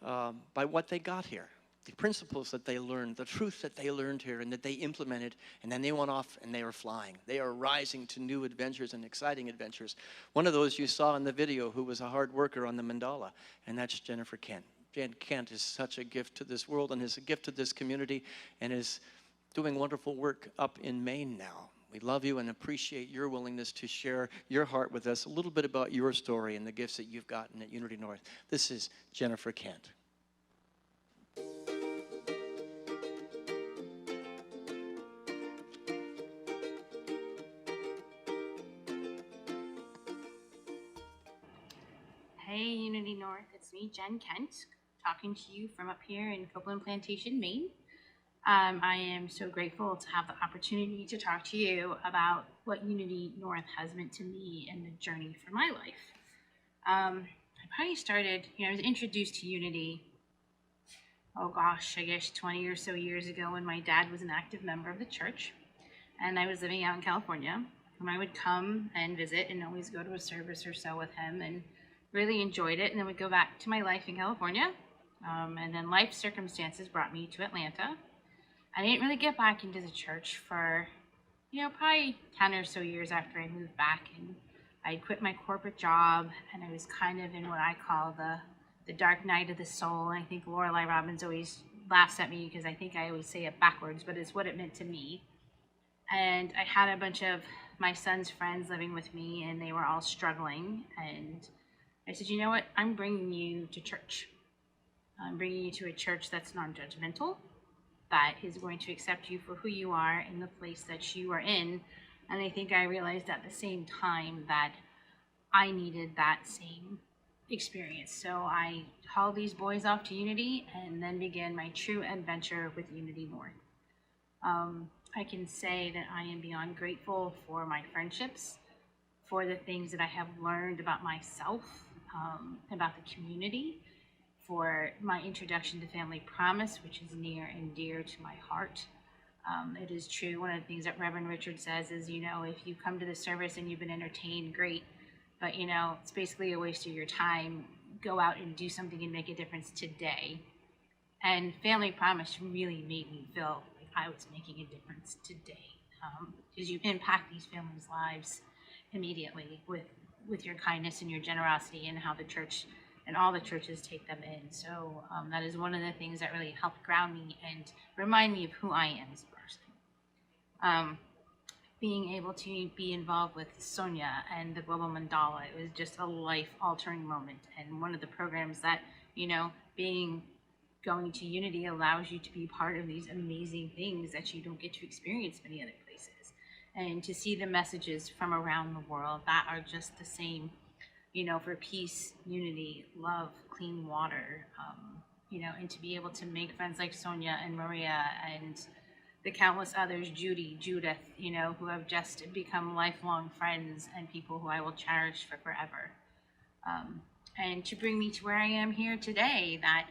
by what they got here. The principles that they learned, the truth that they learned here and that they implemented, and then they went off and they are flying. They are rising to new adventures and exciting adventures. One of those you saw in the video who was a hard worker on the mandala, and that's Jennifer Kent. Jen Kent is such a gift to this world and is a gift to this community and is doing wonderful work up in Maine now. We love you and appreciate your willingness to share your heart with us, a little bit about your story and the gifts that you've gotten at Unity North. This is Jennifer Kent. Hey, Unity North, it's me, Jen Kent, talking to you from up here in Copeland Plantation, Maine. I am so grateful to have the opportunity to talk to you about what Unity North has meant to me and the journey for my life. I probably started, I was introduced to Unity, oh gosh, I guess 20 or so years ago when my dad was an active member of the church, and I was living out in California, and I would come and visit and always go to a service or so with him, and really enjoyed it, and then would go back to my life in California, and then life circumstances brought me to Atlanta. I didn't really get back into the church for, probably 10 or so years after I moved back, and I quit my corporate job, and I was kind of in what I call the dark night of the soul. And I think Lorelei Robbins always laughs at me because I think I always say it backwards, but it's what it meant to me. And I had a bunch of my son's friends living with me, and they were all struggling, and I said, you know what, I'm bringing you to church. I'm bringing you to a church that's non-judgmental, that is going to accept you for who you are in the place that you are in. And I think I realized at the same time that I needed that same experience. So I hauled these boys off to Unity and then began my true adventure with Unity North. I can say that I am beyond grateful for my friendships, for the things that I have learned about myself, about the community, for my introduction to Family Promise, which is near and dear to my heart. It is true, one of the things that Reverend Richard says is, if you come to the service and you've been entertained, great, but it's basically a waste of your time. Go out and do something and make a difference today. And Family Promise really made me feel like I was making a difference today, because you impact these families' lives immediately with your kindness and your generosity, and how the church and all the churches take them in. So that is one of the things that really helped ground me and remind me of who I am as a person. Being able to be involved with Sonia and the Global Mandala, it was just a life-altering moment. And one of the programs that, going to Unity allows you to be part of these amazing things that you don't get to experience many other places. And to see the messages from around the world that are just the same, for peace, unity, love, clean water, and to be able to make friends like Sonia and Maria and the countless others, Judy, Judith, who have just become lifelong friends and people who I will cherish for forever. And to bring me to where I am here today, that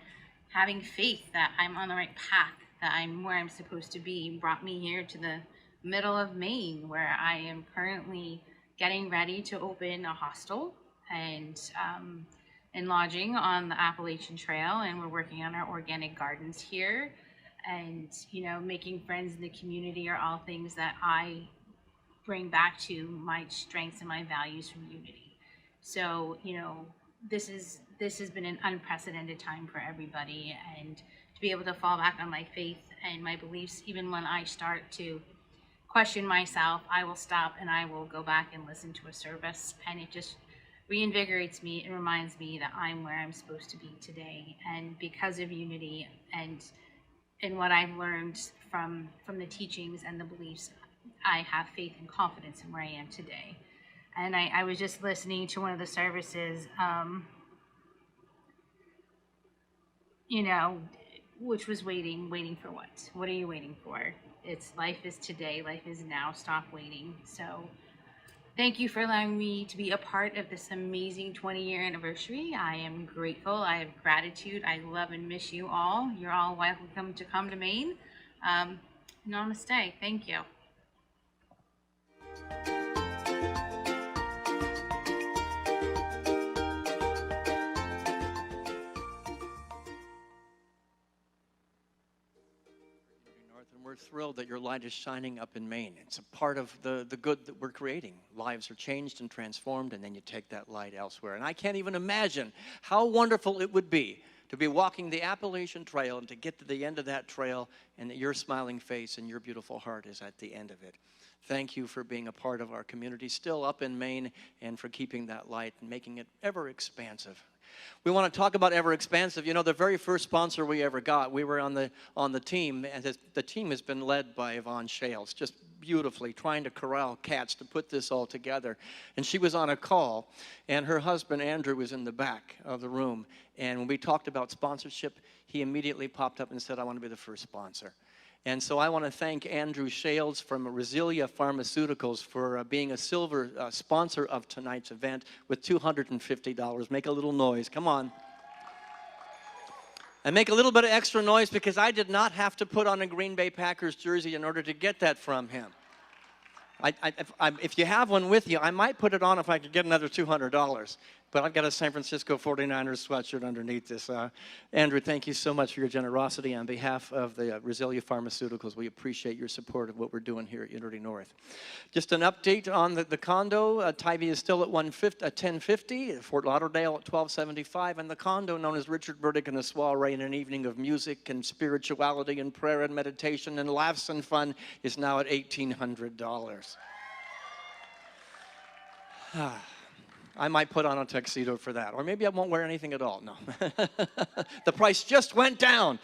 having faith that I'm on the right path, that I'm where I'm supposed to be, brought me here to the middle of Maine, where I am currently getting ready to open a hostel and lodging on the Appalachian Trail, and we're working on our organic gardens here. And making friends in the community are all things that I bring back to my strengths and my values from Unity. So this has been an unprecedented time for everybody, and to be able to fall back on my faith and my beliefs, even when I start to question myself, I will stop and I will go back and listen to a service, and it just reinvigorates me and reminds me that I'm where I'm supposed to be today. And because of Unity and what I've learned from the teachings and the beliefs, I have faith and confidence in where I am today. And I was just listening to one of the services, which was waiting for what? What are you waiting for? It's life is today, life is now, stop waiting. So thank you for allowing me to be a part of this amazing 20-year anniversary. I am grateful. I have gratitude. I love and miss you all. You're all welcome to come to Maine. Namaste. Thank you. And we're thrilled that your light is shining up in Maine. It's a part of the good that we're creating. Lives are changed and transformed, and then you take that light elsewhere. And I can't even imagine how wonderful it would be to be walking the Appalachian Trail and to get to the end of that trail and that your smiling face and your beautiful heart is at the end of it. Thank you for being a part of our community still up in Maine and for keeping that light and making it ever expansive. We want to talk about ever expansive. You know, the very first sponsor we ever got, we were on the team, and the team has been led by Yvonne Shales, just beautifully trying to corral cats to put this all together. And she was on a call, and her husband Andrew was in the back of the room. And when we talked about sponsorship, he immediately popped up and said, "I want to be the first sponsor." And so I want to thank Andrew Shales from Resilia Pharmaceuticals for being a silver sponsor of tonight's event with $250. Make a little noise. Come on. And make a little bit of extra noise because I did not have to put on a Green Bay Packers jersey in order to get that from him. If you have one with you, I might put it on if I could get another $200. But I've got a San Francisco 49ers sweatshirt underneath this. Andrew, thank you so much for your generosity. On behalf of the Resilia Pharmaceuticals, we appreciate your support of what we're doing here at Unity North. Just an update on the condo. Tybee is still at 1050, Fort Lauderdale at 1275, and the condo known as Richard Burdick and the Soiree, in an evening of music and spirituality and prayer and meditation and laughs and fun, is now at $1,800. I might put on a tuxedo for that, or maybe I won't wear anything at all. No, the price just went down.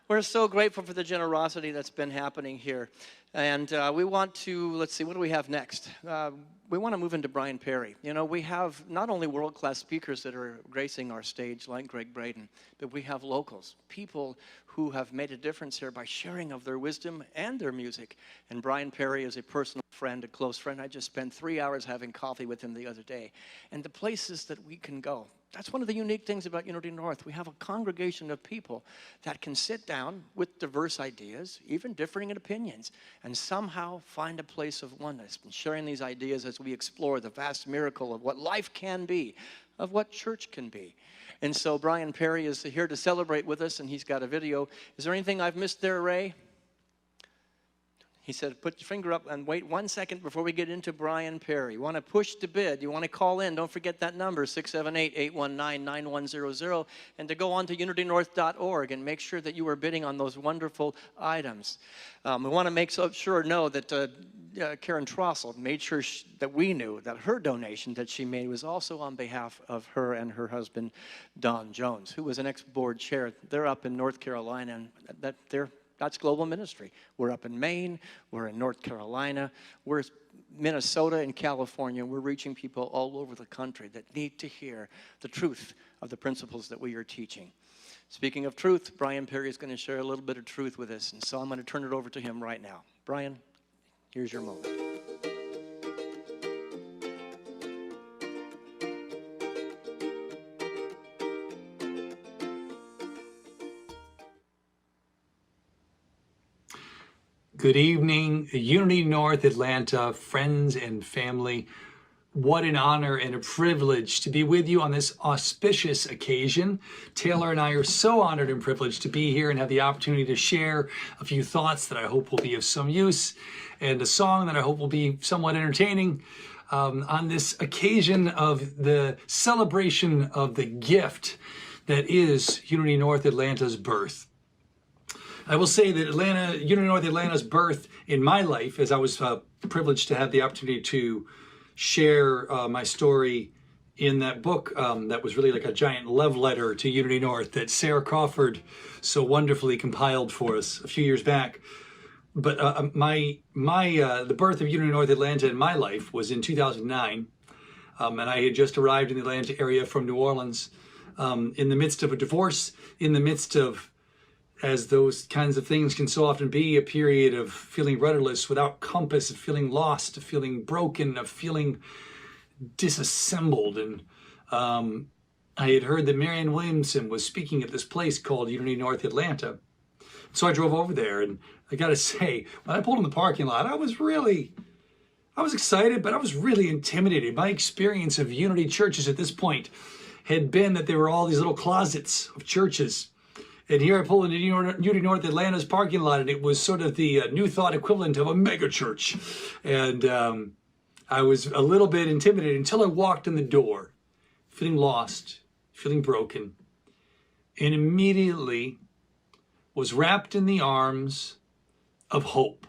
We're so grateful for the generosity that's been happening here. And we want to, let's see, what do we have next? We want to move into Brian Perry. You know, we have not only world-class speakers that are gracing our stage like Greg Braden, but we have locals, people who have made a difference here by sharing of their wisdom and their music. And Brian Perry is a personal friend, a close friend. I just spent 3 hours having coffee with him the other day. And the places that we can go, that's one of the unique things about Unity North. We have a congregation of people that can sit down with diverse ideas, even differing in opinions, and somehow find a place of oneness and sharing these ideas as we explore the vast miracle of what life can be, of what church can be. And so Brian Perry is here to celebrate with us, and he's got a video. Is there anything I've missed there, Ray? He said, put your finger up and wait 1 second before we get into Brian Perry. You want to push to bid. You want to call in. Don't forget that number, 678-819-9100. And to go on to unitynorth.org and make sure that you are bidding on those wonderful items. We want to make sure know that Karen Trossel made sure that we knew that her donation that she made was also on behalf of her and her husband, Don Jones, who was an ex-board chair. They're up in North Carolina, and that's global ministry. We're up in Maine, we're in North Carolina, we're Minnesota and California. We're reaching people all over the country that need to hear the truth of the principles that we are teaching. Speaking of truth, Brian Perry is going to share a little bit of truth with us, and so I'm going to turn it over to him right now. Brian, here's your moment. Good evening, Unity North Atlanta, friends and family. What an honor and a privilege to be with you on this auspicious occasion. Taylor and I are so honored and privileged to be here and have the opportunity to share a few thoughts that I hope will be of some use and a song that I hope will be somewhat entertaining on this occasion of the celebration of the gift that is Unity North Atlanta's birth. I will say that Unity North Atlanta's birth in my life, as I was privileged to have the opportunity to share my story in that book that was really like a giant love letter to Unity North that Sarah Crawford so wonderfully compiled for us a few years back. But the birth of Unity North Atlanta in my life was in 2009, and I had just arrived in the Atlanta area from New Orleans in the midst of a divorce, in the midst of, as those kinds of things can so often be, a period of feeling rudderless, without compass, of feeling lost, of feeling broken, of feeling disassembled. And I had heard that Marianne Williamson was speaking at this place called Unity North Atlanta. So I drove over there, and I got to say, when I pulled in the parking lot, I I was excited, but I was really intimidated. My experience of Unity churches at this point had been that there were all these little closets of churches. And here I pulled into Unity North Atlanta's parking lot, and it was sort of the New Thought equivalent of a mega church. And I was a little bit intimidated until I walked in the door, feeling lost, feeling broken, and immediately was wrapped in the arms of Hope.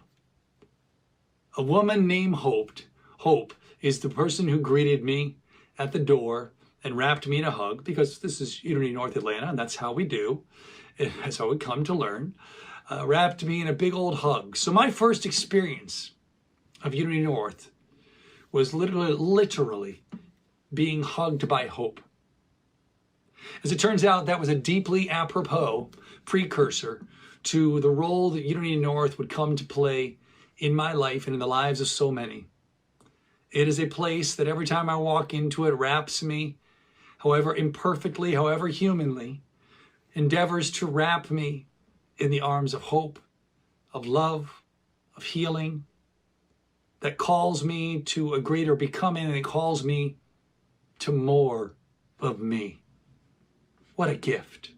A woman named Hope. Hope is the person who greeted me at the door and wrapped me in a hug, because this is Unity North Atlanta, and that's how we do. That's how we come to learn. Wrapped me in a big old hug. So my first experience of Unity North was literally being hugged by Hope. As it turns out, that was a deeply apropos precursor to the role that Unity North would come to play in my life and in the lives of so many. It is a place that every time I walk into it wraps me, however imperfectly, however humanly, endeavors to wrap me in the arms of hope, of love, of healing, that calls me to a greater becoming, and it calls me to more of me. What a gift.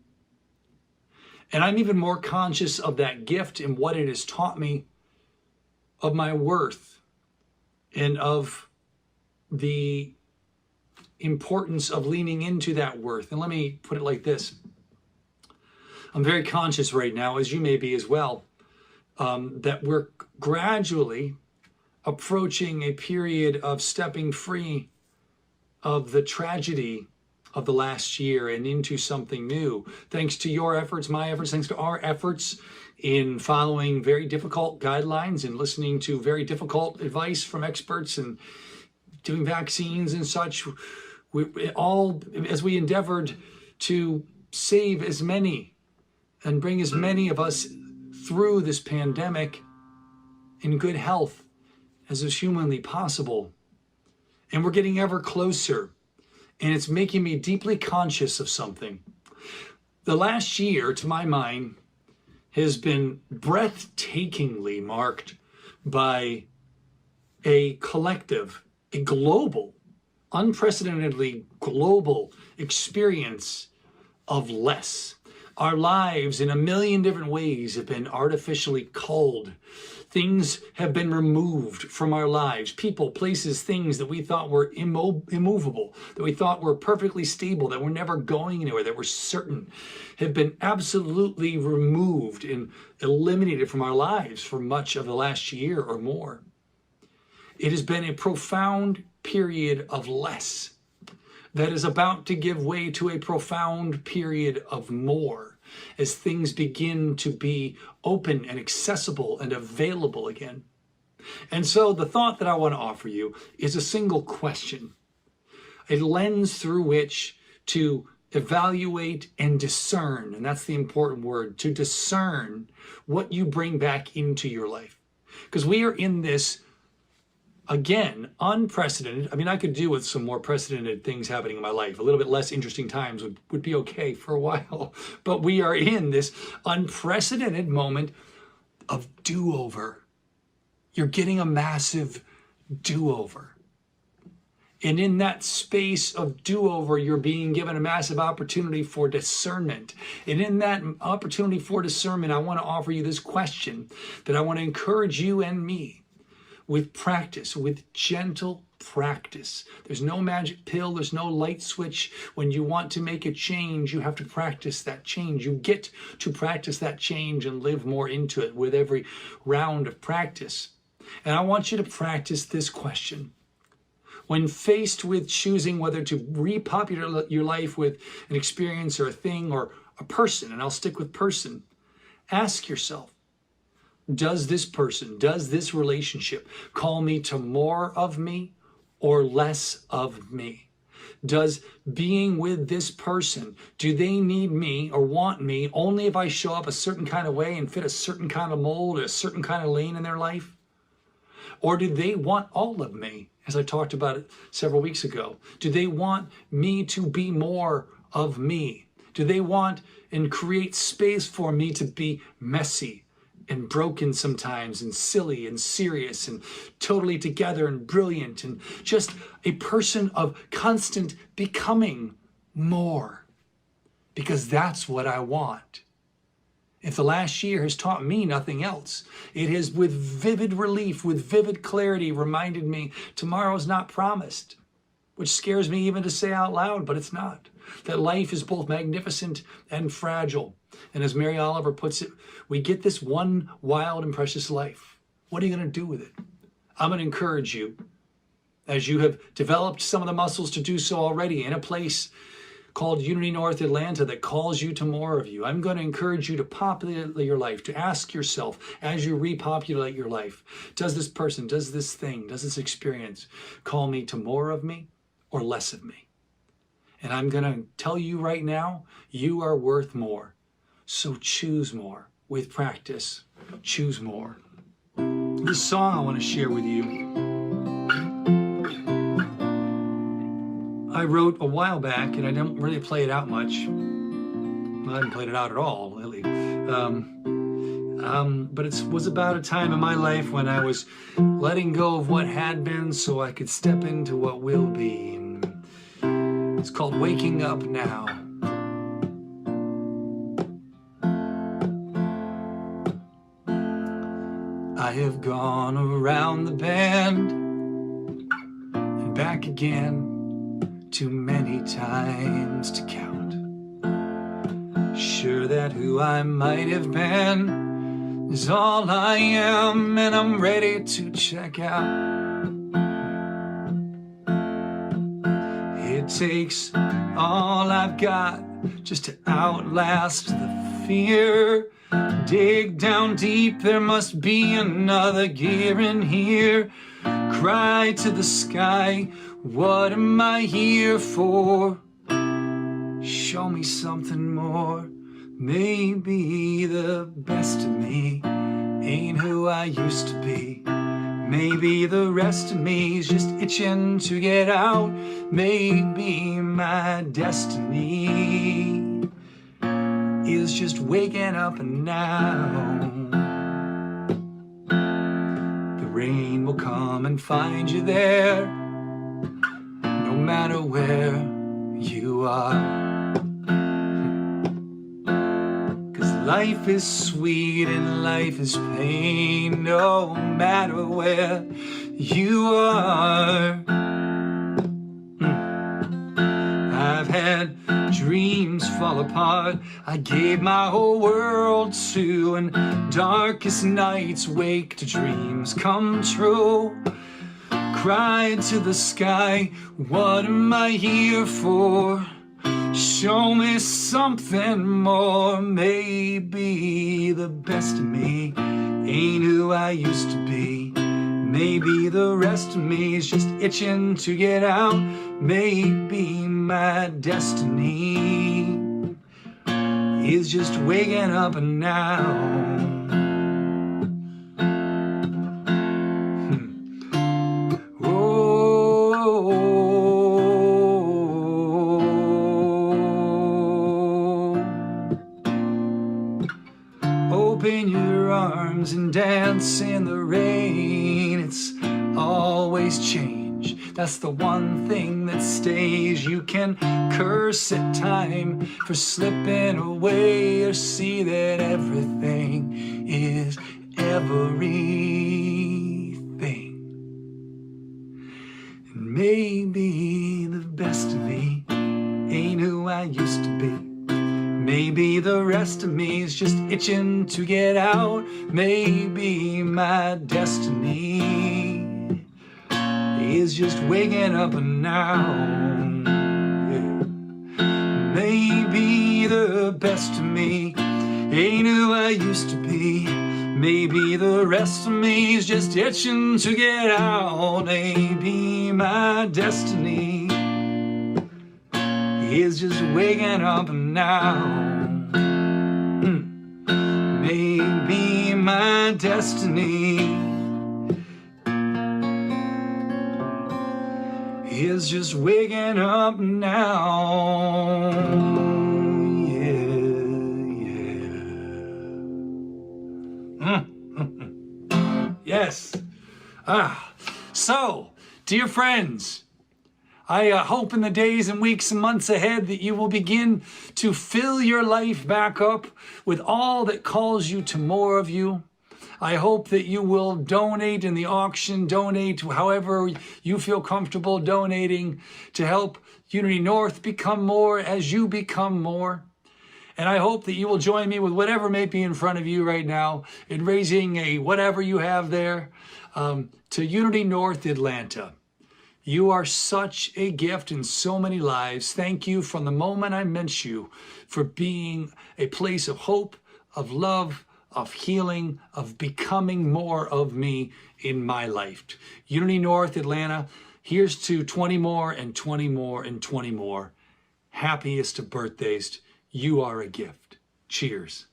And I'm even more conscious of that gift and what it has taught me of my worth and of the importance of leaning into that worth. And let me put it like this. I'm very conscious right now, as you may be as well, that we're gradually approaching a period of stepping free of the tragedy of the last year and into something new. Thanks to your efforts, my efforts, thanks to our efforts in following very difficult guidelines and listening to very difficult advice from experts and doing vaccines and such. As we endeavored to save as many and bring as many of us through this pandemic in good health as is humanly possible. And we're getting ever closer. And it's making me deeply conscious of something. The last year, to my mind, has been breathtakingly marked by a collective, a global, unprecedentedly global experience of less. Our lives in a million different ways have been artificially culled. Things have been removed from our lives. People, places, things that we thought were immovable, that we thought were perfectly stable, that were never going anywhere, that were certain, have been absolutely removed and eliminated from our lives for much of the last year or more. It has been a profound period of less that is about to give way to a profound period of more, as things begin to be open and accessible and available again. And so the thought that I want to offer you is a single question, a lens through which to evaluate and discern, and that's the important word, to discern what you bring back into your life. Because we are in this, again, unprecedented. I mean, I could do with some more precedented things happening in my life. A little bit less interesting times would be okay for a while. But we are in this unprecedented moment of do-over. You're getting a massive do-over. And in that space of do-over, you're being given a massive opportunity for discernment. And in that opportunity for discernment, I want to offer you this question that I want to encourage you and me with practice, with gentle practice. There's no magic pill, there's no light switch. When you want to make a change, you have to practice that change. You get to practice that change and live more into it with every round of practice. And I want you to practice this question. When faced with choosing whether to repopulate your life with an experience or a thing or a person, and I'll stick with person, ask yourself, does this person, does this relationship call me to more of me or less of me? Does being with this person, do they need me or want me only if I show up a certain kind of way and fit a certain kind of mold or a certain kind of lane in their life? Or do they want all of me, as I talked about it several weeks ago? Do they want me to be more of me? Do they want and create space for me to be messy and broken sometimes, and silly and serious and totally together and brilliant, and just a person of constant becoming more, because that's what I want. If the last year has taught me nothing else, it has with vivid relief, with vivid clarity, reminded me tomorrow's not promised, which scares me even to say out loud, but it's not. That life is both magnificent and fragile. And as Mary Oliver puts it, we get this one wild and precious life. What are you going to do with it? I'm going to encourage you, as you have developed some of the muscles to do so already in a place called Unity North Atlanta that calls you to more of you. I'm going to encourage you to populate your life, to ask yourself as you repopulate your life, does this person, does this thing, does this experience call me to more of me or less of me? And I'm going to tell you right now, you are worth more. So choose more with practice. Choose more. This song I want to share with you, I wrote a while back, and I don't really play it out much. Well, I haven't played it out at all, lately. But it was about a time in my life when I was letting go of what had been so I could step into what will be. And it's called Waking Up Now. I have gone around the bend and back again too many times to count. Sure that who I might have been is all I am, and I'm ready to check out. It takes all I've got just to outlast the fear. Dig down deep, there must be another gear in here. Cry to the sky, what am I here for? Show me something more. Maybe the best of me ain't who I used to be. Maybe the rest of me's just itching to get out. Maybe my destiny is just waking up now. The rain will come and find you there, no matter where you are. 'Cause life is sweet and life is pain, no matter where you are. I've had dreams fall apart I gave my whole world to, and darkest nights wake to dreams come true. Cried to the sky, what am I here for? Show me something more. Maybe the best of me ain't who I used to be. Maybe the rest of me is just itching to get out. Maybe my destiny is just waking up now. Open your arms and dance in the rain. It's always change. That's the one thing that stays. You can curse at time for slipping away, or see that everything is everything. And maybe the best of me ain't who I used to be. Maybe the rest of me is just itching to get out. Maybe my destiny is just waking up now. Yeah. Maybe the best of me ain't who I used to be. Maybe the rest of me is just itching to get out. Maybe my destiny is just waking up now. Maybe my destiny is just waking up now. Yeah, yeah. Yes. So, dear friends, I hope in the days and weeks and months ahead that you will begin to fill your life back up with all that calls you to more of you. I hope that you will donate in the auction, donate however you feel comfortable donating to help Unity North become more as you become more. And I hope that you will join me with whatever may be in front of you right now in raising a whatever you have there to Unity North Atlanta. You are such a gift in so many lives. Thank you from the moment I met you for being a place of hope, of love, of healing, of becoming more of me in my life. Unity North Atlanta, here's to 20 more and 20 more and 20 more. Happiest of birthdays. You are a gift. Cheers.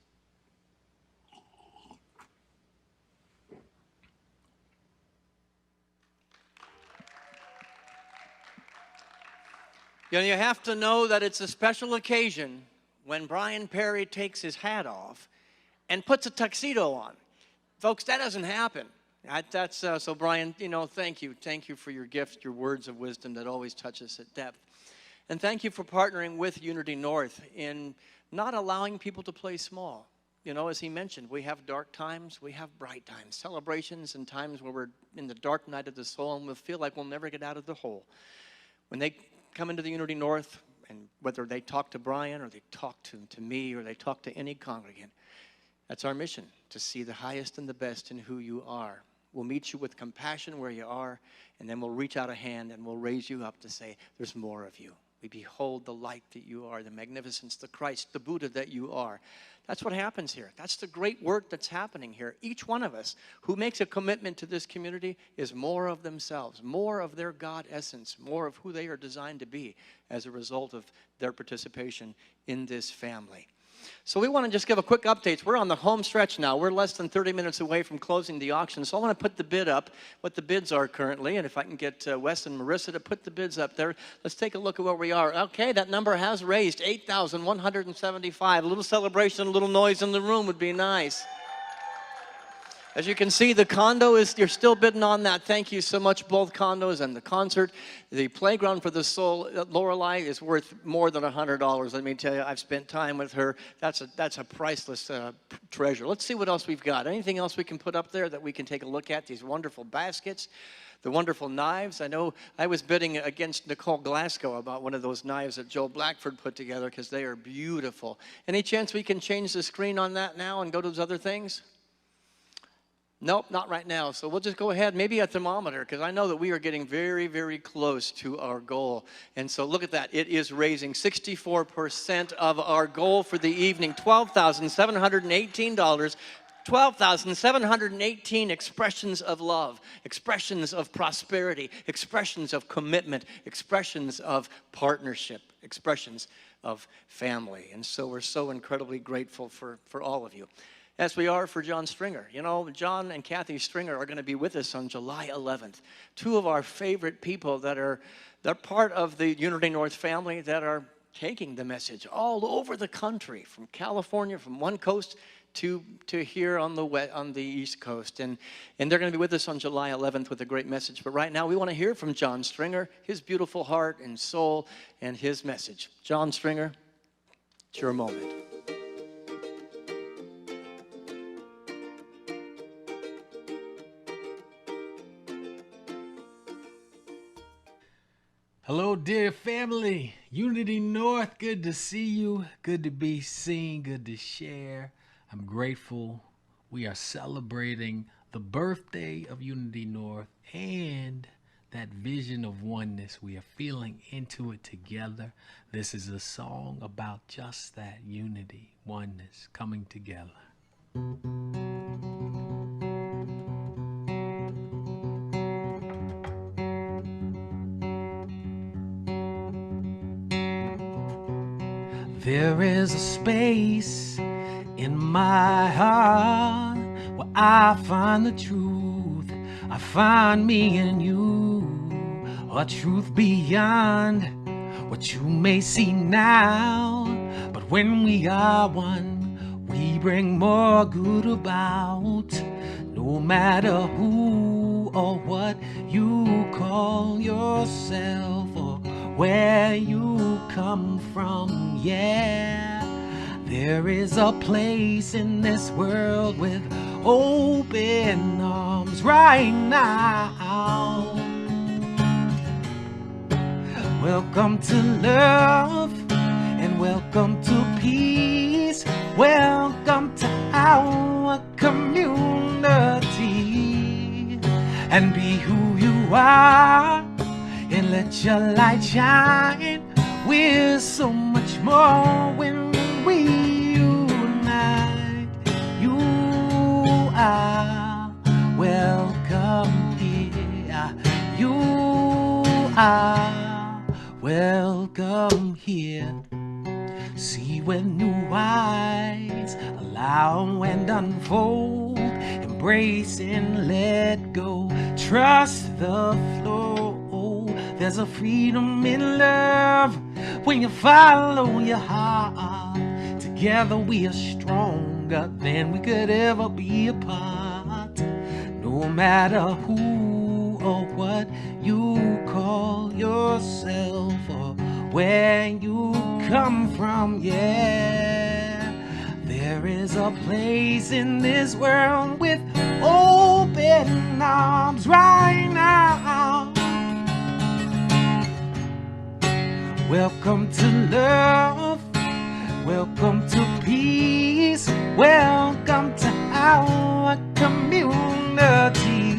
You know, you have to know that it's a special occasion when Brian Perry takes his hat off and puts a tuxedo on. Folks, that doesn't happen. So Brian, you know, thank you. Thank you for your gift, your words of wisdom that always touch us at depth. And thank you for partnering with Unity North in not allowing people to play small. You know, as he mentioned, we have dark times, we have bright times, celebrations and times where we're in the dark night of the soul and we'll feel like we'll never get out of the hole. When they come into the Unity North, and whether they talk to Brian or they talk to me or they talk to any congregant, that's our mission, to see the highest and the best in who you are. We'll meet you with compassion where you are, and then we'll reach out a hand and we'll raise you up to say, there's more of you. We behold the light that you are, the magnificence, the Christ, the Buddha that you are. That's what happens here. That's the great work that's happening here. Each one of us who makes a commitment to this community is more of themselves, more of their God essence, more of who they are designed to be as a result of their participation in this family. So we want to just give a quick update. We're on the home stretch now. We're less than 30 minutes away from closing the auction. So I want to put the bid up, what the bids are currently. And if I can get Wes and Marissa to put the bids up there, let's take a look at where we are. Okay, that number has raised $8,175. A little celebration, a little noise in the room would be nice. As you can see, the condo you're still bidding on that. Thank you so much, both condos and the concert. The Playground for the Soul, Lorelei, is worth more than $100. Let me tell you, I've spent time with her. That's a priceless treasure. Let's see what else we've got. Anything else we can put up there that we can take a look at? These wonderful baskets, the wonderful knives. I know I was bidding against Nicole Glasgow about one of those knives that Joe Blackford put together because they are beautiful. Any chance we can change the screen on that now and go to those other things? Nope, not right now. So we'll just go ahead, maybe a thermometer, because I know that we are getting very, very close to our goal. And so look at that. It is raising 64% of our goal for the evening, $12,718. 12,718 expressions of love, expressions of prosperity, expressions of commitment, expressions of partnership, expressions of family. And so we're so incredibly grateful for all of you. As we are for John Stringer. You know, John and Kathy Stringer are going to be with us on July 11th. Two of our favorite people they're part of the Unity North family that are taking the message all over the country, from California, from one coast to here on the East Coast. And they're going to be with us on July 11th with a great message. But right now, we want to hear from John Stringer, his beautiful heart and soul, and his message. John Stringer, it's your moment. Hello, dear family. Unity North, good to see you. Good to be seen, good to share. I'm grateful. We are celebrating the birthday of Unity North and that vision of oneness. We are feeling into it together. This is a song about just that, unity, oneness, coming together. There is a space in my heart where I find the truth. I find me and you, a truth beyond what you may see now. But when we are one, we bring more good about. No No matter who or what you call yourself or where you come from, yeah, there is a place in this world with open arms right now. Welcome to love and welcome to peace. Welcome to our community. And be who you are and let your light shine. We're so much more when we unite. You are welcome here. You are welcome here. See with new eyes, allow and unfold, embrace and let go, trust the flow. There's a freedom in love when you follow your heart. Together we are stronger than we could ever be apart. No matter who or what you call yourself or where you come from, yeah, there is a place in this world with open arms right now. Welcome to love, welcome to peace, welcome to our community.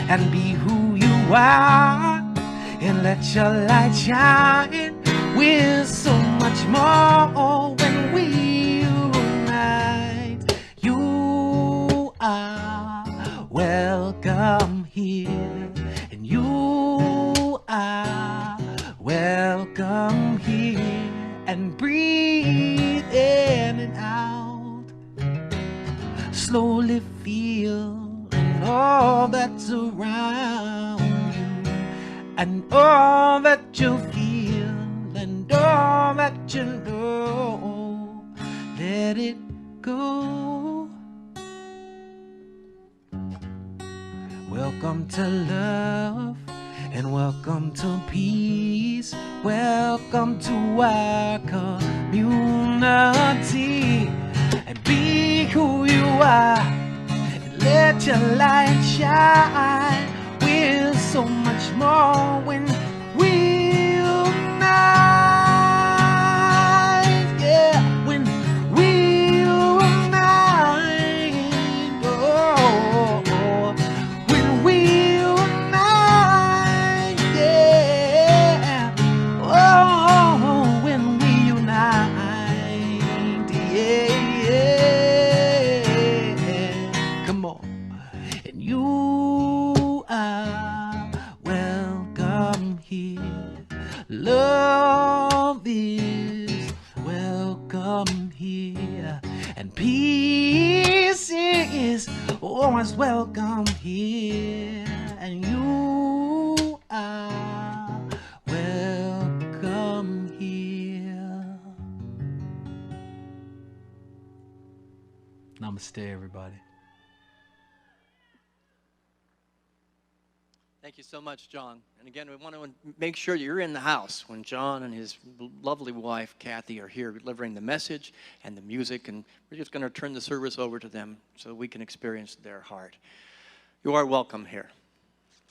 And be who you are and let your light shine. We're so much more when we unite. You are welcome here, and you are welcome here. And breathe in and out. Slowly feel all that's around you, and all that you feel, and all that you know. Let it go. Welcome to love and welcome to peace. Welcome to our community. And be who you are. Let your light shine. We're so much more when we unite. Yeah, when we unite. Oh, when we unite. Yeah. Oh, when we unite. Yeah. Come on. And you are welcome here. Love is welcome here. And peace is always welcome here. And you are welcome here. Namaste, everybody. Thank you so much, John. And again, we want to make sure you're in the house when John and his lovely wife, Kathy, are here delivering the message and the music. And we're just going to turn the service over to them so we can experience their heart. You are welcome here.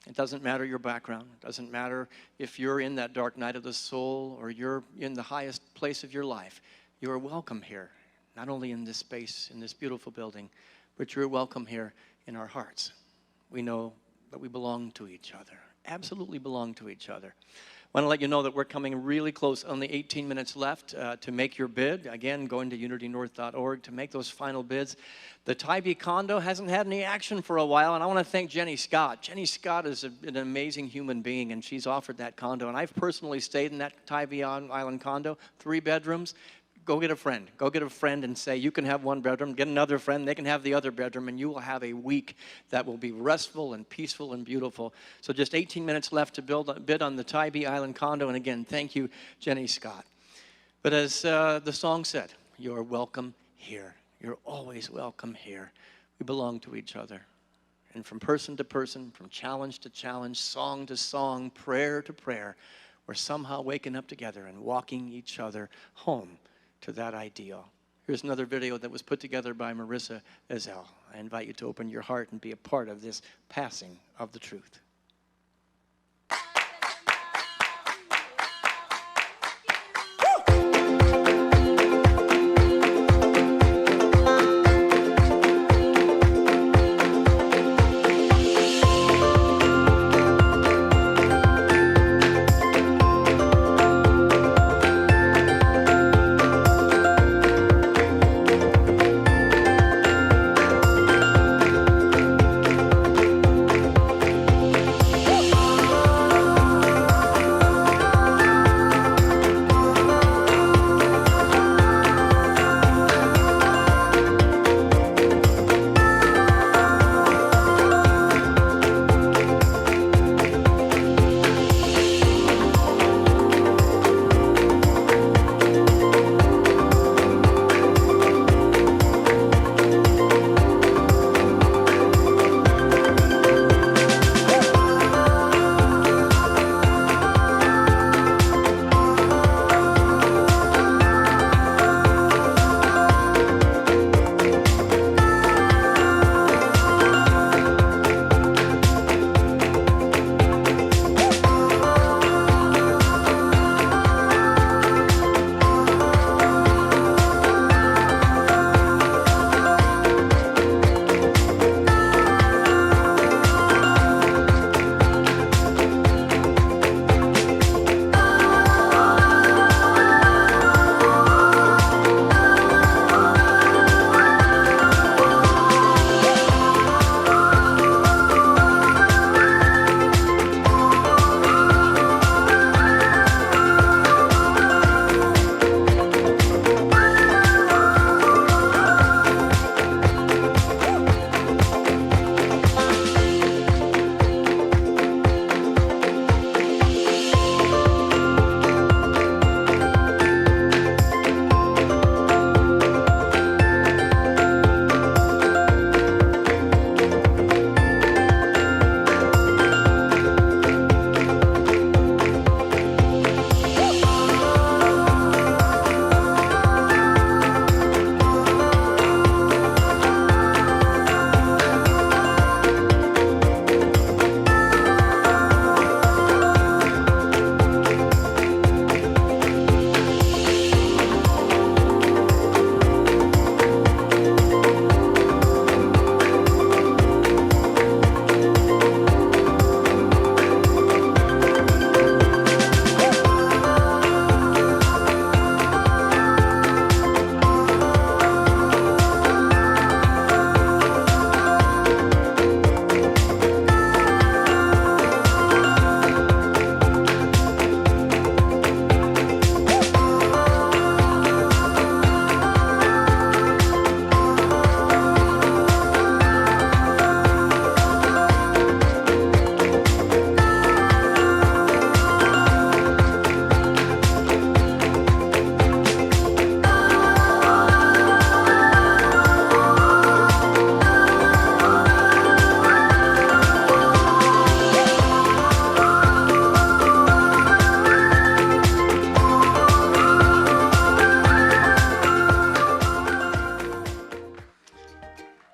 It doesn't matter your background. It doesn't matter if you're in that dark night of the soul or you're in the highest place of your life. You are welcome here, not only in this space, in this beautiful building, but you're welcome here in our hearts. We know that we belong to each other, absolutely belong to each other. I want to let you know that we're coming really close, only 18 minutes left to make your bid. Again, going to unitynorth.org to make those final bids. The Tybee condo hasn't had any action for a while, and I want to thank Jenny Scott. Jenny Scott is an amazing human being, and she's offered that condo, and I've personally stayed in that Tybee Island condo, 3 bedrooms. Go get a friend. Go get a friend and say, you can have 1 bedroom. Get another friend. They can have the other bedroom. And you will have a week that will be restful and peaceful and beautiful. So just 18 minutes left to bid on the Tybee Island condo. And again, thank you, Jenny Scott. But as the song said, you're welcome here. You're always welcome here. We belong to each other. And from person to person, from challenge to challenge, song to song, prayer to prayer, we're somehow waking up together and walking each other home to that ideal. Here's another video that was put together by Marissa Ezell. I invite you to open your heart and be a part of this passing of the truth.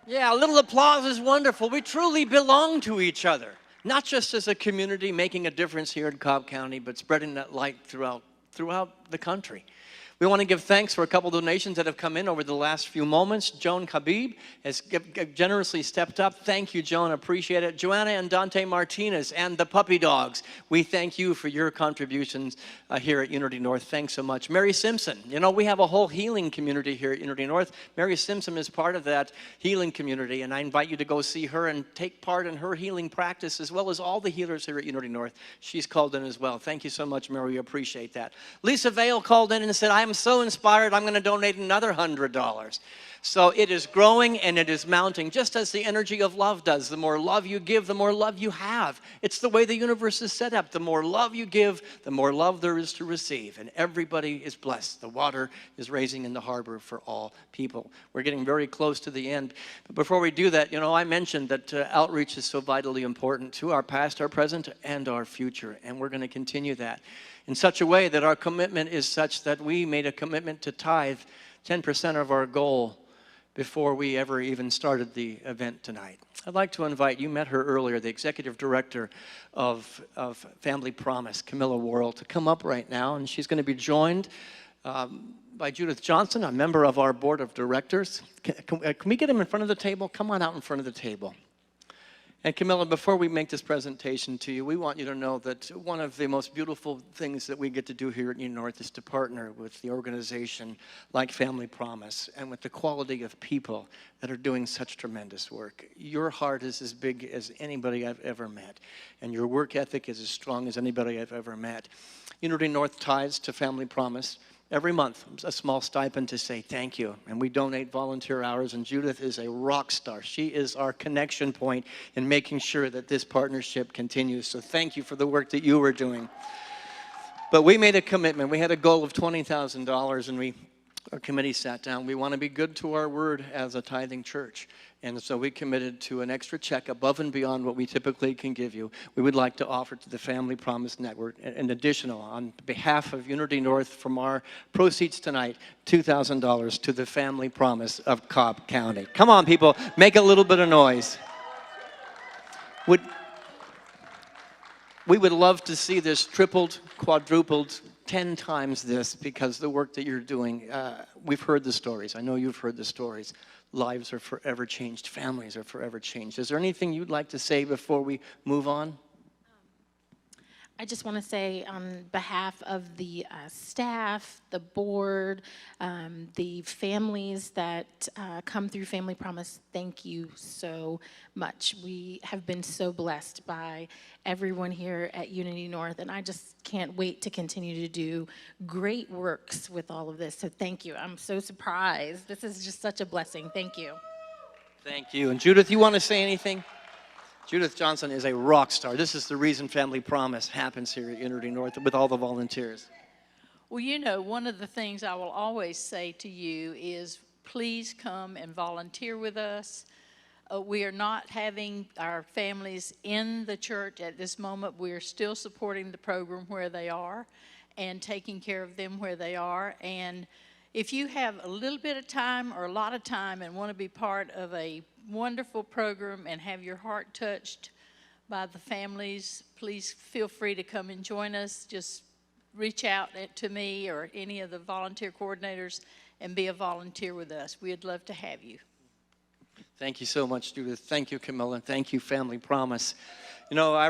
Yeah, a little applause is wonderful. We truly belong to each other, not just as a community making a difference here in Cobb County, but spreading that light throughout the country. We want to give thanks for a couple donations that have come in over the last few moments. Joan Khabib has generously stepped up. Thank you, Joan. Appreciate it. Joanna and Dante Martinez and the Puppy Dogs, we thank you for your contributions here at Unity North. Thanks so much. Mary Simpson. You know, we have a whole healing community here at Unity North. Mary Simpson is part of that healing community, and I invite you to go see her and take part in her healing practice, as well as all the healers here at Unity North. She's called in as well. Thank you so much, Mary. We appreciate that. Lisa Vale called in and said, I'm so inspired, I'm going to donate another $100. So it is growing and it is mounting, just as the energy of love does. The more love you give, the more love you have. It's the way the universe is set up. The more love you give, the more love there is to receive. And everybody is blessed. The water is raising in the harbor for all people. We're getting very close to the end. But before we do that, I mentioned that outreach is so vitally important to our past, our present, and our future. And we're going to continue that in such a way that our commitment is such that we made a commitment to tithe 10% of our goal before we ever even started the event tonight. I'd like to invite, you met her earlier, the executive director of Family Promise, Camilla Worrell, to come up right now, and she's going to be joined by Judith Johnson, a member of our board of directors. Can we get him in front of the table? Come on out in front of the table. And Camilla, before we make this presentation to you, we want you to know that one of the most beautiful things that we get to do here at Unity North is to partner with the organization like Family Promise and with the quality of people that are doing such tremendous work. Your heart is as big as anybody I've ever met, and your work ethic is as strong as anybody I've ever met. Unity North tithes to Family Promise every month, a small stipend to say thank you. And we donate volunteer hours, and Judith is a rock star. She is our connection point in making sure that this partnership continues. So thank you for the work that you were doing. But we made a commitment. We had a goal of $20,000, and our committee sat down. We want to be good to our word as a tithing church. And so we committed to an extra check above and beyond what we typically can give you. We would like to offer to the Family Promise Network an additional, on behalf of Unity North, from our proceeds tonight, $2,000 to the Family Promise of Cobb County. Come on, people, make a little bit of noise. We would love to see this tripled, quadrupled, 10 times this, because the work that you're doing, we've heard the stories. I know you've heard the stories. Lives are forever changed. Families are forever changed. Is there anything you'd like to say before we move on? I just want to say on behalf of the staff, the board, the families that come through Family Promise, thank you so much. We have been so blessed by everyone here at Unity North, and I just can't wait to continue to do great works with all of this. So thank you. I'm so surprised. This is just such a blessing. Thank you. Thank you. And Judith, you want to say anything? Judith Johnson is a rock star. This is the reason Family Promise happens here at Unity North with all the volunteers. Well, one of the things I will always say to you is please come and volunteer with us. We are not having our families in the church at this moment. We are still supporting the program where they are and taking care of them where they are. And if you have a little bit of time or a lot of time and want to be part of a wonderful program and have your heart touched by the families, please feel free to come and join us. Just reach out to me or any of the volunteer coordinators and be a volunteer with us. We'd love to have you. Thank you so much, Judith. Thank you, Camilla. Thank you, Family Promise. I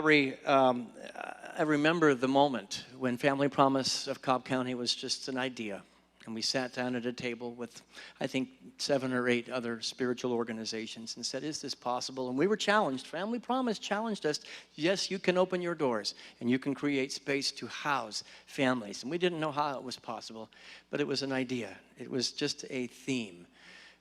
remember the moment when Family Promise of Cobb County was just an idea. And we sat down at a table with, I think, 7 or 8 other spiritual organizations and said, is this possible? And we were challenged. Family Promise challenged us. Yes, you can open your doors and you can create space to house families. And we didn't know how it was possible, but it was an idea. It was just a theme.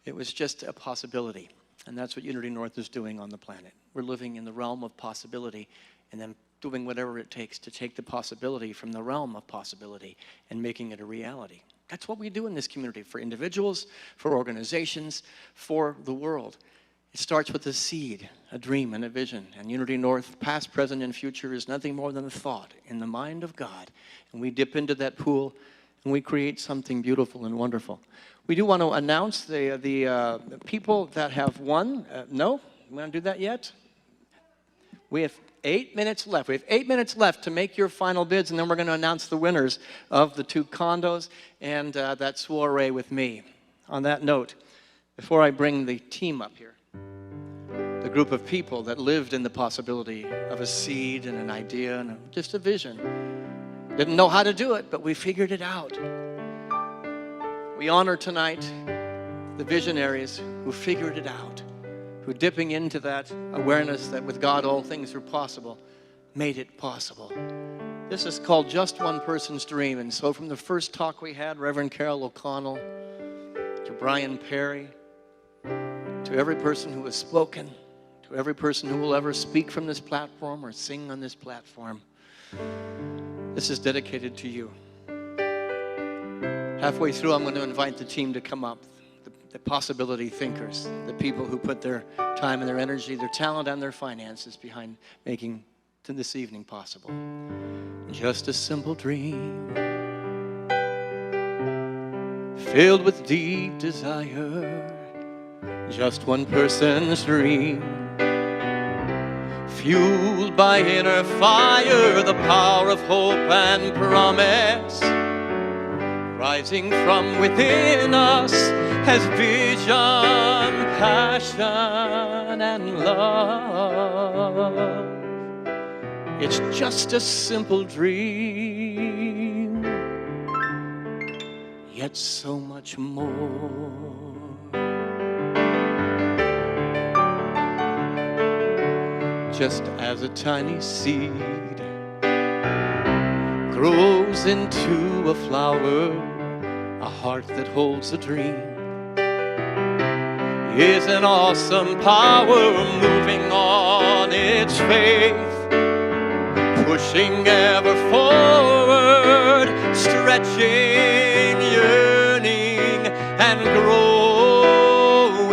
It was just a possibility. And that's what Unity North is doing on the planet. We're living in the realm of possibility and then doing whatever it takes to take the possibility from the realm of possibility and making it a reality. That's what we do in this community, for individuals, for organizations, for the world. It starts with a seed, a dream, and a vision. And Unity North, past, present, and future, is nothing more than a thought in the mind of God. And we dip into that pool, and we create something beautiful and wonderful. We do want to announce the people that have won. No? We want to do that yet? We have 8 minutes left. We have 8 minutes left to make your final bids, and then we're going to announce the winners of the 2 condos and that soiree with me. On that note, before I bring the team up here, the group of people that lived in the possibility of a seed and an idea and just a vision, didn't know how to do it, but we figured it out. We honor tonight the visionaries who figured it out, who, dipping into that awareness that with God all things are possible, made it possible. This is called Just One Person's Dream. And so from the first talk we had, Reverend Carol O'Connell, to Brian Perry, to every person who has spoken, to every person who will ever speak from this platform or sing on this platform, this is dedicated to you. Halfway through, I'm going to invite the team to come up, the possibility thinkers, the people who put their time and their energy, their talent and their finances behind making this evening possible. Just a simple dream, filled with deep desire, just one person's dream, fueled by inner fire, the power of hope and promise, rising from within us as vision, passion, and love. It's just a simple dream, yet so much more. Just as a tiny seed grows into a flower, a heart that holds a dream is an awesome power moving on its faith, pushing ever forward, stretching, yearning, and growing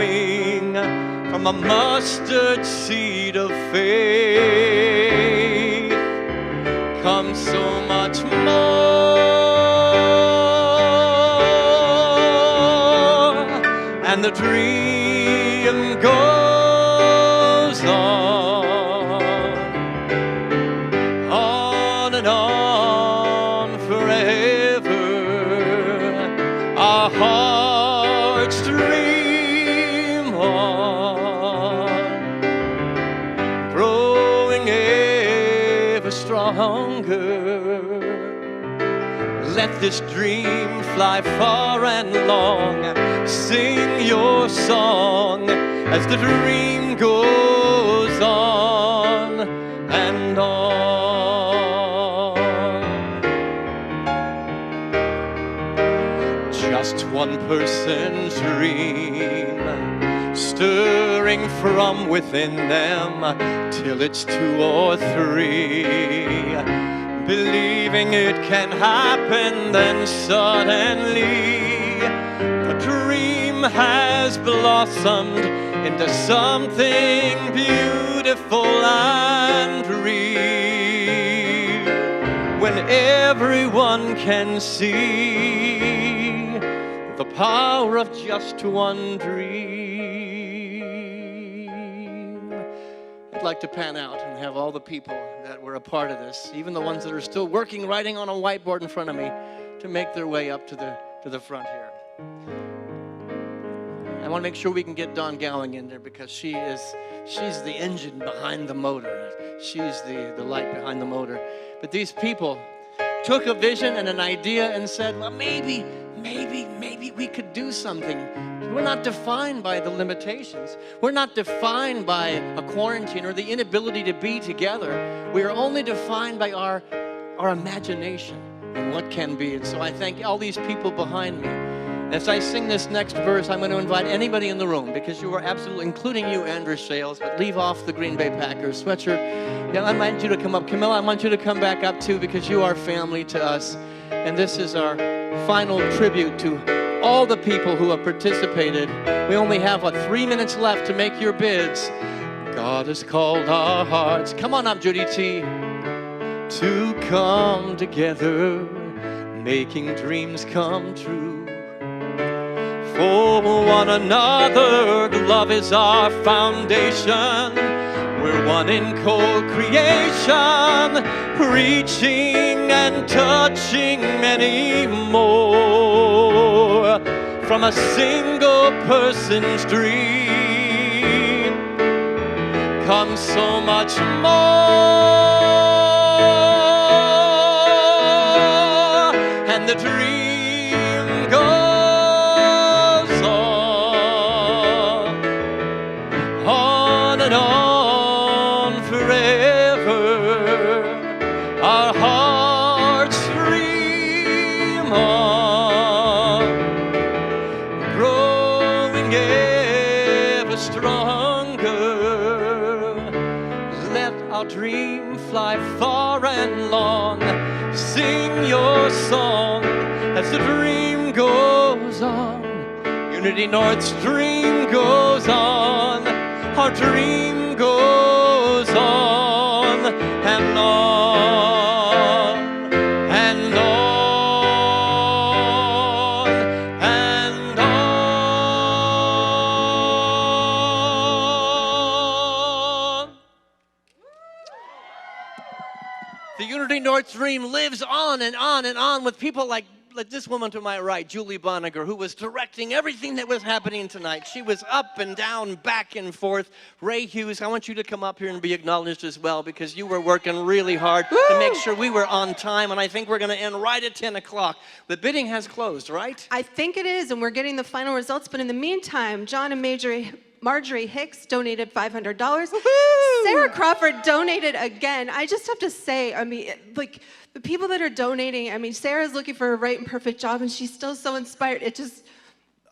from a mustard seed of faith comes so much more, and the dream goes on and on forever. Our hearts dream on, growing ever stronger. Let this dream fly far and long. Sing your song as the dream goes on and on. Just one person's dream, stirring from within them till it's two or three, believing it can happen, then suddenly the dream has blossomed into something beautiful and real, when everyone can see the power of just one dream. I'd like to pan out and have all the people that were a part of this, even the ones that are still working, writing on a whiteboard in front of me, to make their way up to the front here. I want to make sure we can get Dawn Gowing in there, because she's the engine behind the motor. She's the light behind the motor. But these people took a vision and an idea and said, well, maybe we could do something. We're not defined by the limitations. We're not defined by a quarantine or the inability to be together. We are only defined by our imagination and what can be. And so I thank all these people behind me. As I sing this next verse, I'm going to invite anybody in the room, because you are absolutely, including you, Andrew Shales, but leave off the Green Bay Packers sweatshirt. Yeah, I want you to come up. Camilla, I want you to come back up too, because you are family to us. And this is our final tribute to all the people who have participated. We only have, 3 minutes left to make your bids. God has called our hearts. Come on up, Judy T. To come together, making dreams come true. For one another, love is our foundation. We're one in co-creation, reaching and touching many more. From a single person's dream comes so much more, and the dream goes on and on forever. Our hearts dream on, growing Our dream fly far and long. Sing your song as the dream goes on. Unity North's dream goes on. Our dream goes on and on and on and on. The Unity North dream lives on and on and on with people like this woman to my right, Julie Boniger, who was directing everything that was happening tonight. She was up and down, back and forth. Ray Hughes, I want you to come up here and be acknowledged as well, because you were working really hard to make sure we were on time, and I think we're going to end right at 10 o'clock. The bidding has closed, right? I think it is, and we're getting the final results, but in the meantime, John and Marjorie Hicks donated $500. Woo-hoo! Sarah Crawford donated again. I just have to say, I mean, like, the people that are donating, I mean, Sarah's looking for a right and perfect job, and she's still so inspired. It just,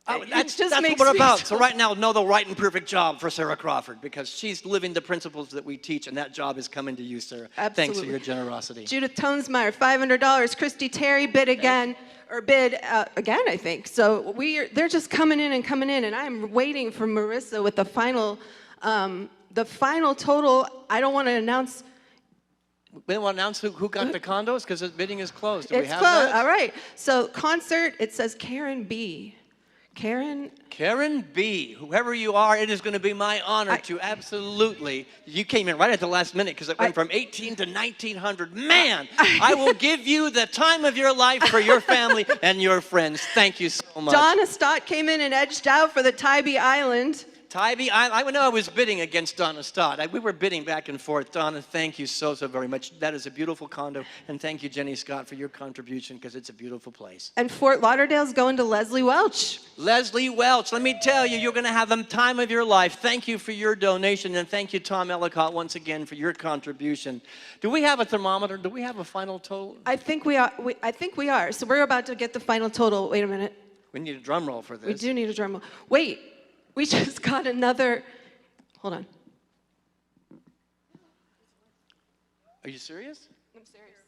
That's what we're about. So right now, know the right and perfect job for Sarah Crawford, because she's living the principles that we teach, and that job is coming to you, Sarah. Absolutely. Thanks for your generosity. Judith Tonesmeyer, $500. Christy Terry bid again, again, I think. So they're just coming in, and I'm waiting for Marissa with the final total. I don't want to announce. We don't want to announce who got the condos because the bidding is closed. Do we have closed. that? All right. So concert, it says Karen B. Karen B, whoever you are, it is going to be my honor to absolutely. You came in right at the last minute because it went from 18 to 1900. Man, I will give you the time of your life for your family and your friends. Thank you so much. Donna Stott came in and edged out for the Tybee Island. Tybee Island, I know I was bidding against Donna Stott. We were bidding back and forth. Donna, thank you so very much. That is a beautiful condo. And thank you, Jenny Scott, for your contribution, because it's a beautiful place. And Fort Lauderdale's going to Leslie Welch. Leslie Welch, let me tell you, you're going to have the time of your life. Thank you for your donation. And thank you, Tom Ellicott, once again, for your contribution. Do we have a thermometer? Do we have a final total? I think we are. I think we are. So we're about to get the final total. Wait a minute. We need a drum roll for this. We do need a drum roll. Wait. We just got another, hold on. Are you serious? I'm serious.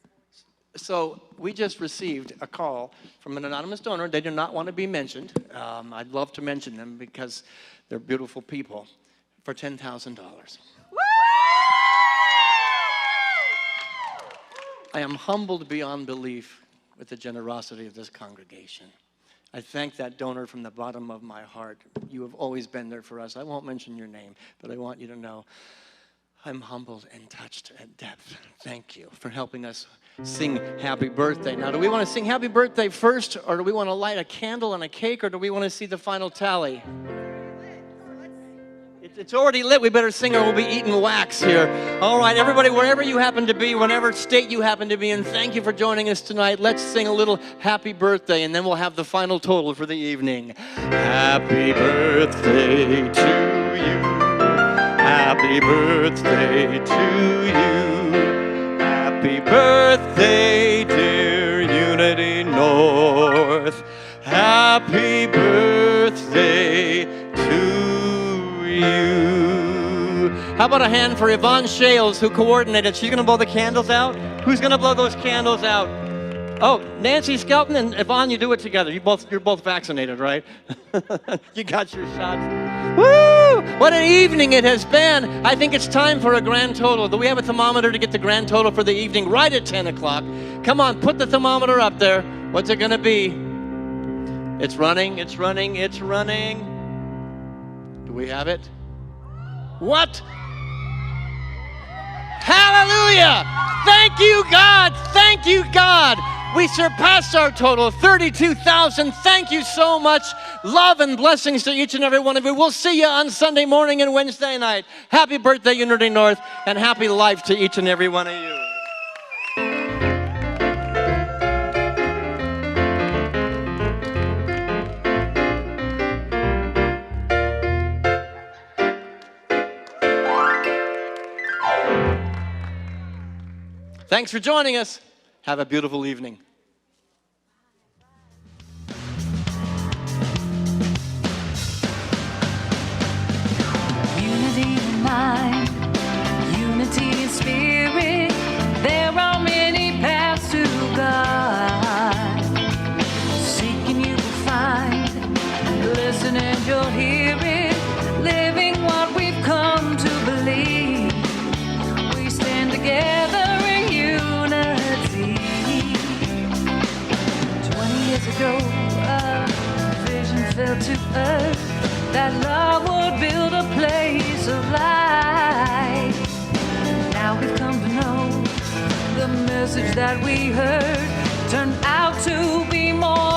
So we just received a call from an anonymous donor. They do not want to be mentioned. I'd love to mention them because they're beautiful people, for $10,000. I am humbled beyond belief with the generosity of this congregation. I thank that donor from the bottom of my heart. You have always been there for us. I won't mention your name, but I want you to know I'm humbled and touched at depth. Thank you for helping us sing Happy Birthday. Now, do we want to sing Happy Birthday first, or do we want to light a candle and a cake, or do we want to see the final tally? It's already lit. We better sing or we'll be eating wax here. All right, everybody, wherever you happen to be, whatever state you happen to be in, thank you for joining us tonight. Let's sing a little Happy Birthday, and then we'll have the final total for the evening. Happy birthday to you. Happy birthday to you. Happy birthday, dear Unity North. Happy birthday to you. How about a hand for Yvonne Shales, who coordinated? She's going to blow the candles out. Who's going to blow those candles out? Oh, Nancy Skelton and Yvonne, you do it together. You're both vaccinated, right? You got your shots. Woo! What an evening it has been. I think it's time for a grand total. Do we have a thermometer to get the grand total for the evening right at 10 o'clock? Come on, put the thermometer up there. What's it going to be? It's running, it's running, it's running. Do we have it? What? Hallelujah! Thank you, God! Thank you, God! We surpassed our total, 32,000. Thank you so much. Love and blessings to each and every one of you. We'll see you on Sunday morning and Wednesday night. Happy birthday, Unity North, and happy life to each and every one of you. Thanks for joining us. Have a beautiful evening. Unity in mind, unity in spirit. and you'll hear it, living what we've come to believe. We stand together in unity. 20 years ago, a vision fell to earth, that love would build a place of light. Now we've come to know the message that we heard turned out to be more